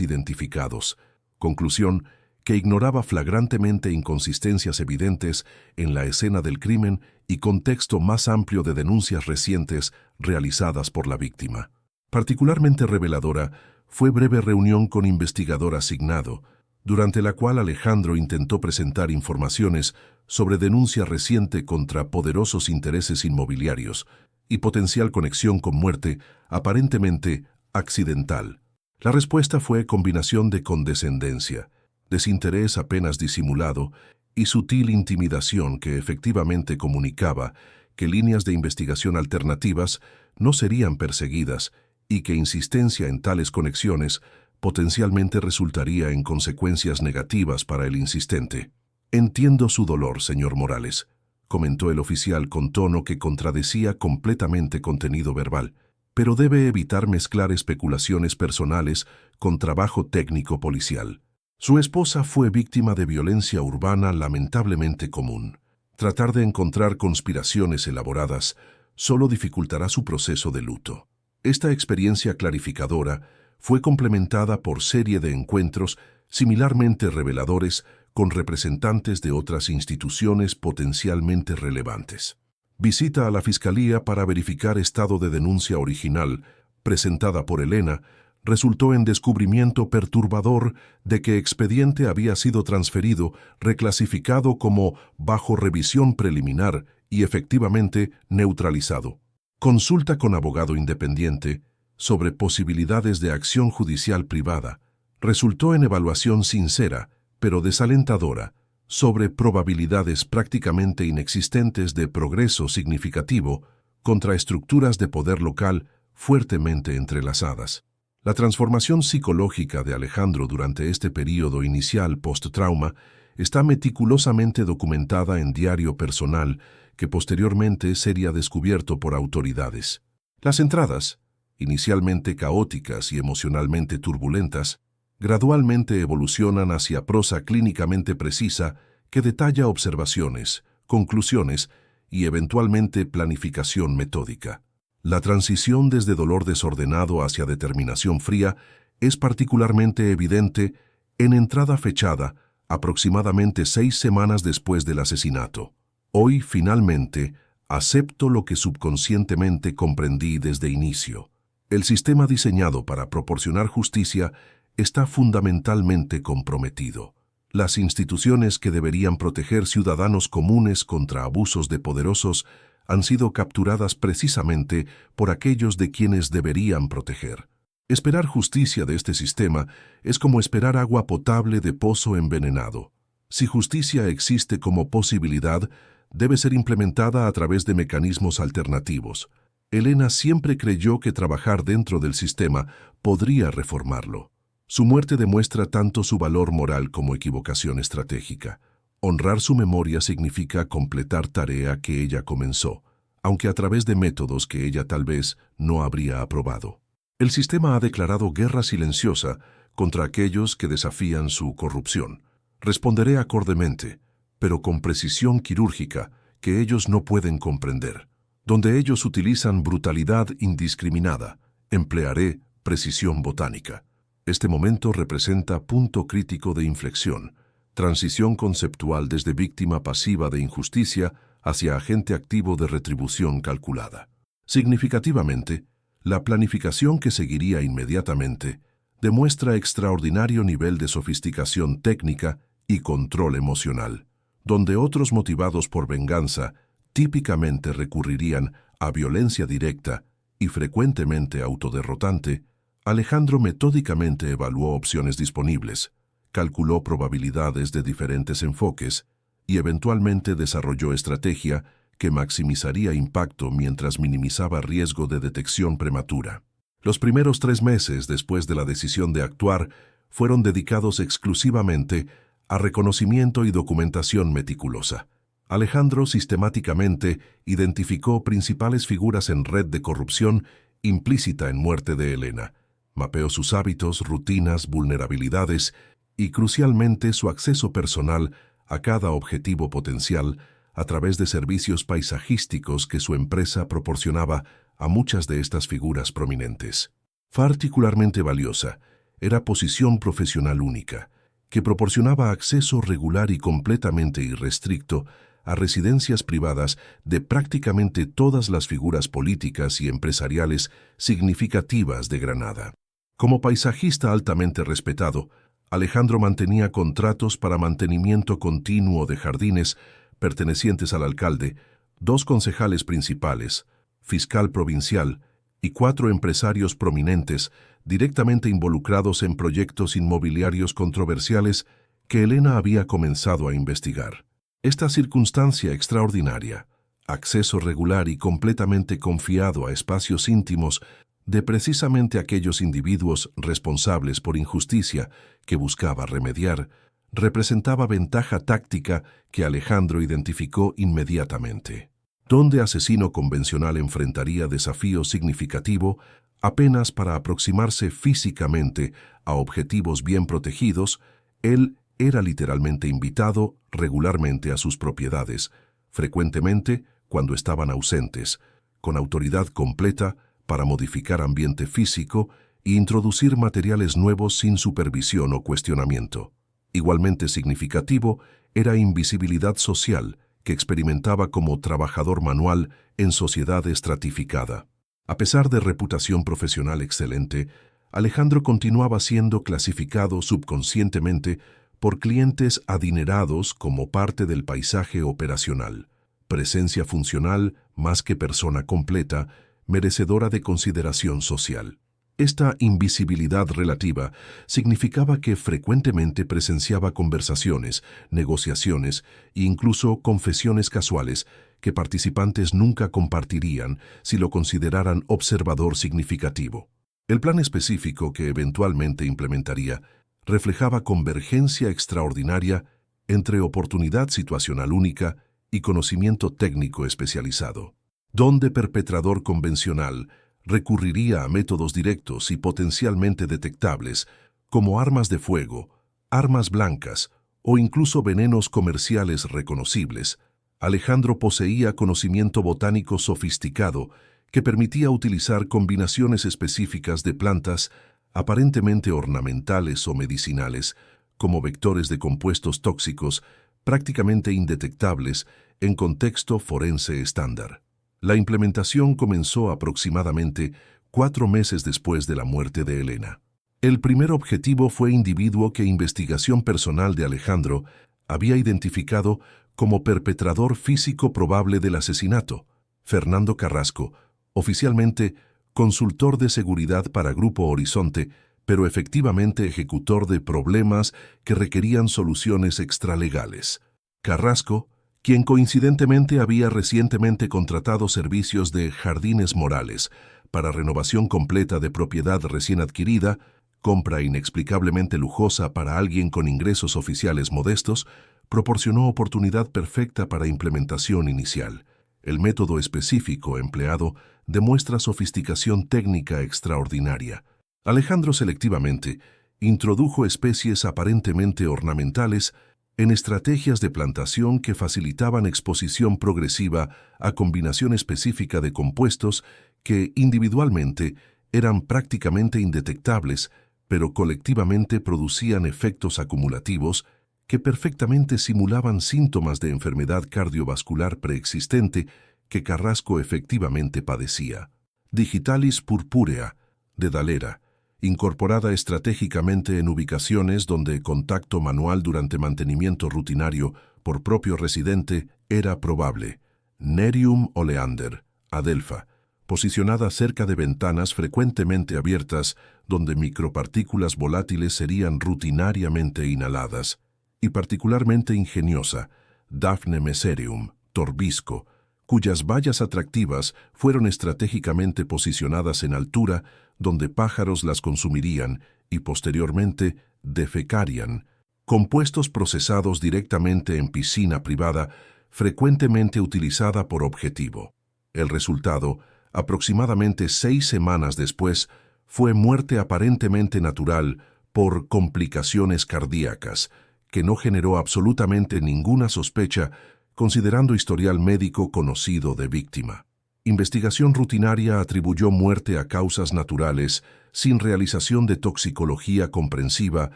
identificados, conclusión que ignoraba flagrantemente inconsistencias evidentes en la escena del crimen y contexto más amplio de denuncias recientes realizadas por la víctima. Particularmente reveladora fue breve reunión con investigador asignado, durante la cual Alejandro intentó presentar informaciones sobre denuncia reciente contra poderosos intereses inmobiliarios y potencial conexión con muerte aparentemente accidental. La respuesta fue combinación de condescendencia, desinterés apenas disimulado y sutil intimidación que efectivamente comunicaba que líneas de investigación alternativas no serían perseguidas y que insistencia en tales conexiones potencialmente resultaría en consecuencias negativas para el insistente. «Entiendo su dolor, señor Morales», comentó el oficial con tono que contradecía completamente contenido verbal, «pero debe evitar mezclar especulaciones personales con trabajo técnico policial. Su esposa fue víctima de violencia urbana lamentablemente común. Tratar de encontrar conspiraciones elaboradas solo dificultará su proceso de luto. Esta experiencia clarificadora fue complementada por serie de encuentros similarmente reveladores con representantes de otras instituciones potencialmente relevantes. Visita a la Fiscalía para verificar estado de denuncia original, presentada por Elena, resultó en descubrimiento perturbador de que expediente había sido transferido, reclasificado como bajo revisión preliminar y efectivamente neutralizado. Consulta con abogado independiente sobre posibilidades de acción judicial privada. Resultó en evaluación sincera, pero desalentadora, sobre probabilidades prácticamente inexistentes de progreso significativo contra estructuras de poder local fuertemente entrelazadas. La transformación psicológica de Alejandro durante este período inicial post-trauma está meticulosamente documentada en diario personal que posteriormente sería descubierto por autoridades. Las entradas, inicialmente caóticas y emocionalmente turbulentas, gradualmente evolucionan hacia prosa clínicamente precisa que detalla observaciones, conclusiones y eventualmente planificación metódica. La transición desde dolor desordenado hacia determinación fría es particularmente evidente en entrada fechada aproximadamente 6 semanas después del asesinato. Hoy, finalmente, acepto lo que subconscientemente comprendí desde inicio. El sistema diseñado para proporcionar justicia está fundamentalmente comprometido. Las instituciones que deberían proteger ciudadanos comunes contra abusos de poderosos han sido capturadas precisamente por aquellos de quienes deberían proteger. Esperar justicia de este sistema es como esperar agua potable de pozo envenenado. Si justicia existe como posibilidad, debe ser implementada a través de mecanismos alternativos. Elena siempre creyó que trabajar dentro del sistema podría reformarlo. Su muerte demuestra tanto su valor moral como equivocación estratégica. Honrar su memoria significa completar tarea que ella comenzó, aunque a través de métodos que ella tal vez no habría aprobado. El sistema ha declarado guerra silenciosa contra aquellos que desafían su corrupción. Responderé acordemente, pero con precisión quirúrgica que ellos no pueden comprender. Donde ellos utilizan brutalidad indiscriminada, emplearé precisión botánica. Este momento representa punto crítico de inflexión, transición conceptual desde víctima pasiva de injusticia hacia agente activo de retribución calculada. Significativamente, la planificación que seguiría inmediatamente demuestra extraordinario nivel de sofisticación técnica y control emocional, donde otros motivados por venganza típicamente recurrirían a violencia directa y frecuentemente autoderrotante. Alejandro metódicamente evaluó opciones disponibles, calculó probabilidades de diferentes enfoques y eventualmente desarrolló estrategia que maximizaría impacto mientras minimizaba riesgo de detección prematura. Los primeros 3 meses después de la decisión de actuar fueron dedicados exclusivamente a reconocimiento y documentación meticulosa. Alejandro sistemáticamente identificó principales figuras en red de corrupción implícita en muerte de Elena, mapeó sus hábitos, rutinas, vulnerabilidades y, crucialmente, su acceso personal a cada objetivo potencial a través de servicios paisajísticos que su empresa proporcionaba a muchas de estas figuras prominentes. Particularmente valiosa era posición profesional única, que proporcionaba acceso regular y completamente irrestricto a residencias privadas de prácticamente todas las figuras políticas y empresariales significativas de Granada. Como paisajista altamente respetado, Alejandro mantenía contratos para mantenimiento continuo de jardines pertenecientes al alcalde, 2 concejales principales, fiscal provincial y 4 empresarios prominentes directamente involucrados en proyectos inmobiliarios controversiales que Elena había comenzado a investigar. Esta circunstancia extraordinaria, acceso regular y completamente confiado a espacios íntimos de precisamente aquellos individuos responsables por injusticia que buscaba remediar, representaba ventaja táctica que Alejandro identificó inmediatamente. Donde asesino convencional enfrentaría desafío significativo apenas para aproximarse físicamente a objetivos bien protegidos, él era literalmente invitado regularmente a sus propiedades, frecuentemente cuando estaban ausentes, con autoridad completa para modificar ambiente físico e introducir materiales nuevos sin supervisión o cuestionamiento. Igualmente significativo era invisibilidad social que experimentaba como trabajador manual en sociedad estratificada. A pesar de reputación profesional excelente, Alejandro continuaba siendo clasificado subconscientemente por clientes adinerados como parte del paisaje operacional, presencia funcional más que persona completa, merecedora de consideración social. Esta invisibilidad relativa significaba que frecuentemente presenciaba conversaciones, negociaciones e incluso confesiones casuales que participantes nunca compartirían si lo consideraran observador significativo. El plan específico que eventualmente implementaría reflejaba convergencia extraordinaria entre oportunidad situacional única y conocimiento técnico especializado. Donde perpetrador convencional recurriría a métodos directos y potencialmente detectables, como armas de fuego, armas blancas o incluso venenos comerciales reconocibles, Alejandro poseía conocimiento botánico sofisticado que permitía utilizar combinaciones específicas de plantas aparentemente ornamentales o medicinales, como vectores de compuestos tóxicos prácticamente indetectables en contexto forense estándar. La implementación comenzó aproximadamente 4 meses después de la muerte de Elena. El primer objetivo fue individuo que investigación personal de Alejandro había identificado como perpetrador físico probable del asesinato, Fernando Carrasco, oficialmente consultor de seguridad para Grupo Horizonte, pero efectivamente ejecutor de problemas que requerían soluciones extralegales. Carrasco, quien coincidentemente había recientemente contratado servicios de Jardines Morales para renovación completa de propiedad recién adquirida, compra inexplicablemente lujosa para alguien con ingresos oficiales modestos, proporcionó oportunidad perfecta para implementación inicial. El método específico empleado demuestra sofisticación técnica extraordinaria. Alejandro selectivamente introdujo especies aparentemente ornamentales en estrategias de plantación que facilitaban exposición progresiva a combinación específica de compuestos que individualmente eran prácticamente indetectables, pero colectivamente producían efectos acumulativos que perfectamente simulaban síntomas de enfermedad cardiovascular preexistente que Carrasco efectivamente padecía. Digitalis purpurea, de Dalera, incorporada estratégicamente en ubicaciones donde contacto manual durante mantenimiento rutinario por propio residente era probable. Nerium oleander, adelfa, posicionada cerca de ventanas frecuentemente abiertas donde micropartículas volátiles serían rutinariamente inhaladas. Y particularmente ingeniosa, Daphne mesereum, torbisco, cuyas bayas atractivas fueron estratégicamente posicionadas en altura donde pájaros las consumirían y posteriormente defecarían, compuestos procesados directamente en piscina privada frecuentemente utilizada por objetivo. El resultado, aproximadamente 6 semanas después, fue muerte aparentemente natural por complicaciones cardíacas, que no generó absolutamente ninguna sospecha considerando historial médico conocido de víctima. Investigación rutinaria atribuyó muerte a causas naturales sin realización de toxicología comprensiva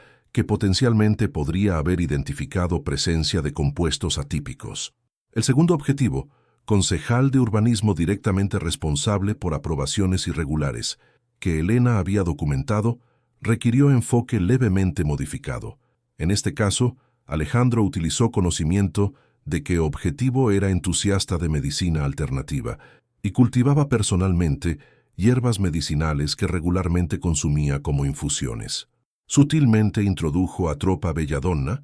que potencialmente podría haber identificado presencia de compuestos atípicos. El segundo objetivo, concejal de urbanismo directamente responsable por aprobaciones irregulares, que Elena había documentado, requirió enfoque levemente modificado. En este caso, Alejandro utilizó conocimiento de que Objetivo era entusiasta de medicina alternativa y cultivaba personalmente hierbas medicinales que regularmente consumía como infusiones. Sutilmente introdujo a tropa belladona,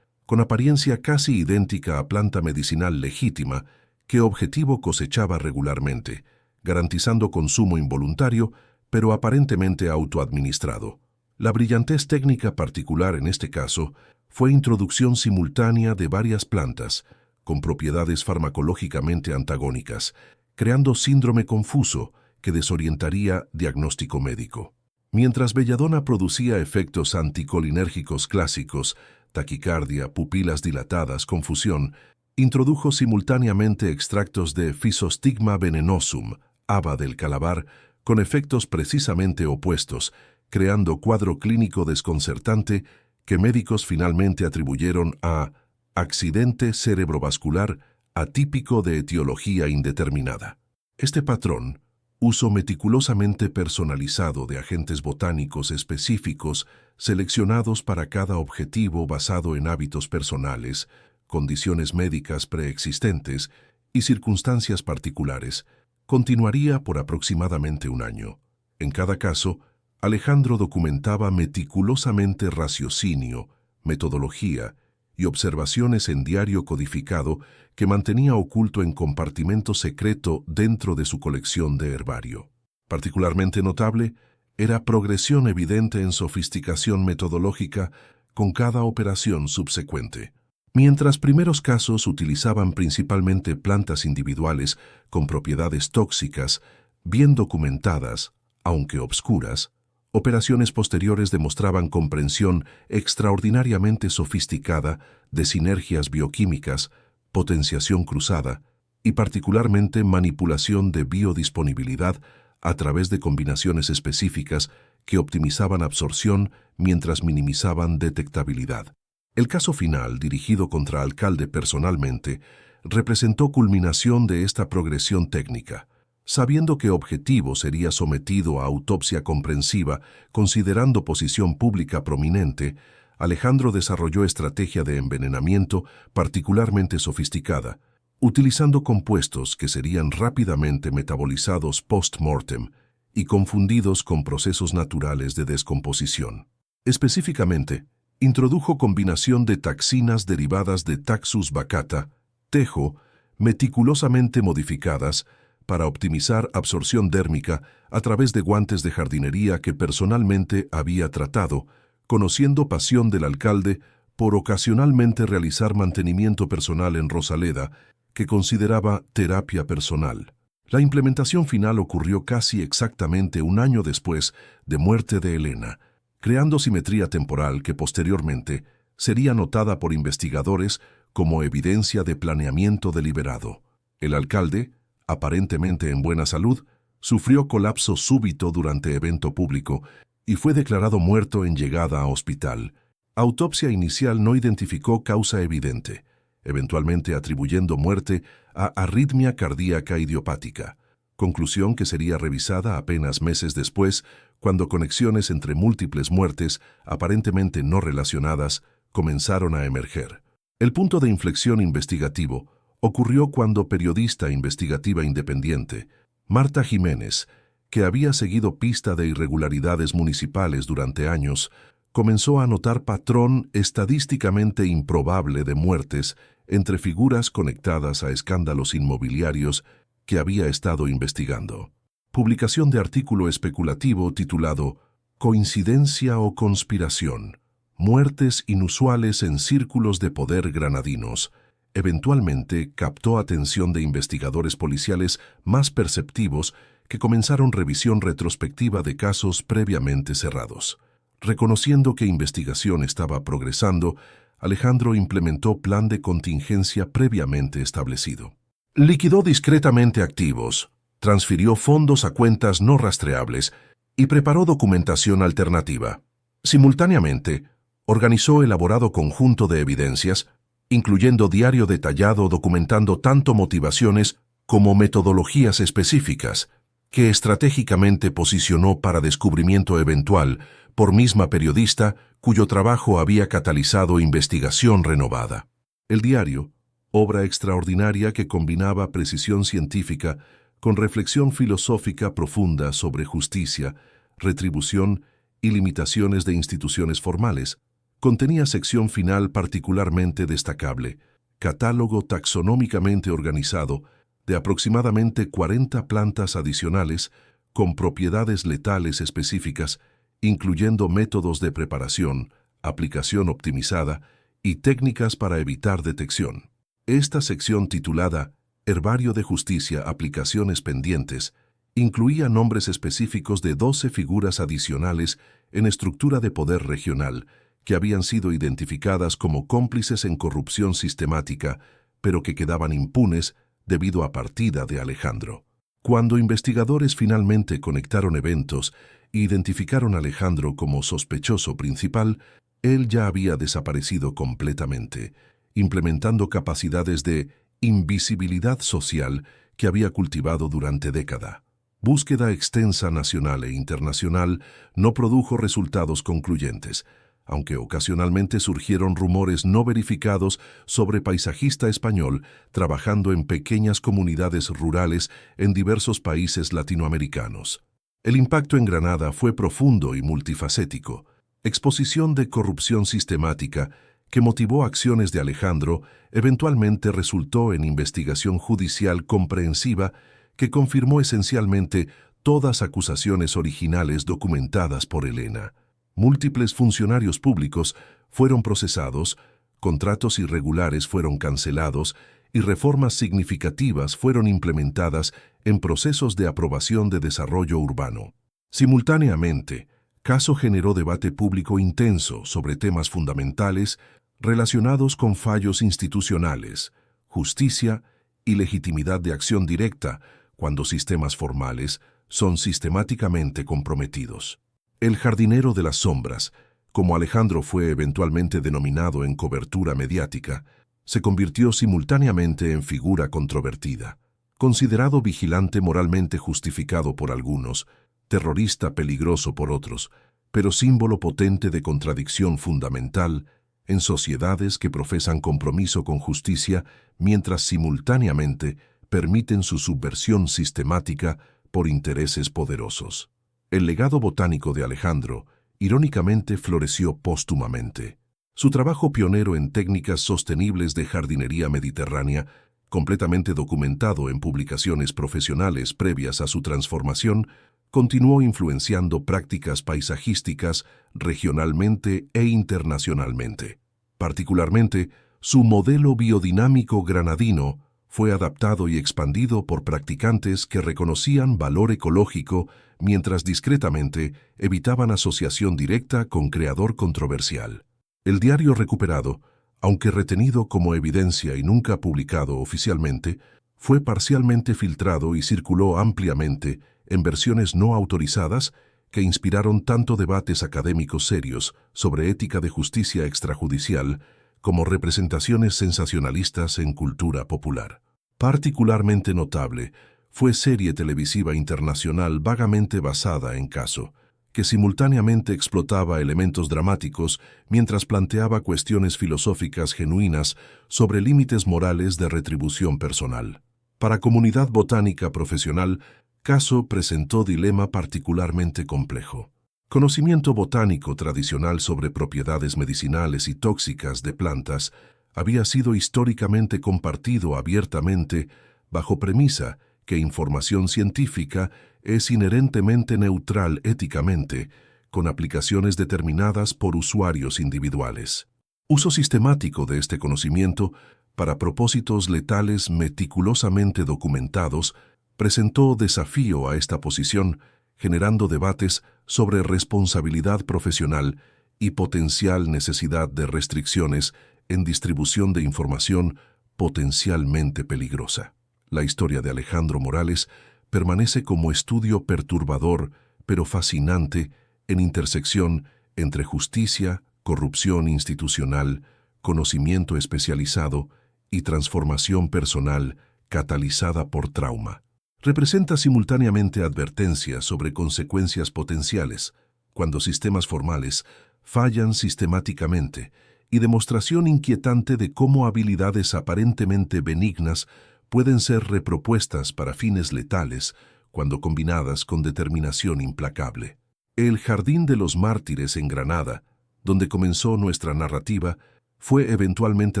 con apariencia casi idéntica a planta medicinal legítima, que Objetivo cosechaba regularmente, garantizando consumo involuntario, pero aparentemente autoadministrado. La brillantez técnica particular en este caso fue introducción simultánea de varias plantas, con propiedades farmacológicamente antagónicas, creando síndrome confuso que desorientaría diagnóstico médico. Mientras belladona producía efectos anticolinérgicos clásicos, taquicardia, pupilas dilatadas, confusión, introdujo simultáneamente extractos de Physostigma venenosum, haba del calabar, con efectos precisamente opuestos, creando cuadro clínico desconcertante que médicos finalmente atribuyeron a accidente cerebrovascular atípico de etiología indeterminada. Este patrón, uso meticulosamente personalizado de agentes botánicos específicos seleccionados para cada objetivo basado en hábitos personales, condiciones médicas preexistentes y circunstancias particulares, continuaría por aproximadamente un año. En cada caso, Alejandro documentaba meticulosamente raciocinio, metodología y observaciones en diario codificado que mantenía oculto en compartimento secreto dentro de su colección de herbario. Particularmente notable era progresión evidente en sofisticación metodológica con cada operación subsecuente. Mientras primeros casos utilizaban principalmente plantas individuales con propiedades tóxicas, bien documentadas, aunque obscuras, operaciones posteriores demostraban comprensión extraordinariamente sofisticada de sinergias bioquímicas, potenciación cruzada y particularmente manipulación de biodisponibilidad a través de combinaciones específicas que optimizaban absorción mientras minimizaban detectabilidad. El caso final, dirigido contra alcalde personalmente, representó culminación de esta progresión técnica. Sabiendo que Objetivo sería sometido a autopsia comprensiva, considerando posición pública prominente, Alejandro desarrolló estrategia de envenenamiento particularmente sofisticada, utilizando compuestos que serían rápidamente metabolizados post-mortem y confundidos con procesos naturales de descomposición. Específicamente, introdujo combinación de taxinas derivadas de Taxus baccata, tejo, meticulosamente modificadas para optimizar absorción dérmica a través de guantes de jardinería que personalmente había tratado, conociendo pasión del alcalde por ocasionalmente realizar mantenimiento personal en Rosaleda, que consideraba terapia personal. La implementación final ocurrió casi exactamente un año después de muerte de Elena, creando simetría temporal que posteriormente sería notada por investigadores como evidencia de planeamiento deliberado. El alcalde, aparentemente en buena salud, sufrió colapso súbito durante evento público y fue declarado muerto en llegada a hospital. Autopsia inicial no identificó causa evidente. eventualmente atribuyendo muerte a arritmia cardíaca idiopática, conclusión que sería revisada apenas meses después, cuando conexiones entre múltiples muertes, aparentemente no relacionadas, comenzaron a emerger. El punto de inflexión investigativo ocurrió cuando periodista investigativa independiente, Marta Jiménez, que había seguido pista de irregularidades municipales durante años, comenzó a notar patrón estadísticamente improbable de muertes entre figuras conectadas a escándalos inmobiliarios que había estado investigando. Publicación de artículo especulativo titulado «Coincidencia o conspiración. Muertes inusuales en círculos de poder granadinos». Eventualmente captó atención de investigadores policiales más perceptivos que comenzaron revisión retrospectiva de casos previamente cerrados. Reconociendo que investigación estaba progresando, Alejandro implementó plan de contingencia previamente establecido. Liquidó discretamente activos, transfirió fondos a cuentas no rastreables y preparó documentación alternativa. Simultáneamente, organizó elaborado conjunto de evidencias, incluyendo diario detallado documentando tanto motivaciones como metodologías específicas, que estratégicamente posicionó para descubrimiento eventual por misma periodista cuyo trabajo había catalizado investigación renovada. El diario, obra extraordinaria que combinaba precisión científica con reflexión filosófica profunda sobre justicia, retribución y limitaciones de instituciones formales, contenía sección final particularmente destacable, catálogo taxonómicamente organizado de aproximadamente 40 plantas adicionales con propiedades letales específicas, incluyendo métodos de preparación, aplicación optimizada y técnicas para evitar detección. Esta sección titulada Herbario de Justicia, aplicaciones pendientes, incluía nombres específicos de 12 figuras adicionales en estructura de poder regional, que habían sido identificadas como cómplices en corrupción sistemática, pero que quedaban impunes debido a partida de Alejandro. Cuando investigadores finalmente conectaron eventos e identificaron a Alejandro como sospechoso principal, él ya había desaparecido completamente, implementando capacidades de invisibilidad social que había cultivado durante décadas. Búsqueda extensa nacional e internacional no produjo resultados concluyentes, aunque ocasionalmente surgieron rumores no verificados sobre paisajista español trabajando en pequeñas comunidades rurales en diversos países latinoamericanos. El impacto en Granada fue profundo y multifacético. Exposición de corrupción sistemática que motivó acciones de Alejandro eventualmente resultó en investigación judicial comprensiva que confirmó esencialmente todas acusaciones originales documentadas por Elena. Múltiples funcionarios públicos fueron procesados, contratos irregulares fueron cancelados y reformas significativas fueron implementadas en procesos de aprobación de desarrollo urbano. Simultáneamente, caso generó debate público intenso sobre temas fundamentales relacionados con fallos institucionales, justicia y legitimidad de acción directa cuando sistemas formales son sistemáticamente comprometidos. El jardinero de las sombras, como Alejandro fue eventualmente denominado en cobertura mediática, se convirtió simultáneamente en figura controvertida, considerado vigilante moralmente justificado por algunos, terrorista peligroso por otros, pero símbolo potente de contradicción fundamental en sociedades que profesan compromiso con justicia mientras simultáneamente permiten su subversión sistemática por intereses poderosos. El legado botánico de Alejandro, irónicamente, floreció póstumamente. Su trabajo pionero en técnicas sostenibles de jardinería mediterránea, completamente documentado en publicaciones profesionales previas a su transformación, continuó influenciando prácticas paisajísticas regionalmente e internacionalmente. Particularmente, su modelo biodinámico granadino fue adaptado y expandido por practicantes que reconocían valor ecológico mientras discretamente evitaban asociación directa con creador controversial. El diario recuperado, aunque retenido como evidencia y nunca publicado oficialmente, fue parcialmente filtrado y circuló ampliamente en versiones no autorizadas que inspiraron tanto debates académicos serios sobre ética de justicia extrajudicial como representaciones sensacionalistas en cultura popular. Particularmente notable fue serie televisiva internacional vagamente basada en Caso, que simultáneamente explotaba elementos dramáticos mientras planteaba cuestiones filosóficas genuinas sobre límites morales de retribución personal. Para comunidad botánica profesional, Caso presentó dilema particularmente complejo. Conocimiento botánico tradicional sobre propiedades medicinales y tóxicas de plantas había sido históricamente compartido abiertamente bajo premisa que información científica es inherentemente neutral éticamente, con aplicaciones determinadas por usuarios individuales. Uso sistemático de este conocimiento para propósitos letales meticulosamente documentados presentó desafío a esta posición, generando debates sobre responsabilidad profesional y potencial necesidad de restricciones en distribución de información potencialmente peligrosa. La historia de Alejandro Morales permanece como estudio perturbador, pero fascinante, en intersección entre justicia, corrupción institucional, conocimiento especializado y transformación personal catalizada por trauma. Representa simultáneamente advertencias sobre consecuencias potenciales, cuando sistemas formales fallan sistemáticamente, y demostración inquietante de cómo habilidades aparentemente benignas pueden ser repropuestas para fines letales cuando combinadas con determinación implacable. El Jardín de los Mártires en Granada, donde comenzó nuestra narrativa, fue eventualmente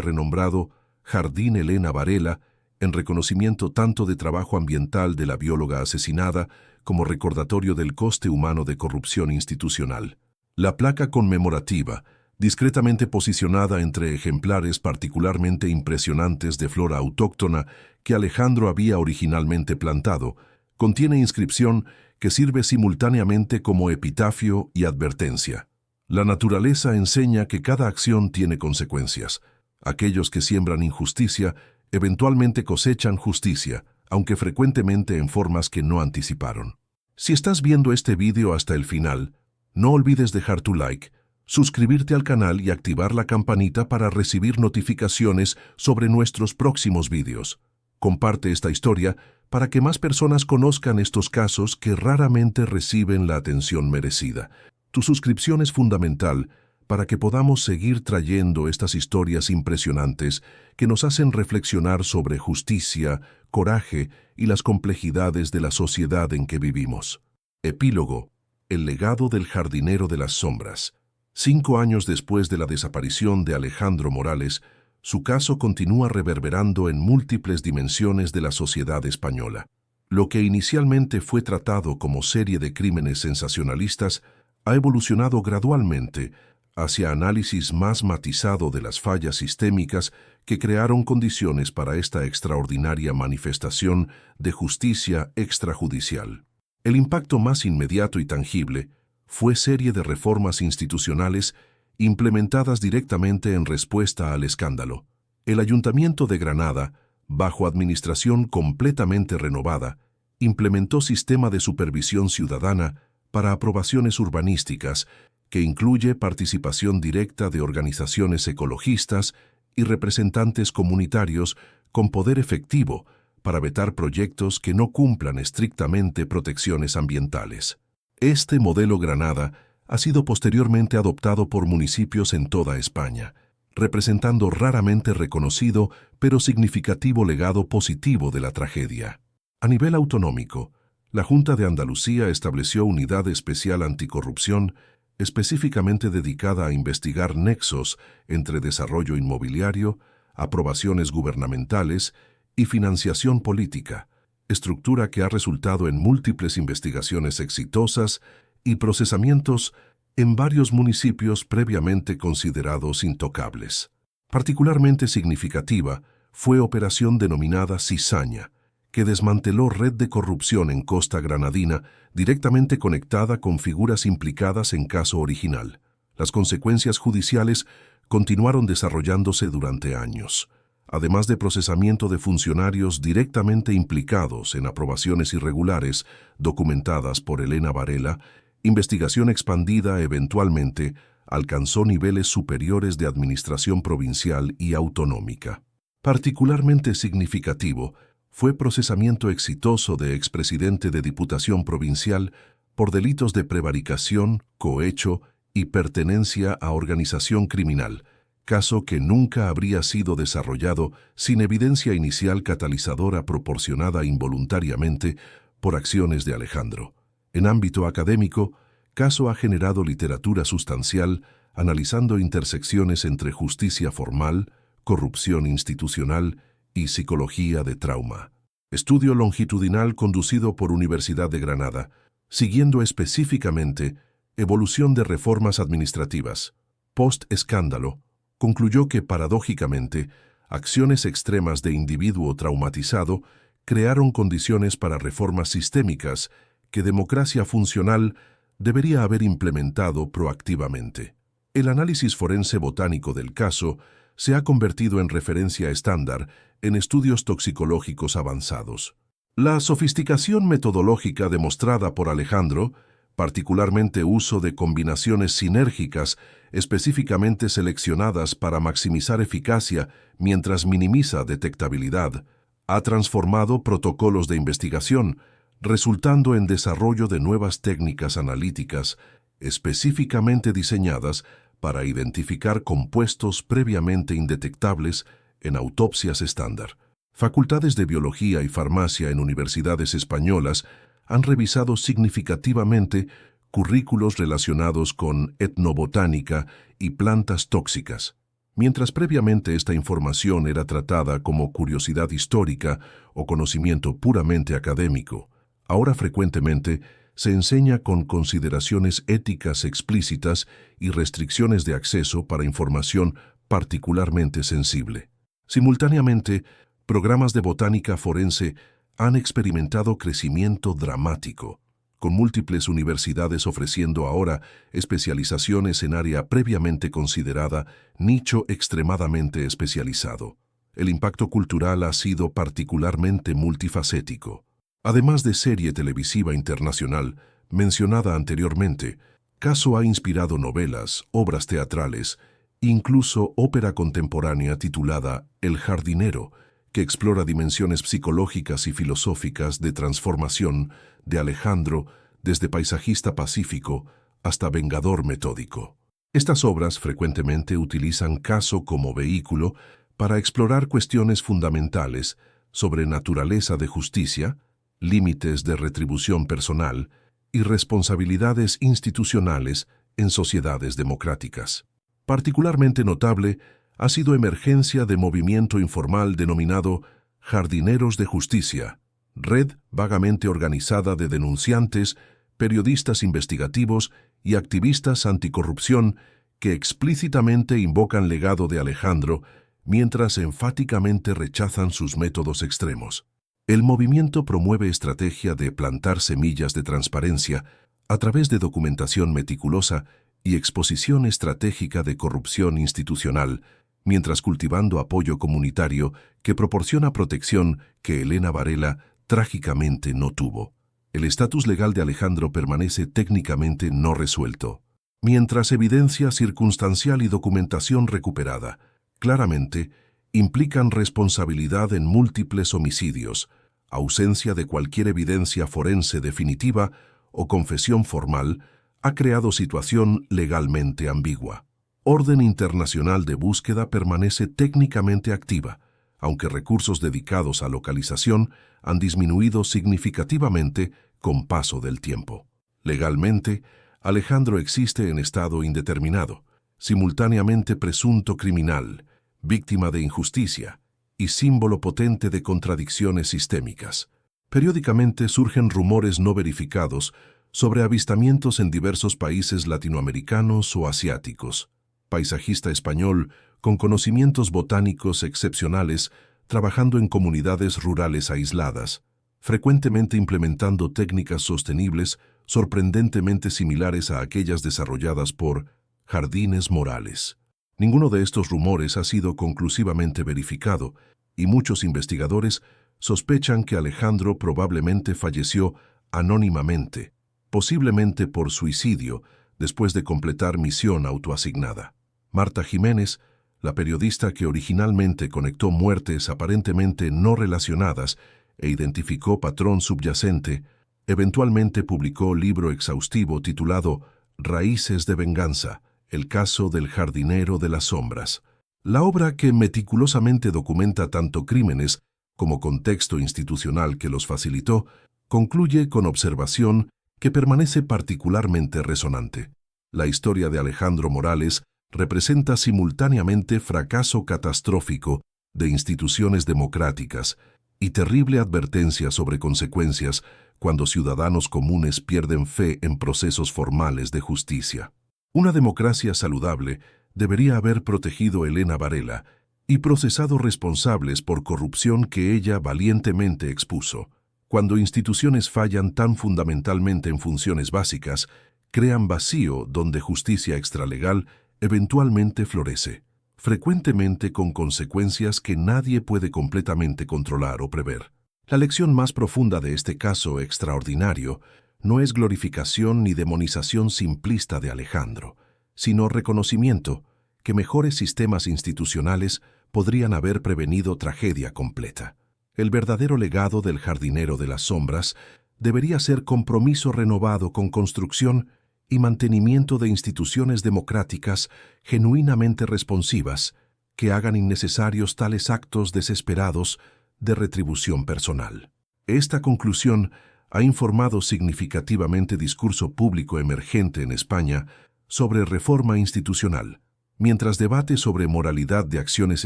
renombrado Jardín Elena Varela, en reconocimiento tanto de trabajo ambiental de la bióloga asesinada como recordatorio del coste humano de corrupción institucional. La placa conmemorativa, discretamente posicionada entre ejemplares particularmente impresionantes de flora autóctona que Alejandro había originalmente plantado, contiene inscripción que sirve simultáneamente como epitafio y advertencia. La naturaleza enseña que cada acción tiene consecuencias. Aquellos que siembran injusticia eventualmente cosechan justicia, aunque frecuentemente en formas que no anticiparon. Si estás viendo este vídeo hasta el final, no olvides dejar tu like, suscribirte al canal y activar la campanita para recibir notificaciones sobre nuestros próximos vídeos. Comparte esta historia para que más personas conozcan estos casos que raramente reciben la atención merecida. Tu suscripción es fundamental para que podamos seguir trayendo estas historias impresionantes que nos hacen reflexionar sobre justicia, coraje y las complejidades de la sociedad en que vivimos. Epílogo: El legado del jardinero de las sombras. 5 años después de la desaparición de Alejandro Morales, su caso continúa reverberando en múltiples dimensiones de la sociedad española. Lo que inicialmente fue tratado como serie de crímenes sensacionalistas ha evolucionado gradualmente hacia análisis más matizado de las fallas sistémicas que crearon condiciones para esta extraordinaria manifestación de justicia extrajudicial. El impacto más inmediato y tangible fue serie de reformas institucionales implementadas directamente en respuesta al escándalo. El Ayuntamiento de Granada, bajo administración completamente renovada, implementó sistema de supervisión ciudadana para aprobaciones urbanísticas que incluye participación directa de organizaciones ecologistas y representantes comunitarios con poder efectivo para vetar proyectos que no cumplan estrictamente protecciones ambientales. Este modelo Granada ha sido posteriormente adoptado por municipios en toda España, representando raramente reconocido pero significativo legado positivo de la tragedia. A nivel autonómico, la Junta de Andalucía estableció Unidad Especial Anticorrupción específicamente dedicada a investigar nexos entre desarrollo inmobiliario, aprobaciones gubernamentales y financiación política, estructura que ha resultado en múltiples investigaciones exitosas y procesamientos en varios municipios previamente considerados intocables. Particularmente significativa fue operación denominada Cizaña, que desmanteló red de corrupción en Costa Granadina directamente conectada con figuras implicadas en caso original. Las consecuencias judiciales continuaron desarrollándose durante años, además de procesamiento de funcionarios directamente implicados en aprobaciones irregulares documentadas por Elena Varela, investigación expandida eventualmente alcanzó niveles superiores de administración provincial y autonómica. Particularmente significativo fue procesamiento exitoso de expresidente de Diputación Provincial por delitos de prevaricación, cohecho y pertenencia a organización criminal, caso que nunca habría sido desarrollado sin evidencia inicial catalizadora proporcionada involuntariamente por acciones de Alejandro. En ámbito académico, caso ha generado literatura sustancial analizando intersecciones entre justicia formal, corrupción institucional y psicología de trauma. Estudio longitudinal conducido por Universidad de Granada, siguiendo específicamente evolución de reformas administrativas. Post-escándalo, concluyó que, paradójicamente, acciones extremas de individuo traumatizado crearon condiciones para reformas sistémicas que democracia funcional debería haber implementado proactivamente. El análisis forense botánico del caso se ha convertido en referencia estándar en estudios toxicológicos avanzados. La sofisticación metodológica demostrada por Alejandro, particularmente uso de combinaciones sinérgicas específicamente seleccionadas para maximizar eficacia mientras minimiza detectabilidad, ha transformado protocolos de investigación, resultando en desarrollo de nuevas técnicas analíticas específicamente diseñadas para identificar compuestos previamente indetectables en autopsias estándar. Facultades de Biología y Farmacia en universidades españolas han revisado significativamente currículos relacionados con etnobotánica y plantas tóxicas. Mientras previamente esta información era tratada como curiosidad histórica o conocimiento puramente académico, ahora frecuentemente se enseña con consideraciones éticas explícitas y restricciones de acceso para información particularmente sensible. Simultáneamente, programas de botánica forense han experimentado crecimiento dramático, con múltiples universidades ofreciendo ahora especializaciones en área previamente considerada nicho extremadamente especializado. El impacto cultural ha sido particularmente multifacético. Además de serie televisiva internacional mencionada anteriormente, caso ha inspirado novelas, obras teatrales, incluso ópera contemporánea titulada El jardinero, que explora dimensiones psicológicas y filosóficas de transformación de Alejandro desde paisajista pacífico hasta vengador metódico. Estas obras frecuentemente utilizan caso como vehículo para explorar cuestiones fundamentales sobre naturaleza de justicia, límites de retribución personal y responsabilidades institucionales en sociedades democráticas. Particularmente notable ha sido emergencia de movimiento informal denominado Jardineros de Justicia, red vagamente organizada de denunciantes, periodistas investigativos y activistas anticorrupción que explícitamente invocan legado de Alejandro mientras enfáticamente rechazan sus métodos extremos. El movimiento promueve estrategia de plantar semillas de transparencia a través de documentación meticulosa y exposición estratégica de corrupción institucional, mientras cultivando apoyo comunitario que proporciona protección que Elena Varela trágicamente no tuvo. El estatus legal de Alejandro permanece técnicamente no resuelto, mientras evidencia circunstancial y documentación recuperada claramente implican responsabilidad en múltiples homicidios, ausencia de cualquier evidencia forense definitiva o confesión formal ha creado situación legalmente ambigua. Orden Internacional de Búsqueda permanece técnicamente activa, aunque recursos dedicados a localización han disminuido significativamente con paso del tiempo. Legalmente, Alejandro existe en estado indeterminado, simultáneamente presunto criminal, víctima de injusticia y símbolo potente de contradicciones sistémicas. Periódicamente surgen rumores no verificados sobre avistamientos en diversos países latinoamericanos o asiáticos. Paisajista español con conocimientos botánicos excepcionales, trabajando en comunidades rurales aisladas, frecuentemente implementando técnicas sostenibles sorprendentemente similares a aquellas desarrolladas por Jardines Morales. Ninguno de estos rumores ha sido conclusivamente verificado, y muchos investigadores sospechan que Alejandro probablemente falleció anónimamente, posiblemente por suicidio, después de completar misión autoasignada. Marta Jiménez, la periodista que originalmente conectó muertes aparentemente no relacionadas e identificó patrón subyacente, eventualmente publicó libro exhaustivo titulado Raíces de venganza, el caso del jardinero de las sombras. La obra, que meticulosamente documenta tanto crímenes como contexto institucional que los facilitó, concluye con observación que permanece particularmente resonante. La historia de Alejandro Morales representa simultáneamente fracaso catastrófico de instituciones democráticas y terrible advertencia sobre consecuencias cuando ciudadanos comunes pierden fe en procesos formales de justicia. Una democracia saludable debería haber protegido a Elena Varela y procesado responsables por corrupción que ella valientemente expuso. Cuando instituciones fallan tan fundamentalmente en funciones básicas, crean vacío donde justicia extralegal eventualmente florece, frecuentemente con consecuencias que nadie puede completamente controlar o prever. La lección más profunda de este caso extraordinario no es glorificación ni demonización simplista de Alejandro, sino reconocimiento que mejores sistemas institucionales podrían haber prevenido tragedia completa. El verdadero legado del jardinero de las sombras debería ser compromiso renovado con construcción y mantenimiento de instituciones democráticas genuinamente responsivas que hagan innecesarios tales actos desesperados de retribución personal. Esta conclusión ha informado significativamente discurso público emergente en España sobre reforma institucional, mientras debate sobre moralidad de acciones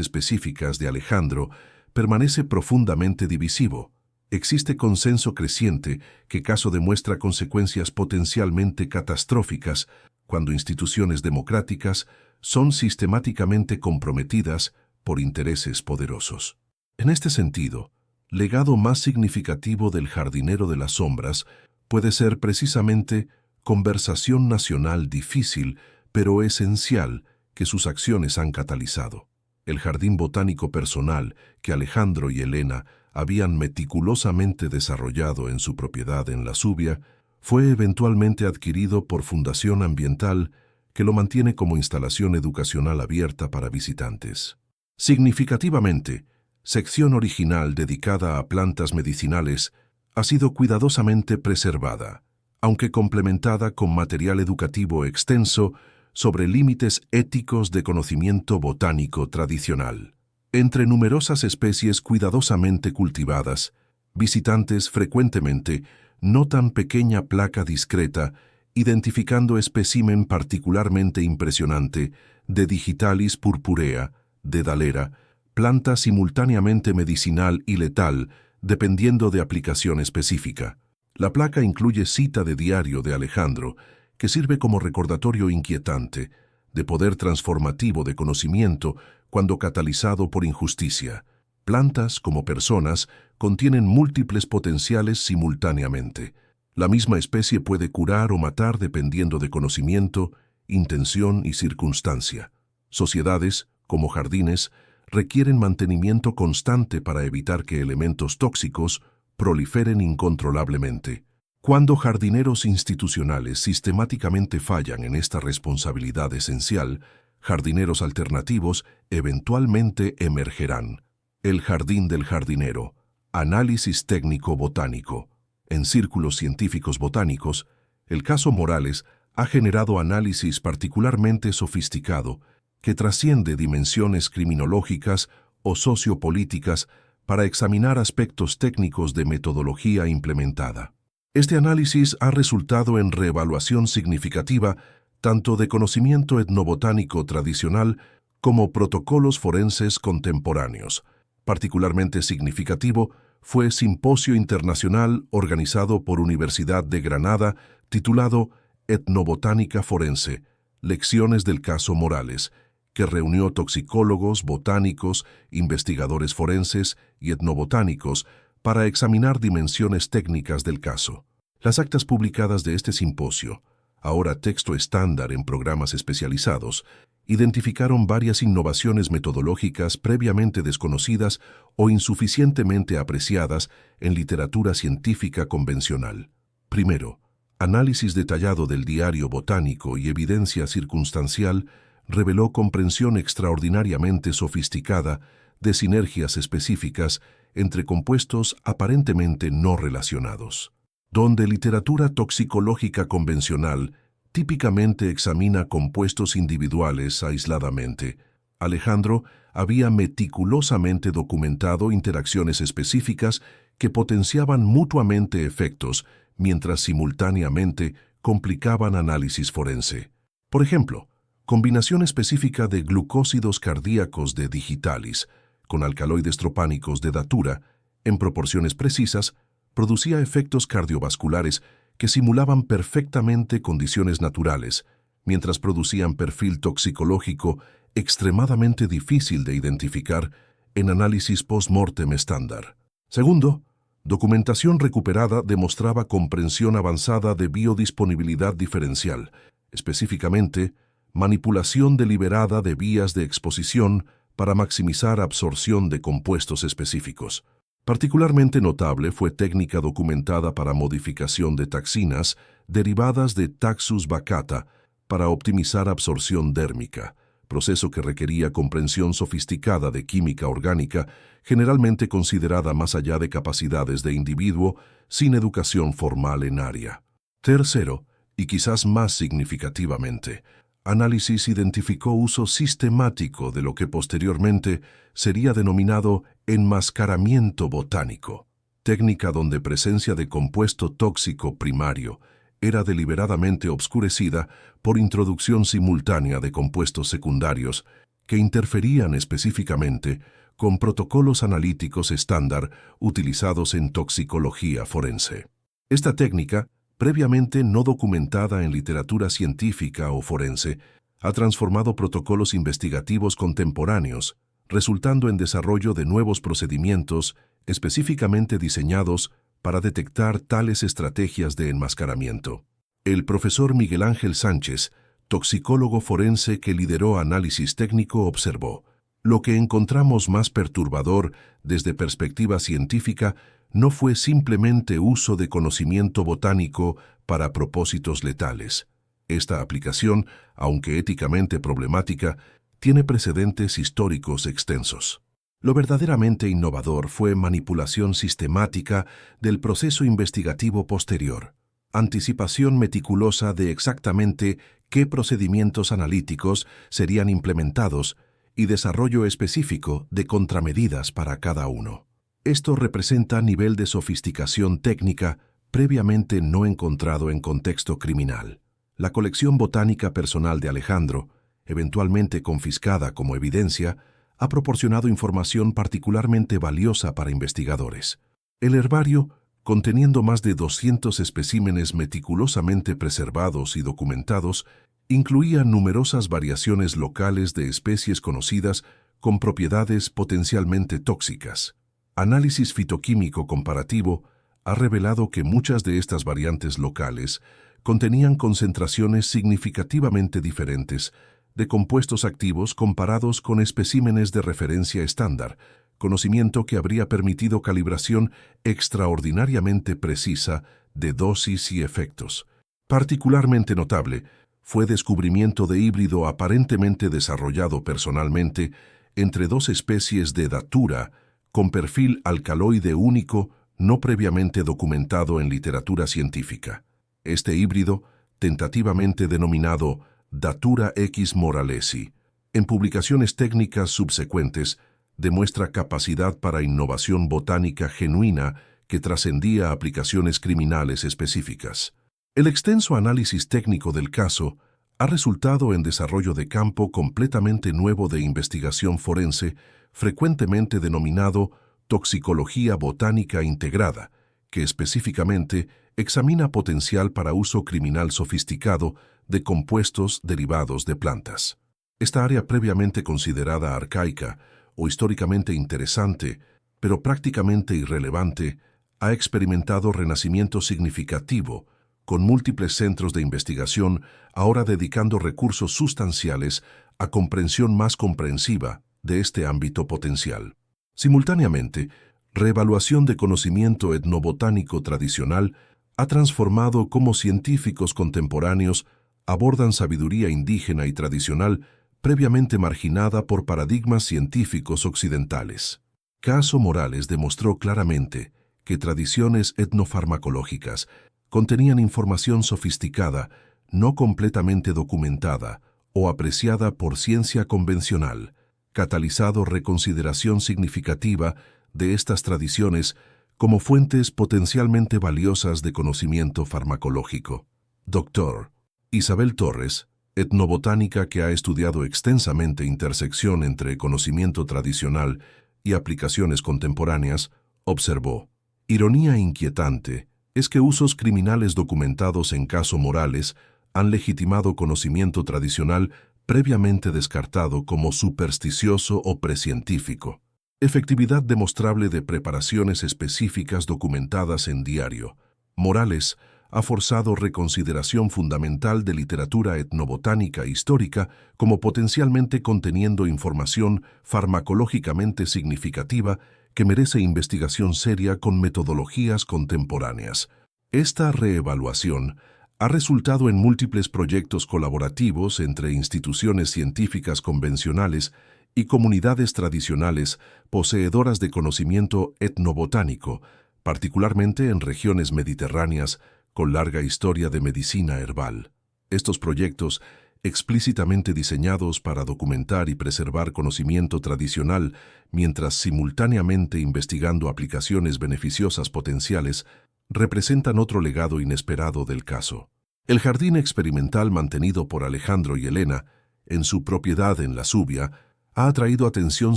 específicas de Alejandro permanece profundamente divisivo. Existe consenso creciente que caso demuestra consecuencias potencialmente catastróficas cuando instituciones democráticas son sistemáticamente comprometidas por intereses poderosos. En este sentido, legado más significativo del jardinero de las sombras puede ser precisamente conversación nacional difícil, pero esencial, que sus acciones han catalizado. El jardín botánico personal que Alejandro y Elena habían meticulosamente desarrollado en su propiedad en La Zubia fue eventualmente adquirido por Fundación Ambiental, que lo mantiene como instalación educacional abierta para visitantes. Significativamente, sección original dedicada a plantas medicinales ha sido cuidadosamente preservada, aunque complementada con material educativo extenso sobre límites éticos de conocimiento botánico tradicional. Entre numerosas especies cuidadosamente cultivadas, visitantes frecuentemente notan pequeña placa discreta identificando espécimen particularmente impresionante de Digitalis purpurea, de Dalera, planta simultáneamente medicinal y letal dependiendo de aplicación específica. La placa incluye cita de diario de Alejandro, que sirve como recordatorio inquietante de poder transformativo de conocimiento cuando catalizado por injusticia. Plantas, como personas, contienen múltiples potenciales simultáneamente. La misma especie puede curar o matar dependiendo de conocimiento, intención y circunstancia. Sociedades, como jardines, requieren mantenimiento constante para evitar que elementos tóxicos proliferen incontrolablemente. Cuando jardineros institucionales sistemáticamente fallan en esta responsabilidad esencial, jardineros alternativos eventualmente emergerán. El jardín del jardinero. Análisis técnico botánico. En círculos científicos botánicos, el caso Morales ha generado análisis particularmente sofisticado que trasciende dimensiones criminológicas o sociopolíticas para examinar aspectos técnicos de metodología implementada. Este análisis ha resultado en reevaluación significativa tanto de conocimiento etnobotánico tradicional como protocolos forenses contemporáneos. Particularmente significativo fue Simposio Internacional organizado por Universidad de Granada titulado Etnobotánica Forense, Lecciones del caso Morales, que reunió toxicólogos, botánicos, investigadores forenses y etnobotánicos para examinar dimensiones técnicas del caso. Las actas publicadas de este simposio, ahora texto estándar en programas especializados, identificaron varias innovaciones metodológicas previamente desconocidas o insuficientemente apreciadas en literatura científica convencional. Primero, análisis detallado del diario botánico y evidencia circunstancial reveló comprensión extraordinariamente sofisticada de sinergias específicas entre compuestos aparentemente no relacionados. Donde literatura toxicológica convencional típicamente examina compuestos individuales aisladamente, Alejandro había meticulosamente documentado interacciones específicas que potenciaban mutuamente efectos mientras simultáneamente complicaban análisis forense. Por ejemplo, combinación específica de glucósidos cardíacos de digitalis con alcaloides tropánicos de datura en proporciones precisas producía efectos cardiovasculares que simulaban perfectamente condiciones naturales, mientras producían perfil toxicológico extremadamente difícil de identificar en análisis post-mortem estándar. Segundo, documentación recuperada demostraba comprensión avanzada de biodisponibilidad diferencial, específicamente manipulación deliberada de vías de exposición para maximizar absorción de compuestos específicos. Particularmente notable fue técnica documentada para modificación de taxinas derivadas de Taxus baccata para optimizar absorción dérmica, proceso que requería comprensión sofisticada de química orgánica, generalmente considerada más allá de capacidades de individuo sin educación formal en área. Tercero, y quizás más significativamente, análisis identificó uso sistemático de lo que posteriormente sería denominado enmascaramiento botánico, técnica donde presencia de compuesto tóxico primario era deliberadamente obscurecida por introducción simultánea de compuestos secundarios que interferían específicamente con protocolos analíticos estándar utilizados en toxicología forense. Esta técnica, previamente no documentada en literatura científica o forense, ha transformado protocolos investigativos contemporáneos, resultando en desarrollo de nuevos procedimientos específicamente diseñados para detectar tales estrategias de enmascaramiento. El profesor Miguel Ángel Sánchez, toxicólogo forense que lideró análisis técnico, observó: lo que encontramos más perturbador desde perspectiva científica no fue simplemente uso de conocimiento botánico para propósitos letales. Esta aplicación, aunque éticamente problemática, tiene precedentes históricos extensos. Lo verdaderamente innovador fue manipulación sistemática del proceso investigativo posterior, anticipación meticulosa de exactamente qué procedimientos analíticos serían implementados y desarrollo específico de contramedidas para cada uno. Esto representa nivel de sofisticación técnica previamente no encontrado en contexto criminal. La colección botánica personal de Alejandro, eventualmente confiscada como evidencia, ha proporcionado información particularmente valiosa para investigadores. El herbario, conteniendo más de 200 especímenes meticulosamente preservados y documentados, incluía numerosas variaciones locales de especies conocidas con propiedades potencialmente tóxicas. Análisis fitoquímico comparativo ha revelado que muchas de estas variantes locales contenían concentraciones significativamente diferentes de compuestos activos comparados con especímenes de referencia estándar, conocimiento que habría permitido calibración extraordinariamente precisa de dosis y efectos. Particularmente notable fue descubrimiento de híbrido aparentemente desarrollado personalmente entre dos especies de datura con perfil alcaloide único no previamente documentado en literatura científica. Este híbrido, tentativamente denominado Datura X moralesi, en publicaciones técnicas subsecuentes, demuestra capacidad para innovación botánica genuina que trascendía aplicaciones criminales específicas. El extenso análisis técnico del caso ha resultado en desarrollo de campo completamente nuevo de investigación forense, frecuentemente denominado toxicología botánica integrada, que específicamente examina potencial para uso criminal sofisticado de compuestos derivados de plantas. Esta área previamente considerada arcaica o históricamente interesante, pero prácticamente irrelevante, ha experimentado renacimiento significativo, con múltiples centros de investigación ahora dedicando recursos sustanciales a comprensión más comprensiva de este ámbito potencial. Simultáneamente, reevaluación de conocimiento etnobotánico tradicional ha transformado cómo científicos contemporáneos abordan sabiduría indígena y tradicional previamente marginada por paradigmas científicos occidentales. Caso Morales demostró claramente que tradiciones etnofarmacológicas contenían información sofisticada, no completamente documentada o apreciada por ciencia convencional, catalizado reconsideración significativa de estas tradiciones como fuentes potencialmente valiosas de conocimiento farmacológico. Dr. Isabel Torres, etnobotánica que ha estudiado extensamente intersección entre conocimiento tradicional y aplicaciones contemporáneas, observó: ironía inquietante es que usos criminales documentados en caso Morales han legitimado conocimiento tradicional previamente descartado como supersticioso o prescientífico. Efectividad demostrable de preparaciones específicas documentadas en diario. Morales ha forzado reconsideración fundamental de literatura etnobotánica histórica como potencialmente conteniendo información farmacológicamente significativa que merece investigación seria con metodologías contemporáneas. Esta reevaluación ha resultado en múltiples proyectos colaborativos entre instituciones científicas convencionales y comunidades tradicionales poseedoras de conocimiento etnobotánico, particularmente en regiones mediterráneas con larga historia de medicina herbal. Estos proyectos, explícitamente diseñados para documentar y preservar conocimiento tradicional mientras simultáneamente investigando aplicaciones beneficiosas potenciales, representan otro legado inesperado del caso. El jardín experimental mantenido por Alejandro y Elena, en su propiedad en La Zubia, ha atraído atención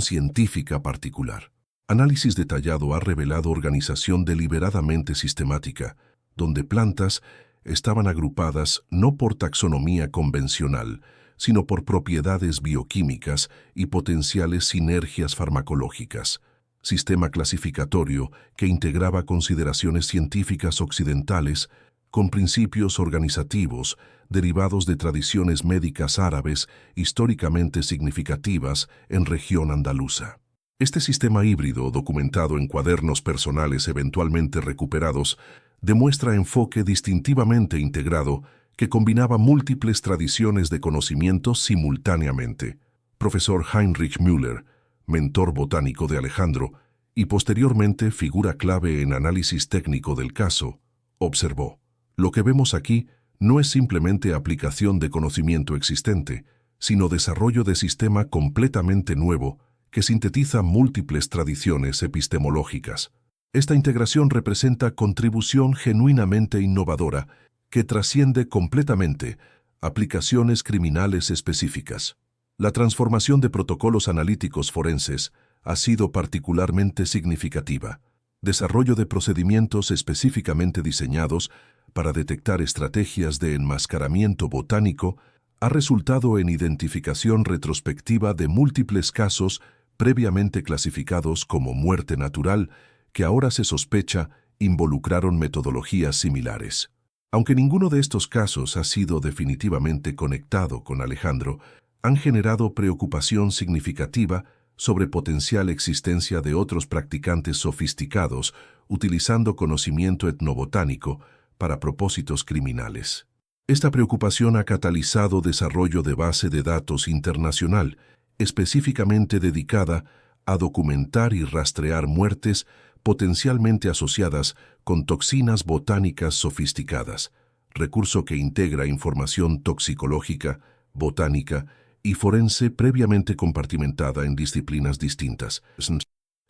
científica particular. Análisis detallado ha revelado organización deliberadamente sistemática, donde plantas estaban agrupadas no por taxonomía convencional, sino por propiedades bioquímicas y potenciales sinergias farmacológicas. Sistema clasificatorio que integraba consideraciones científicas occidentales con principios organizativos derivados de tradiciones médicas árabes históricamente significativas en región andaluza. Este sistema híbrido, documentado en cuadernos personales eventualmente recuperados, demuestra enfoque distintivamente integrado que combinaba múltiples tradiciones de conocimiento simultáneamente. Profesor Heinrich Müller, mentor botánico de Alejandro y posteriormente figura clave en análisis técnico del caso, observó: lo que vemos aquí no es simplemente aplicación de conocimiento existente, sino desarrollo de sistema completamente nuevo que sintetiza múltiples tradiciones epistemológicas. Esta integración representa contribución genuinamente innovadora que trasciende completamente aplicaciones criminales específicas. La transformación de protocolos analíticos forenses ha sido particularmente significativa. Desarrollo de procedimientos específicamente diseñados para detectar estrategias de enmascaramiento botánico ha resultado en identificación retrospectiva de múltiples casos previamente clasificados como muerte natural que ahora se sospecha involucraron metodologías similares. Aunque ninguno de estos casos ha sido definitivamente conectado con Alejandro, han generado preocupación significativa sobre potencial existencia de otros practicantes sofisticados utilizando conocimiento etnobotánico para propósitos criminales. Esta preocupación ha catalizado desarrollo de base de datos internacional, específicamente dedicada a documentar y rastrear muertes potencialmente asociadas con toxinas botánicas sofisticadas, recurso que integra información toxicológica, botánica y forense previamente compartimentada en disciplinas distintas.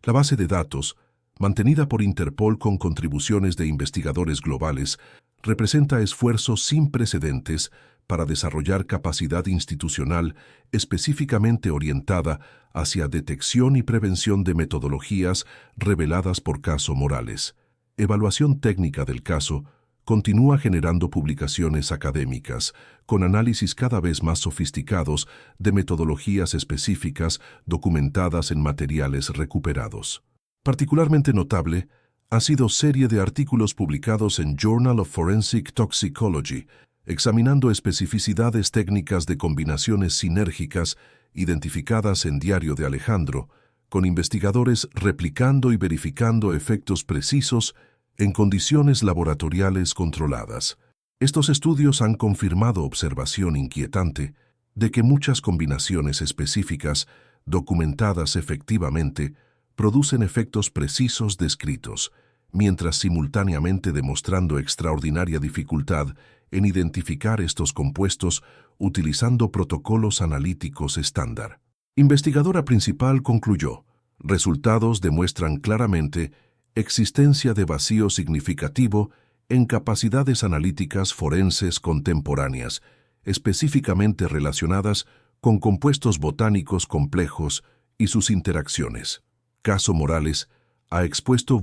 La base de datos, mantenida por Interpol con contribuciones de investigadores globales, representa esfuerzos sin precedentes para desarrollar capacidad institucional específicamente orientada hacia detección y prevención de metodologías reveladas por caso Morales. Evaluación técnica del caso continúa generando publicaciones académicas con análisis cada vez más sofisticados de metodologías específicas documentadas en materiales recuperados. Particularmente notable ha sido serie de artículos publicados en Journal of Forensic Toxicology, examinando especificidades técnicas de combinaciones sinérgicas identificadas en Diario de Alejandro, con investigadores replicando y verificando efectos precisos en condiciones laboratoriales controladas. Estos estudios han confirmado observación inquietante de que muchas combinaciones específicas, documentadas efectivamente, producen efectos precisos descritos, mientras simultáneamente demostrando extraordinaria dificultad en identificar estos compuestos utilizando protocolos analíticos estándar. Investigadora principal concluyó: resultados demuestran claramente existencia de vacío significativo en capacidades analíticas forenses contemporáneas, específicamente relacionadas con compuestos botánicos complejos y sus interacciones. Caso Morales ha expuesto